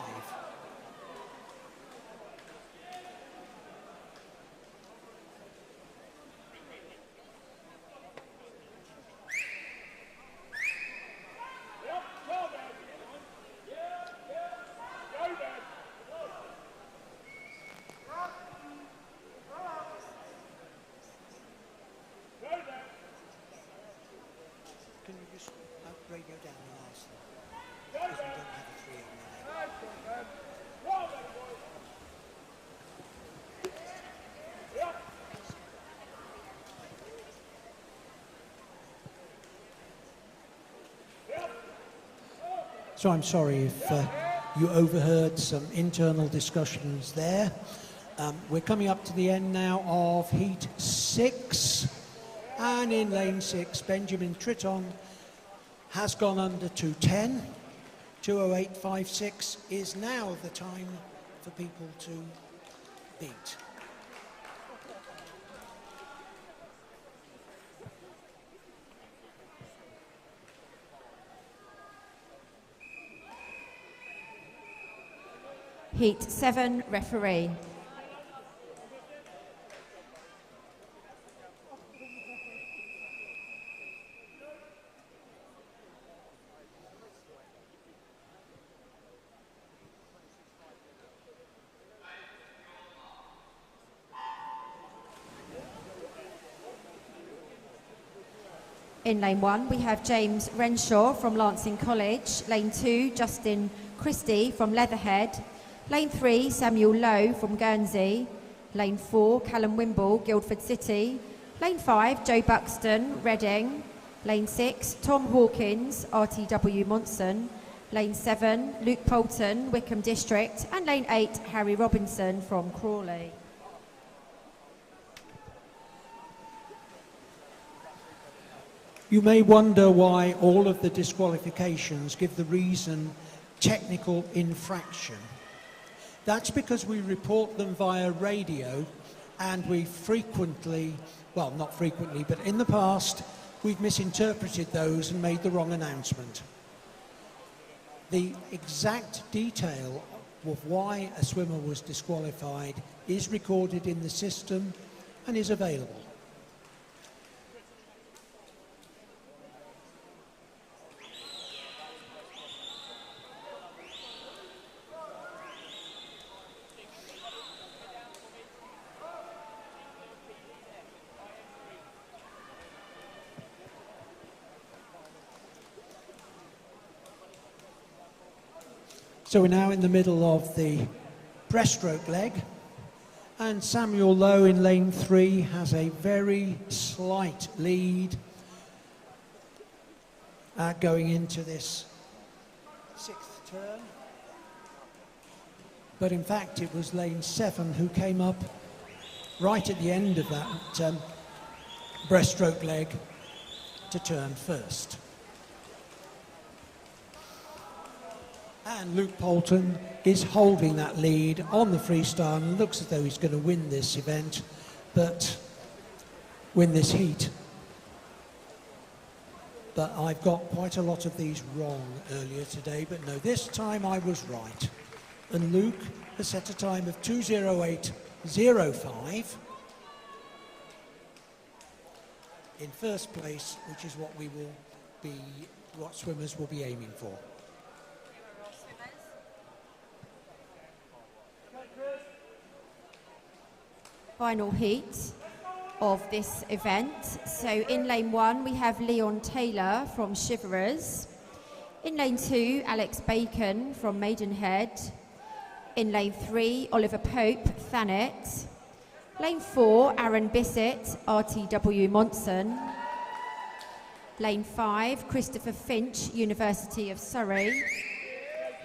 Can you just radio down and ask them? Because we don't have a 309. So I'm sorry if you overheard some internal discussions there. We're coming up to the end now of heat 6. And in lane 6, Benjamin Tritton has gone under 2:10. 2:08.56 is now the time for people to beat. Heat 7, referee. In lane 1, we have James Renshaw from Lancing College. Lane 2, Justin Christie from Leatherhead. Lane 3, Samuel Lowe from Guernsey. Lane 4, Callum Wimble, Guildford City. Lane 5, Joe Buxton, Reading. Lane 6, Tom Hawkins, RTW Monson. Lane 7, Luke Poulton, Wickham District. And Lane 8, Harry Robinson from Crawley. You may wonder why all of the disqualifications give the reason technical infraction. That's because we report them via radio, and we frequently, well, not frequently, but in the past, we've misinterpreted those and made the wrong announcement. The exact detail of why a swimmer was disqualified is recorded in the system and is available. So we're now in the middle of the breaststroke leg, and Samuel Lowe in lane 3 has a very slight lead going into this 6th turn. But in fact it was lane 7 who came up right at the end of that breaststroke leg to turn first. And Luke Poulton is holding that lead on the freestyle and looks as though he's going to win this event, but win this heat. But I've got quite a lot of these wrong earlier today, but no, this time I was right. And Luke has set a time of 2:08.05 in first place, which is what what swimmers will be aiming for. Final heat of this event. So in lane 1 we have Leon Taylor from Shiverers. In lane 2, Alex Bacon from Maidenhead. In lane 3, Oliver Pope, Thanet. Lane 4, Aaron Bissett, RTW Monson. Lane 5, Christopher Finch, University of Surrey.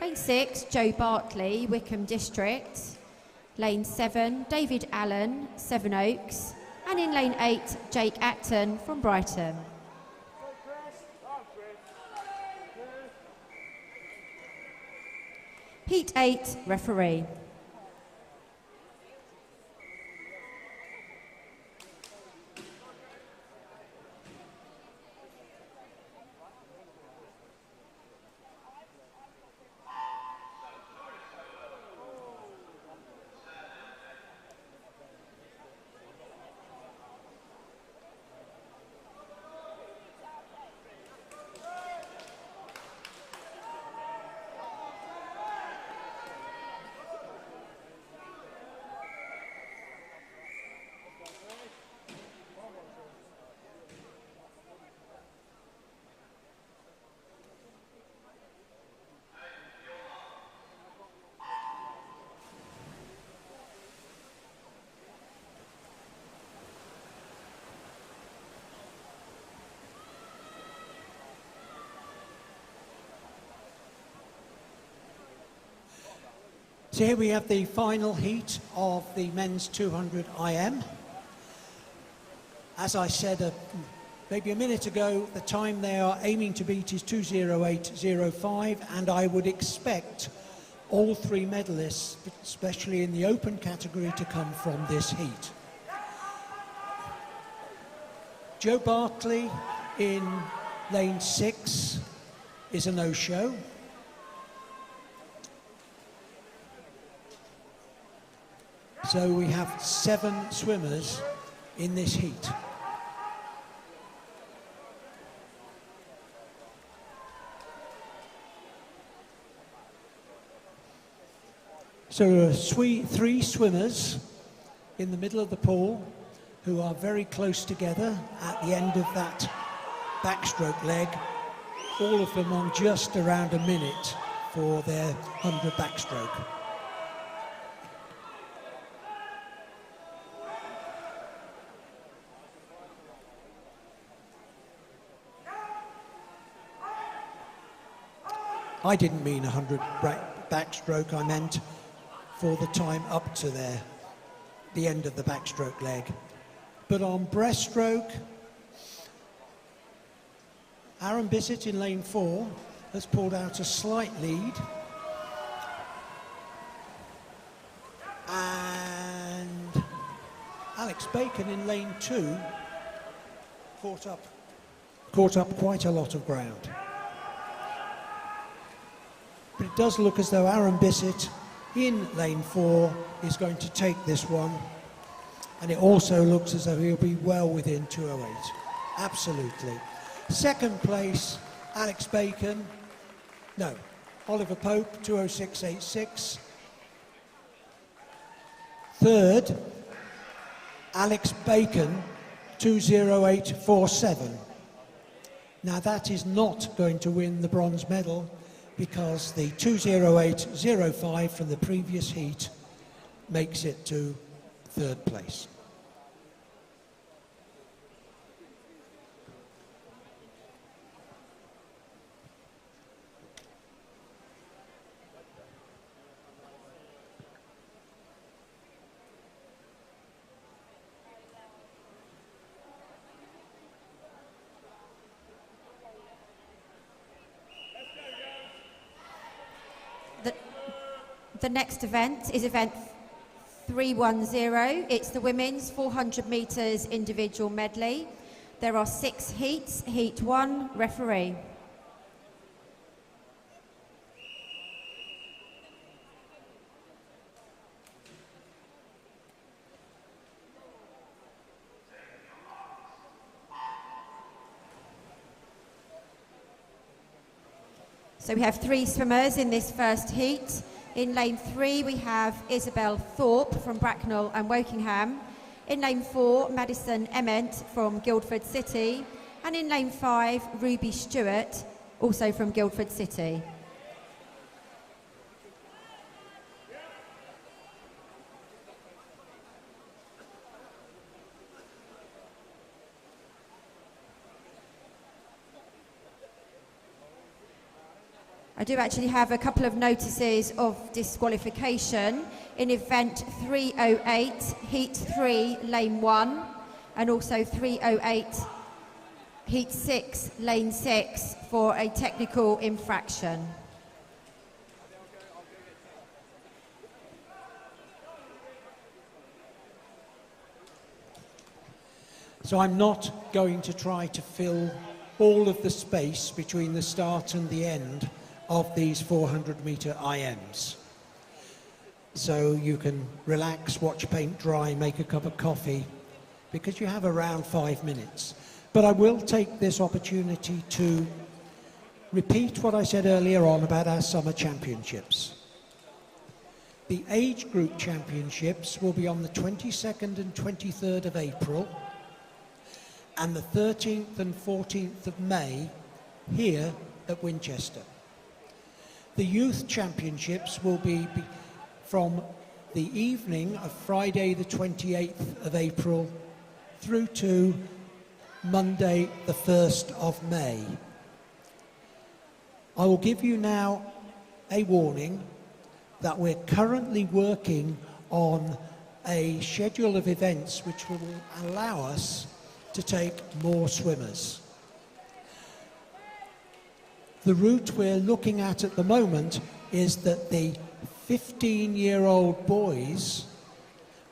Lane 6, Joe Bartley, Wickham District. Lane 7, David Allen, Sevenoaks. And in lane 8, Jake Acton from Brighton. Heat 8, referee. So here we have the final heat of the men's 200 IM. As I said maybe a minute ago, the time they are aiming to beat is 2:08.05, and I would expect all 3 medalists, especially in the open category, to come from this heat. Joe Bartley in lane 6 is a no-show. So we have 7 swimmers in this heat. So there are 3 swimmers in the middle of the pool who are very close together at the end of that backstroke leg, all of them on just around a minute for their 100 backstroke. I didn't mean 100 backstroke, I meant for the time up to the end of the backstroke leg. But on breaststroke, Aaron Bissett in lane 4 has pulled out a slight lead. And Alex Bacon in lane 2 caught up quite a lot of ground. But it does look as though Aaron Bissett in lane 4 is going to take this one. And it also looks as though he'll be well within 2:08. Absolutely. Second place, Alex Bacon. No, Oliver Pope, 2:06.86. Third, Alex Bacon, 2:08.47. Now that is not going to win the bronze medal because the 2:08.05 from the previous heat makes it to third place. The next event is event 310. It's the women's 400 metres individual medley. There are 6 heats. Heat 1, referee. So we have 3 swimmers in this first heat. In lane 3, we have Isabel Thorpe from Bracknell and Wokingham. In lane 4, Madison Ement from Guildford City. And in lane 5, Ruby Stewart, also from Guildford City. I do actually have a couple of notices of disqualification in event 308, heat 3, lane 1, and also 308, heat 6, lane 6, for a technical infraction. So I'm not going to try to fill all of the space between the start and the end of these 400-metre IMs. So you can relax, watch paint dry, make a cup of coffee, because you have around 5 minutes. But I will take this opportunity to repeat what I said earlier on about our summer championships. The age group championships will be on the 22nd and 23rd of April, and the 13th and 14th of May here at Winchester. The youth championships will be from the evening of Friday the 28th of April through to Monday the 1st of May. I will give you now a warning that we're currently working on a schedule of events which will allow us to take more swimmers. The route we're looking at the moment is that the 15-year-old boys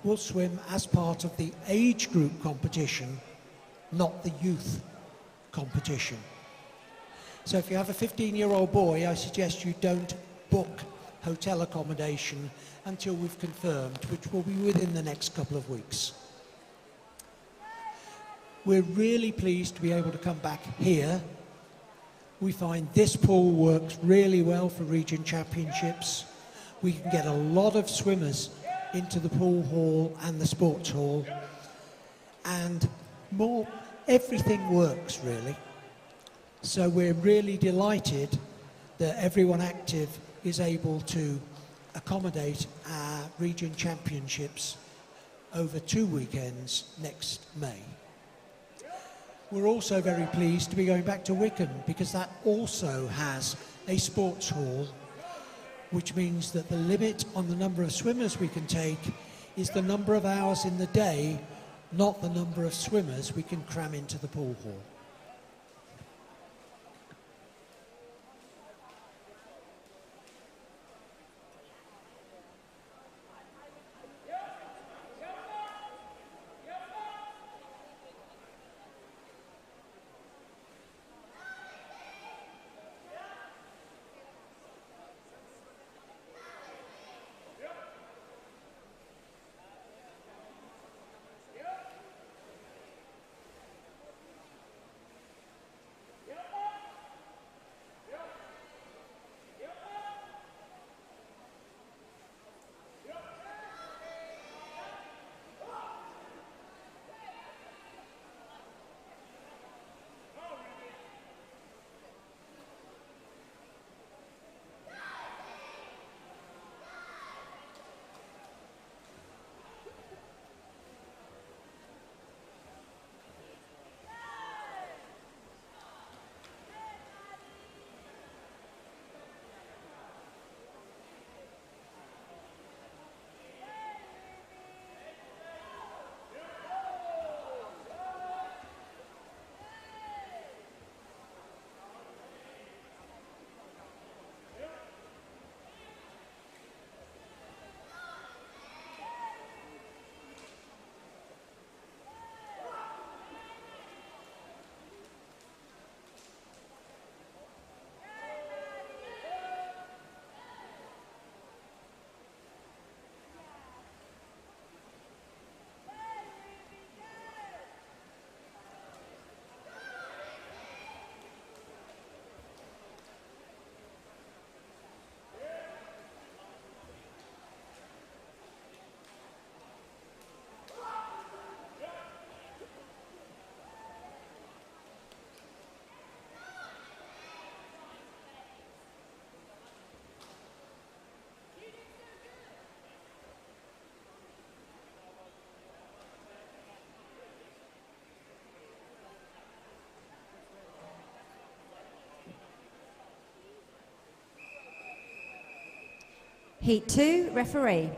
will swim as part of the age group competition, not the youth competition. So if you have a 15-year-old boy, I suggest you don't book hotel accommodation until we've confirmed, which will be within the next couple of weeks. We're really pleased to be able to come back here. We find this pool works really well for region championships. We can get a lot of swimmers into the pool hall and the sports hall, and everything works really. So we're really delighted that everyone active is able to accommodate our region championships over 2 weekends next May. We're also very pleased to be going back to Wickham because that also has a sports hall, which means that the limit on the number of swimmers we can take is the number of hours in the day, not the number of swimmers we can cram into the pool hall. Heat 2, referee.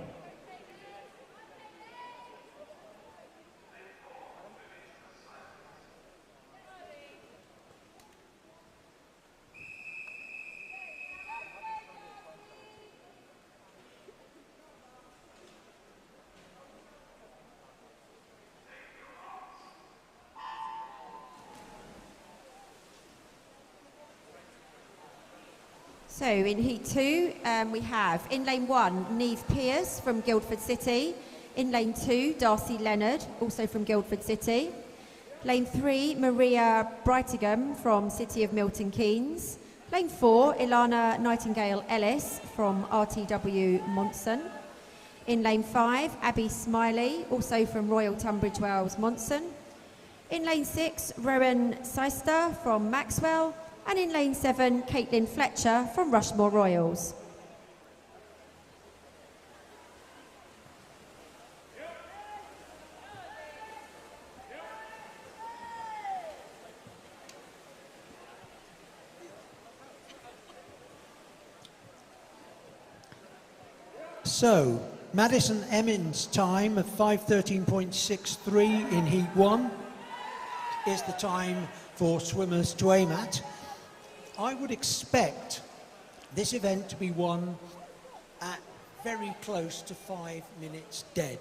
So in Heat 2, we have in lane 1, Neve Pierce from Guildford City. In lane 2, Darcy Leonard, also from Guildford City. Lane 3, Maria Brightingham from City of Milton Keynes. Lane 4, Ilana Nightingale Ellis from RTW Monson. In lane 5, Abby Smiley, also from Royal Tunbridge Wells Monson. In lane 6, Rowan Seister from Maxwell. And in lane 7, Caitlin Fletcher from Rushmore Royals. So, Madison Emmons' time of 5:13.63 in Heat 1 is the time for swimmers to aim at. I would expect this event to be won at very close to 5 minutes dead.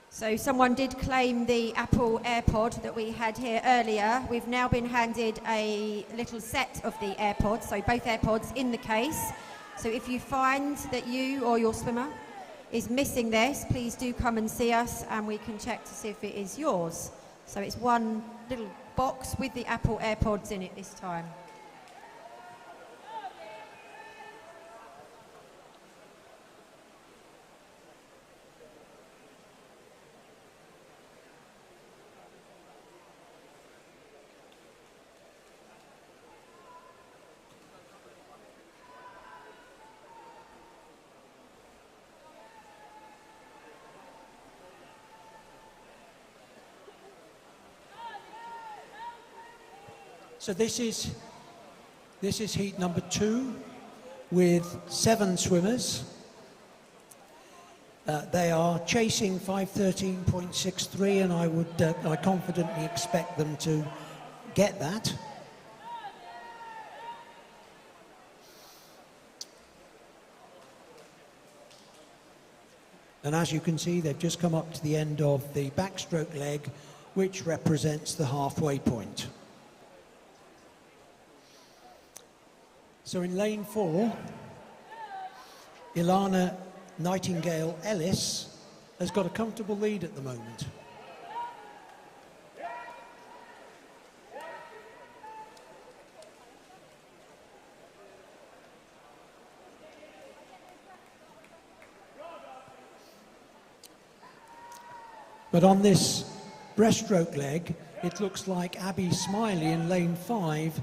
So someone did claim the Apple AirPod that we had here earlier. We've now been handed a little set of the AirPods, so both AirPods in the case. So if you find that you or your swimmer is missing this, please do come and see us and we can check to see if it is yours. So it's one little box with the Apple AirPods in it this time. So this is heat number 2 with 7 swimmers. They are chasing 5:13.63 and I confidently expect them to get that. And as you can see, they've just come up to the end of the backstroke leg, which represents the halfway point. So in lane 4, Ilana Nightingale Ellis has got a comfortable lead at the moment. But on this breaststroke leg, it looks like Abby Smiley in lane 5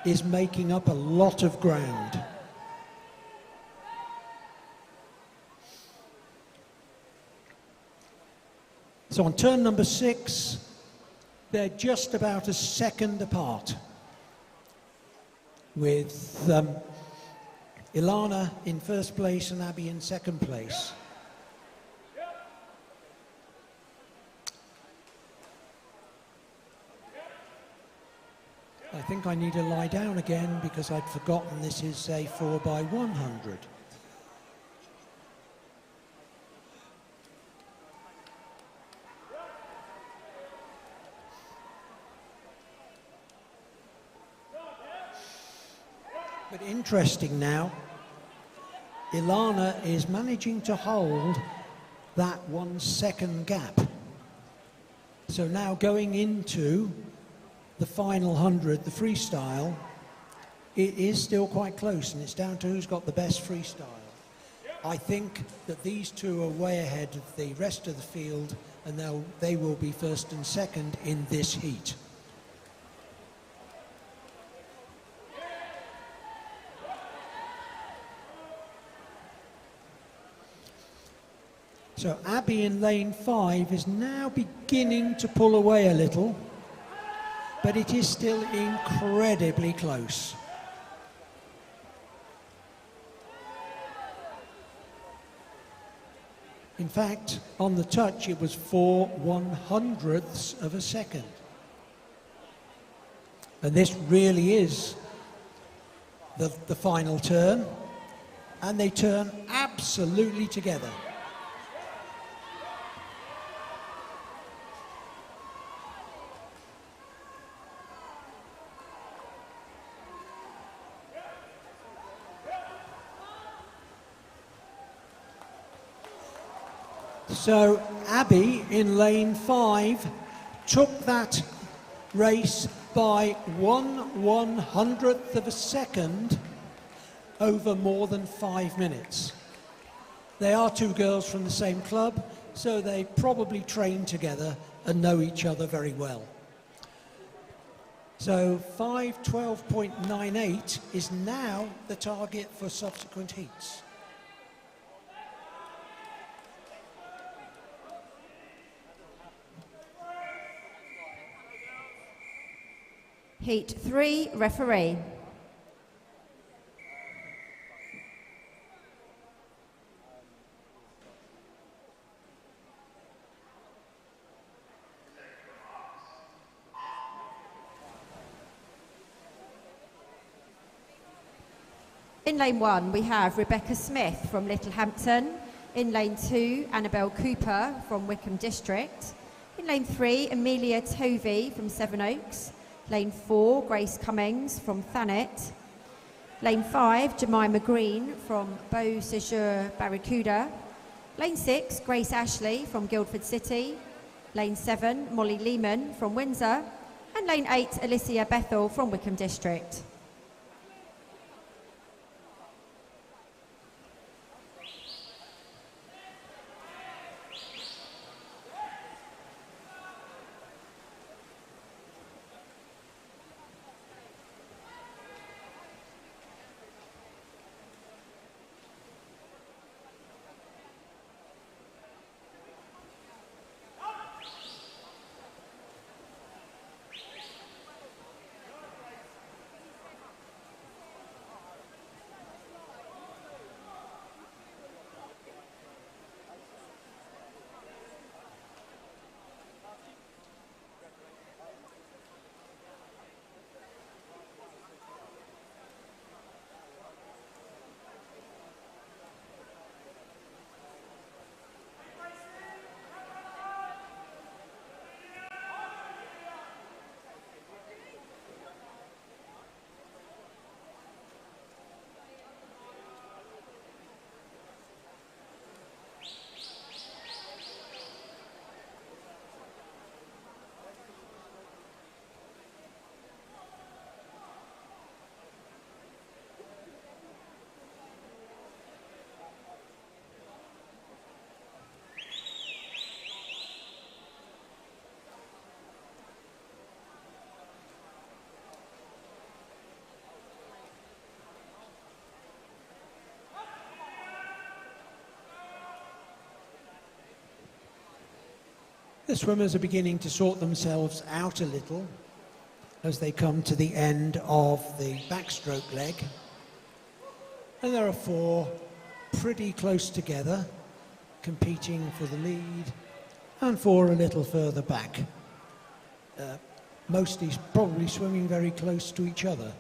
is making up a lot of ground. So on turn number 6, they're just about a second apart, with Ilana in first place and Abby in second place. I think I need to lie down again because I'd forgotten this is a 4x100. But interesting now, Ilana is managing to hold that 1 second gap. So now going into the final 100, the freestyle, it is still quite close and it's down to who's got the best freestyle. I think that these two are way ahead of the rest of the field and they will be first and second in this heat. So Abby in lane 5 is now beginning to pull away a little. but it is still incredibly close. In fact, on the touch, it was 4/100ths of a second. And this really is the final turn, and they turn absolutely together. So Abby in lane 5 took that race by 1/100th of a second over more than 5 minutes. They are two girls from the same club, so they probably train together and know each other very well. So 5:12.98 is now the target for subsequent heats. Heat 3, referee. In lane 1, we have Rebecca Smith from Littlehampton. In lane 2, Annabelle Cooper from Wickham District. In lane 3, Amelia Tovey from Sevenoaks. Lane 4, Grace Cummings from Thanet. Lane 5, Jemima Green from Beau Sejour Barracuda. Lane 6, Grace Ashley from Guildford City. Lane 7, Molly Lehman from Windsor. And lane 8, Alicia Bethel from Wickham District. The swimmers are beginning to sort themselves out a little as they come to the end of the backstroke leg. And there are 4 pretty close together, competing for the lead, and 4 a little further back. Mostly probably swimming very close to each other.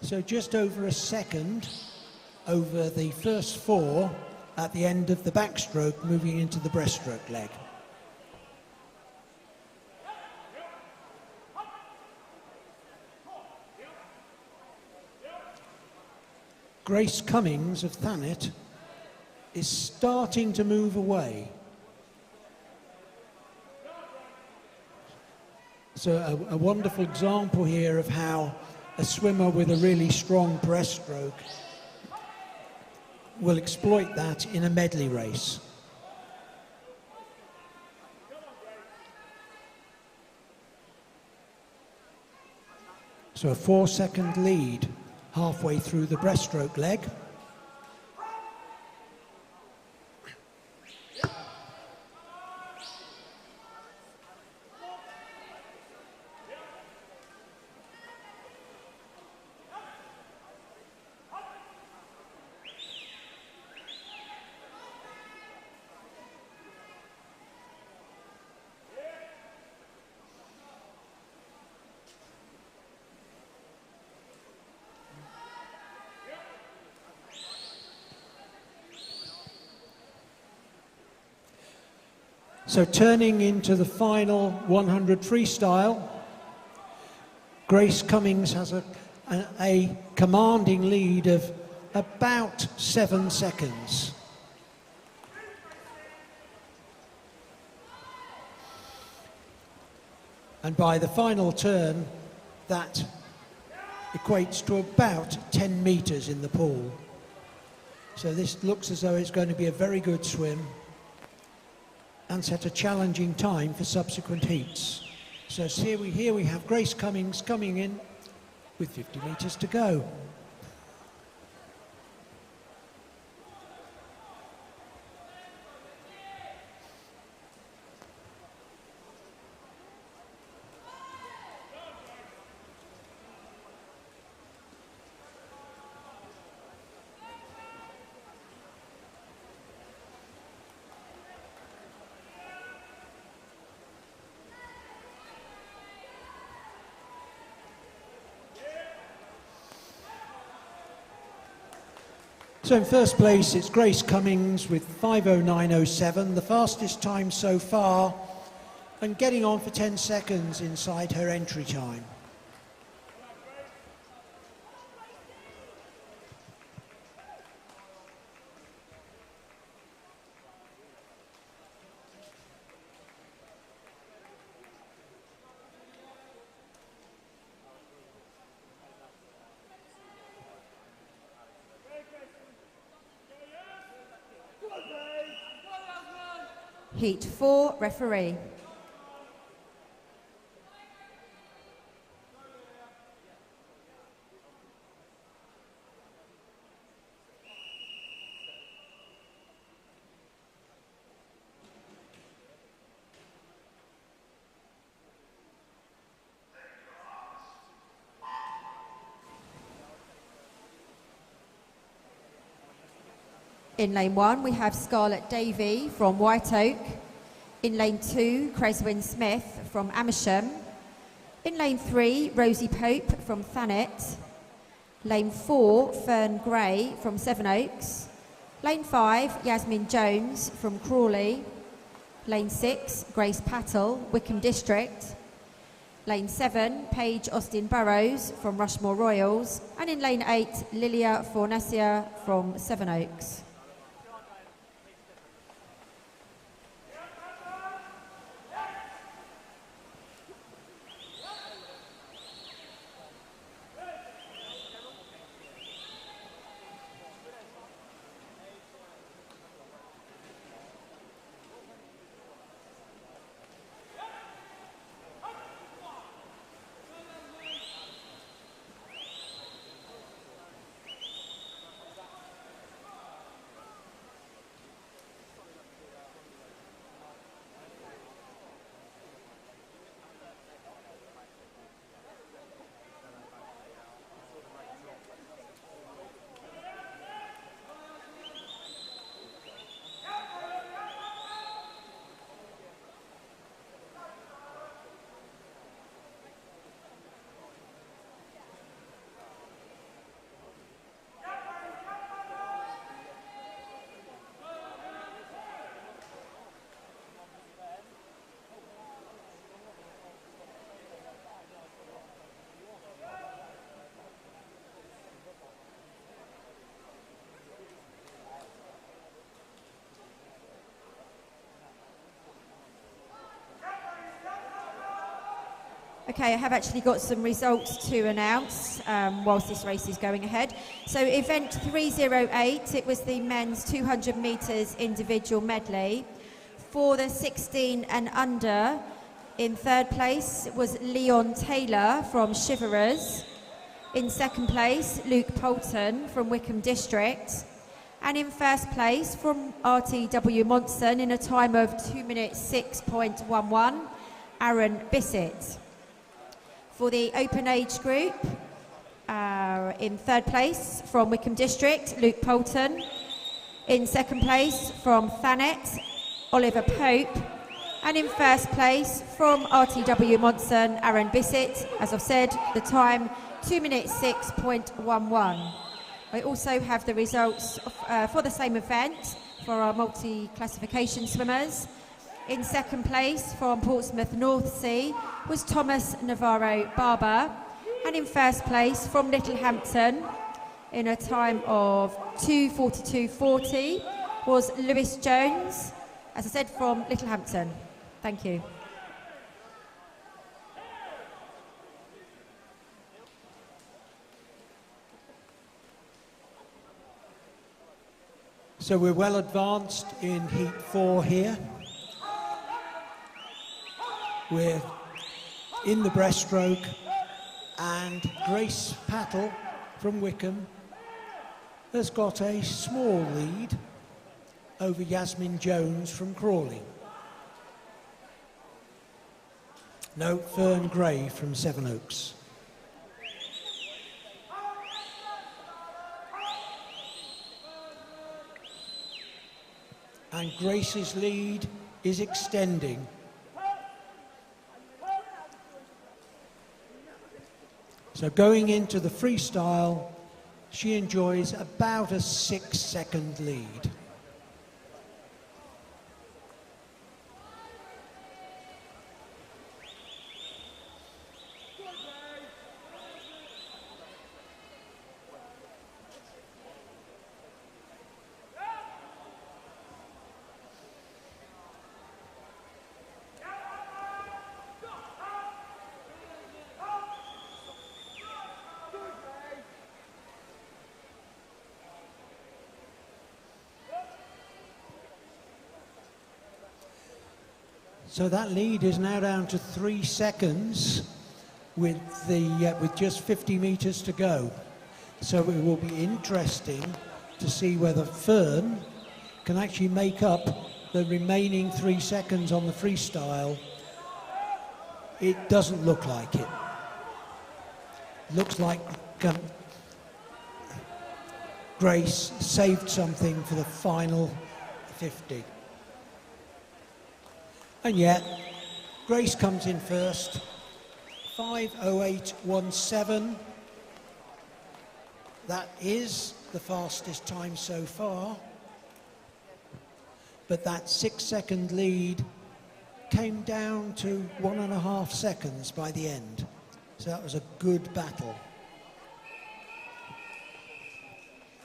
So just over a second over the first 4 at the end of the backstroke, moving into the breaststroke leg. Grace Cummings of Thanet is starting to move away. So a wonderful example here of how a swimmer with a really strong breaststroke will exploit that in a medley race. So a 4-second lead halfway through the breaststroke leg. So turning into the final 100 freestyle, Grace Cummings has a commanding lead of about 7 seconds. And by the final turn, that equates to about 10 meters in the pool. So this looks as though it's going to be a very good swim and set a challenging time for subsequent heats. So here we have Grace Cummings coming in with 50 meters to go. So in first place, it's Grace Cummings with 5:09.07, the fastest time so far, and getting on for 10 seconds inside her entry time. Heat 4, referee. In lane 1, we have Scarlett Davey from White Oak. In lane 2, Creswyn Smith from Amersham. In lane 3, Rosie Pope from Thanet. Lane 4, Fern Gray from Sevenoaks. Lane 5, Yasmin Jones from Crawley. Lane 6, Grace Pattle, Wickham District. Lane 7, Paige Austin Burrows from Rushmore Royals. And in lane 8, Lilia Fornacia from Sevenoaks. Okay, I have actually got some results to announce whilst this race is going ahead. So event 308, it was the men's 200 metres individual medley. For the 16 and under, in third place was Leon Taylor from Shiverers. In second place, Luke Poulton from Wickham District. And in first place from RTW Monson in a time of 2 minutes 6.11, Aaron Bissett. For the open age group, in third place from Wickham District, Luke Poulton. In second place from Thanet, Oliver Pope. And in first place from RTW Monson, Aaron Bissett. As I've said, the time 2 minutes 6.11. I also have the results for the same event for our multi-classification swimmers. In second place from Portsmouth North Sea was Thomas Navarro Barber. And in first place from Littlehampton in a time of 2:42.40 was Lewis Jones, as I said, from Littlehampton. Thank you. So we're well advanced in Heat 4 here. We're in the breaststroke, and Grace Pattle from Wickham has got a small lead over Yasmin Jones from Crawley. No, Fern Gray from Sevenoaks. And Grace's lead is extending. So going into the freestyle, she enjoys about a 6-second lead. So that lead is now down to 3 seconds with just 50 meters to go. So it will be interesting to see whether Fern can actually make up the remaining 3 seconds on the freestyle. It doesn't look like it. Looks like Grace saved something for the final 50. And yet, Grace comes in first, 5:08.17. That is the fastest time so far. But that 6-second lead came down to 1.5 seconds by the end. So that was a good battle.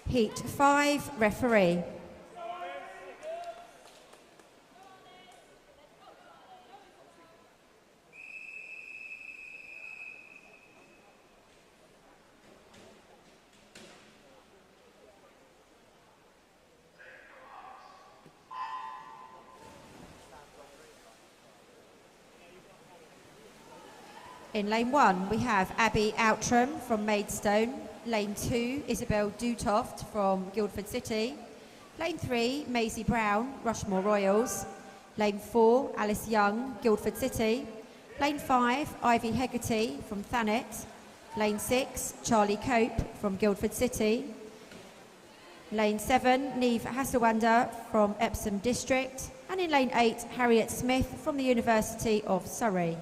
Heat 5, referee. In lane 1, we have Abby Outram from Maidstone. Lane 2, Isabel Dutoft from Guildford City. Lane 3, Maisie Brown, Rushmore Royals. Lane 4, Alice Young, Guildford City. Lane 5, Ivy Hegarty from Thanet. Lane 6, Charlie Cope from Guildford City. Lane 7, Neve Hasselwander from Epsom District. And in lane 8, Harriet Smith from the University of Surrey.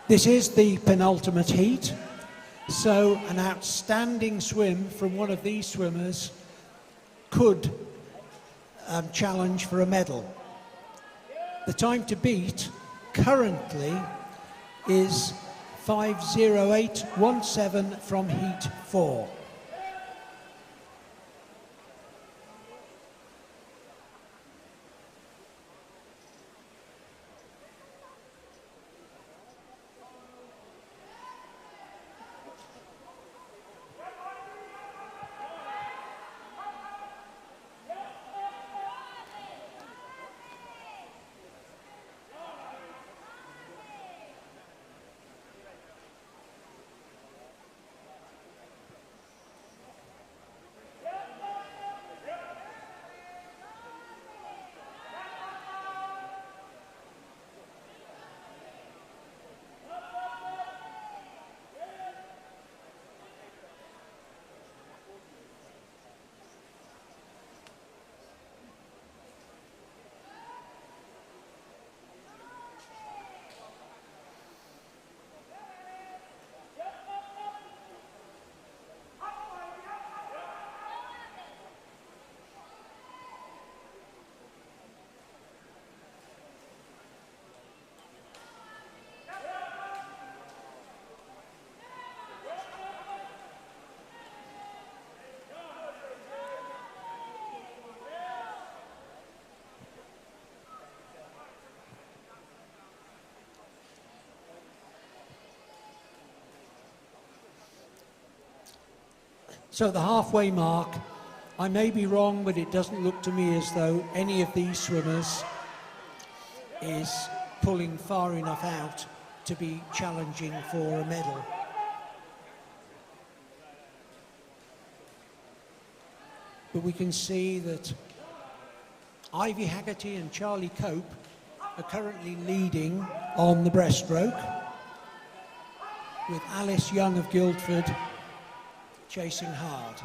This is the penultimate heat, so an outstanding swim from one of these swimmers could challenge for a medal. The time to beat currently is 5:08.17 from heat 4. So the halfway mark, I may be wrong, but it doesn't look to me as though any of these swimmers is pulling far enough out to be challenging for a medal. But we can see that Ivy Haggerty and Charlie Cope are currently leading on the breaststroke, with Alice Young of Guildford chasing hard.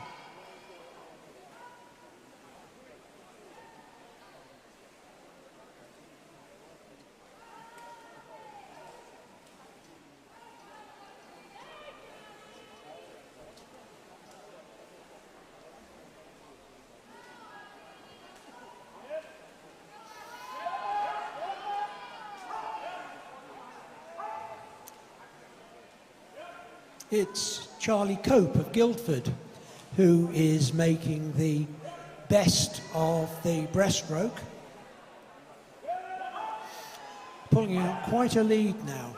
It's Charlie Cope of Guildford who is making the best of the breaststroke, pulling out quite a lead now.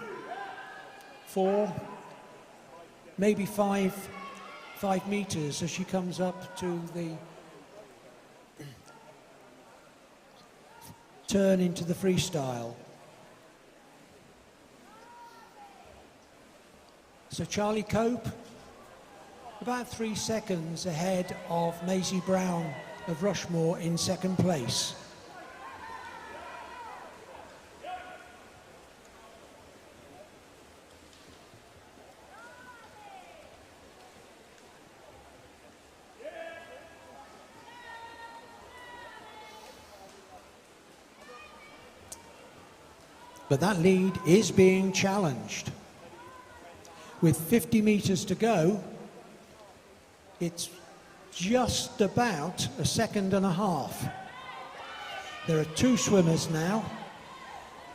4, maybe 5 meters as she comes up to the turn into the freestyle. So Charlie Cope, about 3 seconds ahead of Maisie Brown of Rushmore in second place. But that lead is being challenged. With 50 meters to go, it's just about a second and a half. There are 2 swimmers now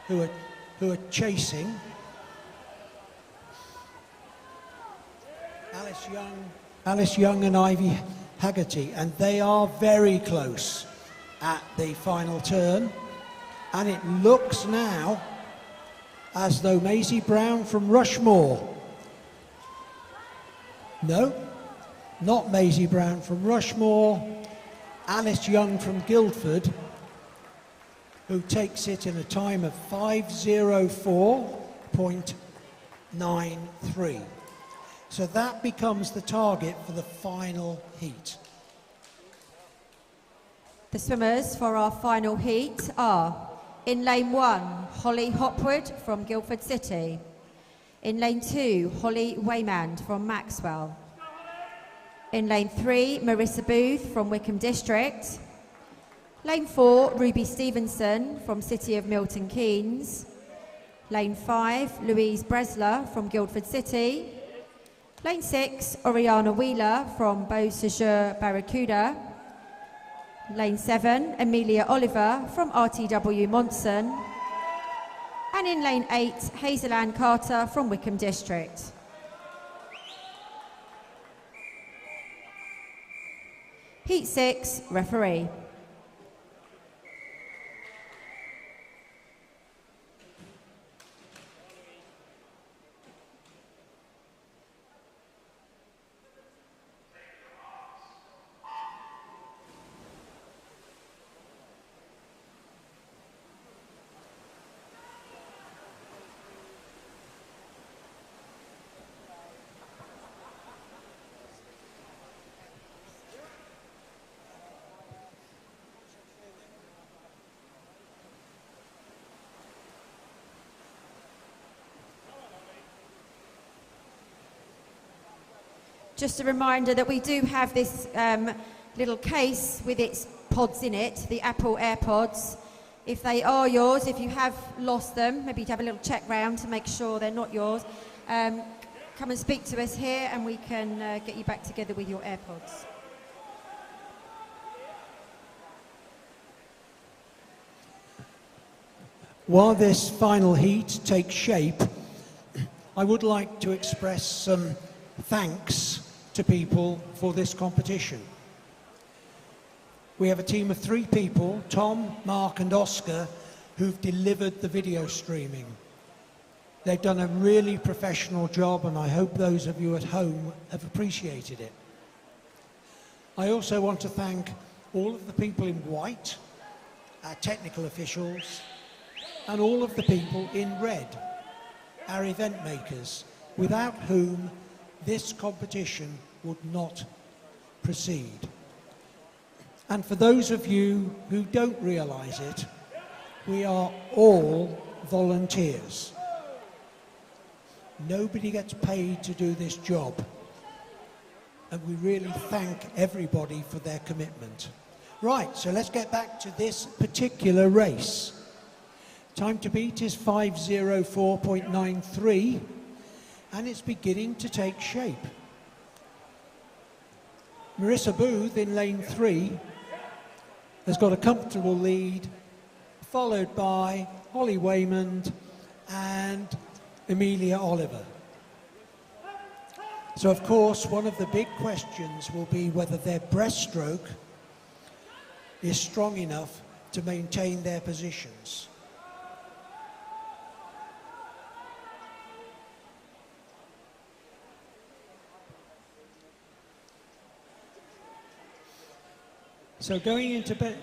who are chasing. Alice Young and Ivy Haggerty, and they are very close at the final turn. And it looks now as though Maisie Brown from Rushmore, no, not Maisie Brown from Rushmore, Alice Young from Guildford, who takes it in a time of 5:04.93. So that becomes the target for the final heat. The swimmers for our final heat are, in lane 1, Holly Hopwood from Guildford City. In lane 2, Holly Waymand from Maxwell. In lane 3, Marissa Booth from Wickham District. Lane 4, Ruby Stevenson from City of Milton Keynes. Lane 5, Louise Bresler from Guildford City. Lane 6, Oriana Wheeler from Beausejour Barracuda. Lane 7, Amelia Oliver from RTW Monson. And in lane 8, Hazel Ann Carter from Wickham District. Heat 6, referee. Just a reminder that we do have this little case with its pods in it, the Apple AirPods. If they are yours, if you have lost them, maybe you'd have a little check round to make sure they're not yours. Come and speak to us here and we can get you back together with your AirPods. While this final heat takes shape, I would like to express some thanks to people for this competition. We have a team of 3 people, Tom, Mark and Oscar, who've delivered the video streaming. They've done a really professional job and I hope those of you at home have appreciated it. I also want to thank all of the people in white, our technical officials, and all of the people in red, our event makers, without whom this competition would not proceed. And for those of you who don't realise it, we are all volunteers. Nobody gets paid to do this job. And we really thank everybody for their commitment. Right, so let's get back to this particular race. Time to beat is 5:04.93, and it's beginning to take shape. Marissa Booth in lane 3 has got a comfortable lead, followed by Holly Waymond and Amelia Oliver. So of course, one of the big questions will be whether their breaststroke is strong enough to maintain their positions. So going into the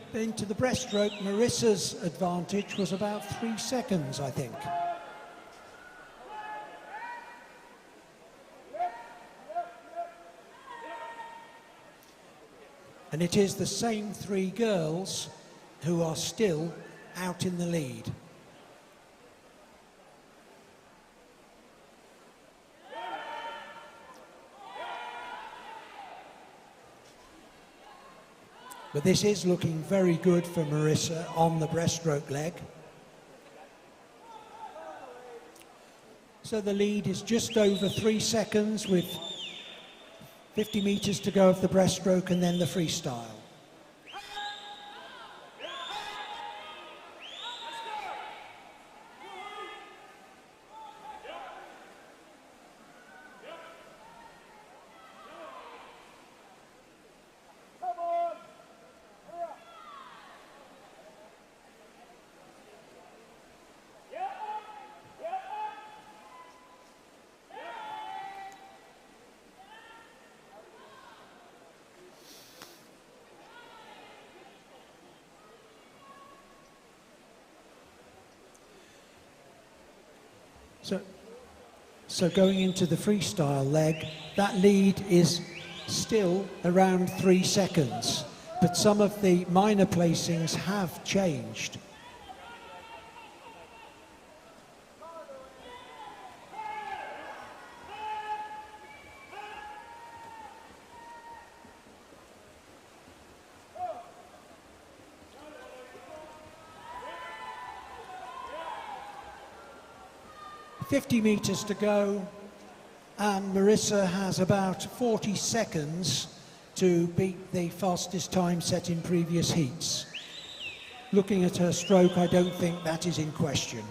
breaststroke, Marissa's advantage was about 3 seconds, I think. And it is the same 3 girls who are still out in the lead. But this is looking very good for Marissa on the breaststroke leg. So the lead is just over 3 seconds with 50 metres to go of the breaststroke and then the freestyle. So going into the freestyle leg, that lead is still around 3 seconds, but some of the minor placings have changed. .50 metres to go, and Marissa has about 40 seconds to beat the fastest time set in previous heats. Looking at her stroke, I don't think that is in question.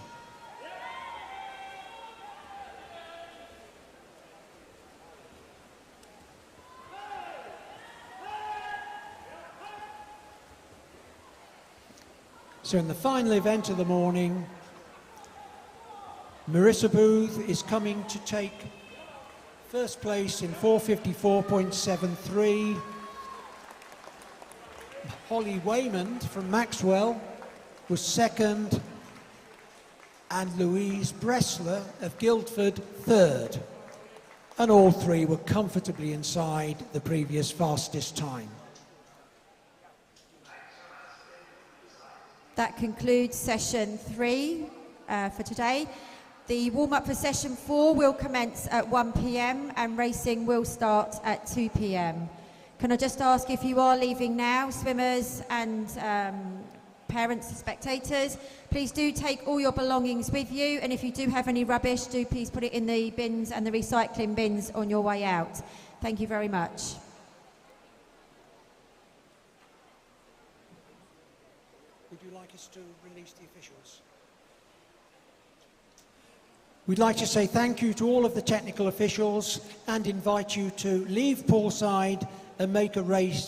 So in the final event of the morning, Marissa Booth is coming to take first place in 4:54.73. Holly Waymond from Maxwell was second, and Louise Bressler of Guildford third. And all 3 were comfortably inside the previous fastest time. That concludes session 3 for today. The warm-up for session 4 will commence at 1 p.m. and racing will start at 2 p.m. Can I just ask, if you are leaving now, swimmers and parents and spectators, please do take all your belongings with you, and if you do have any rubbish, do please put it in the bins and the recycling bins on your way out. Thank you very much. Would you like us to release the officials? We'd like to say thank you to all of the technical officials and invite you to leave poolside and make a race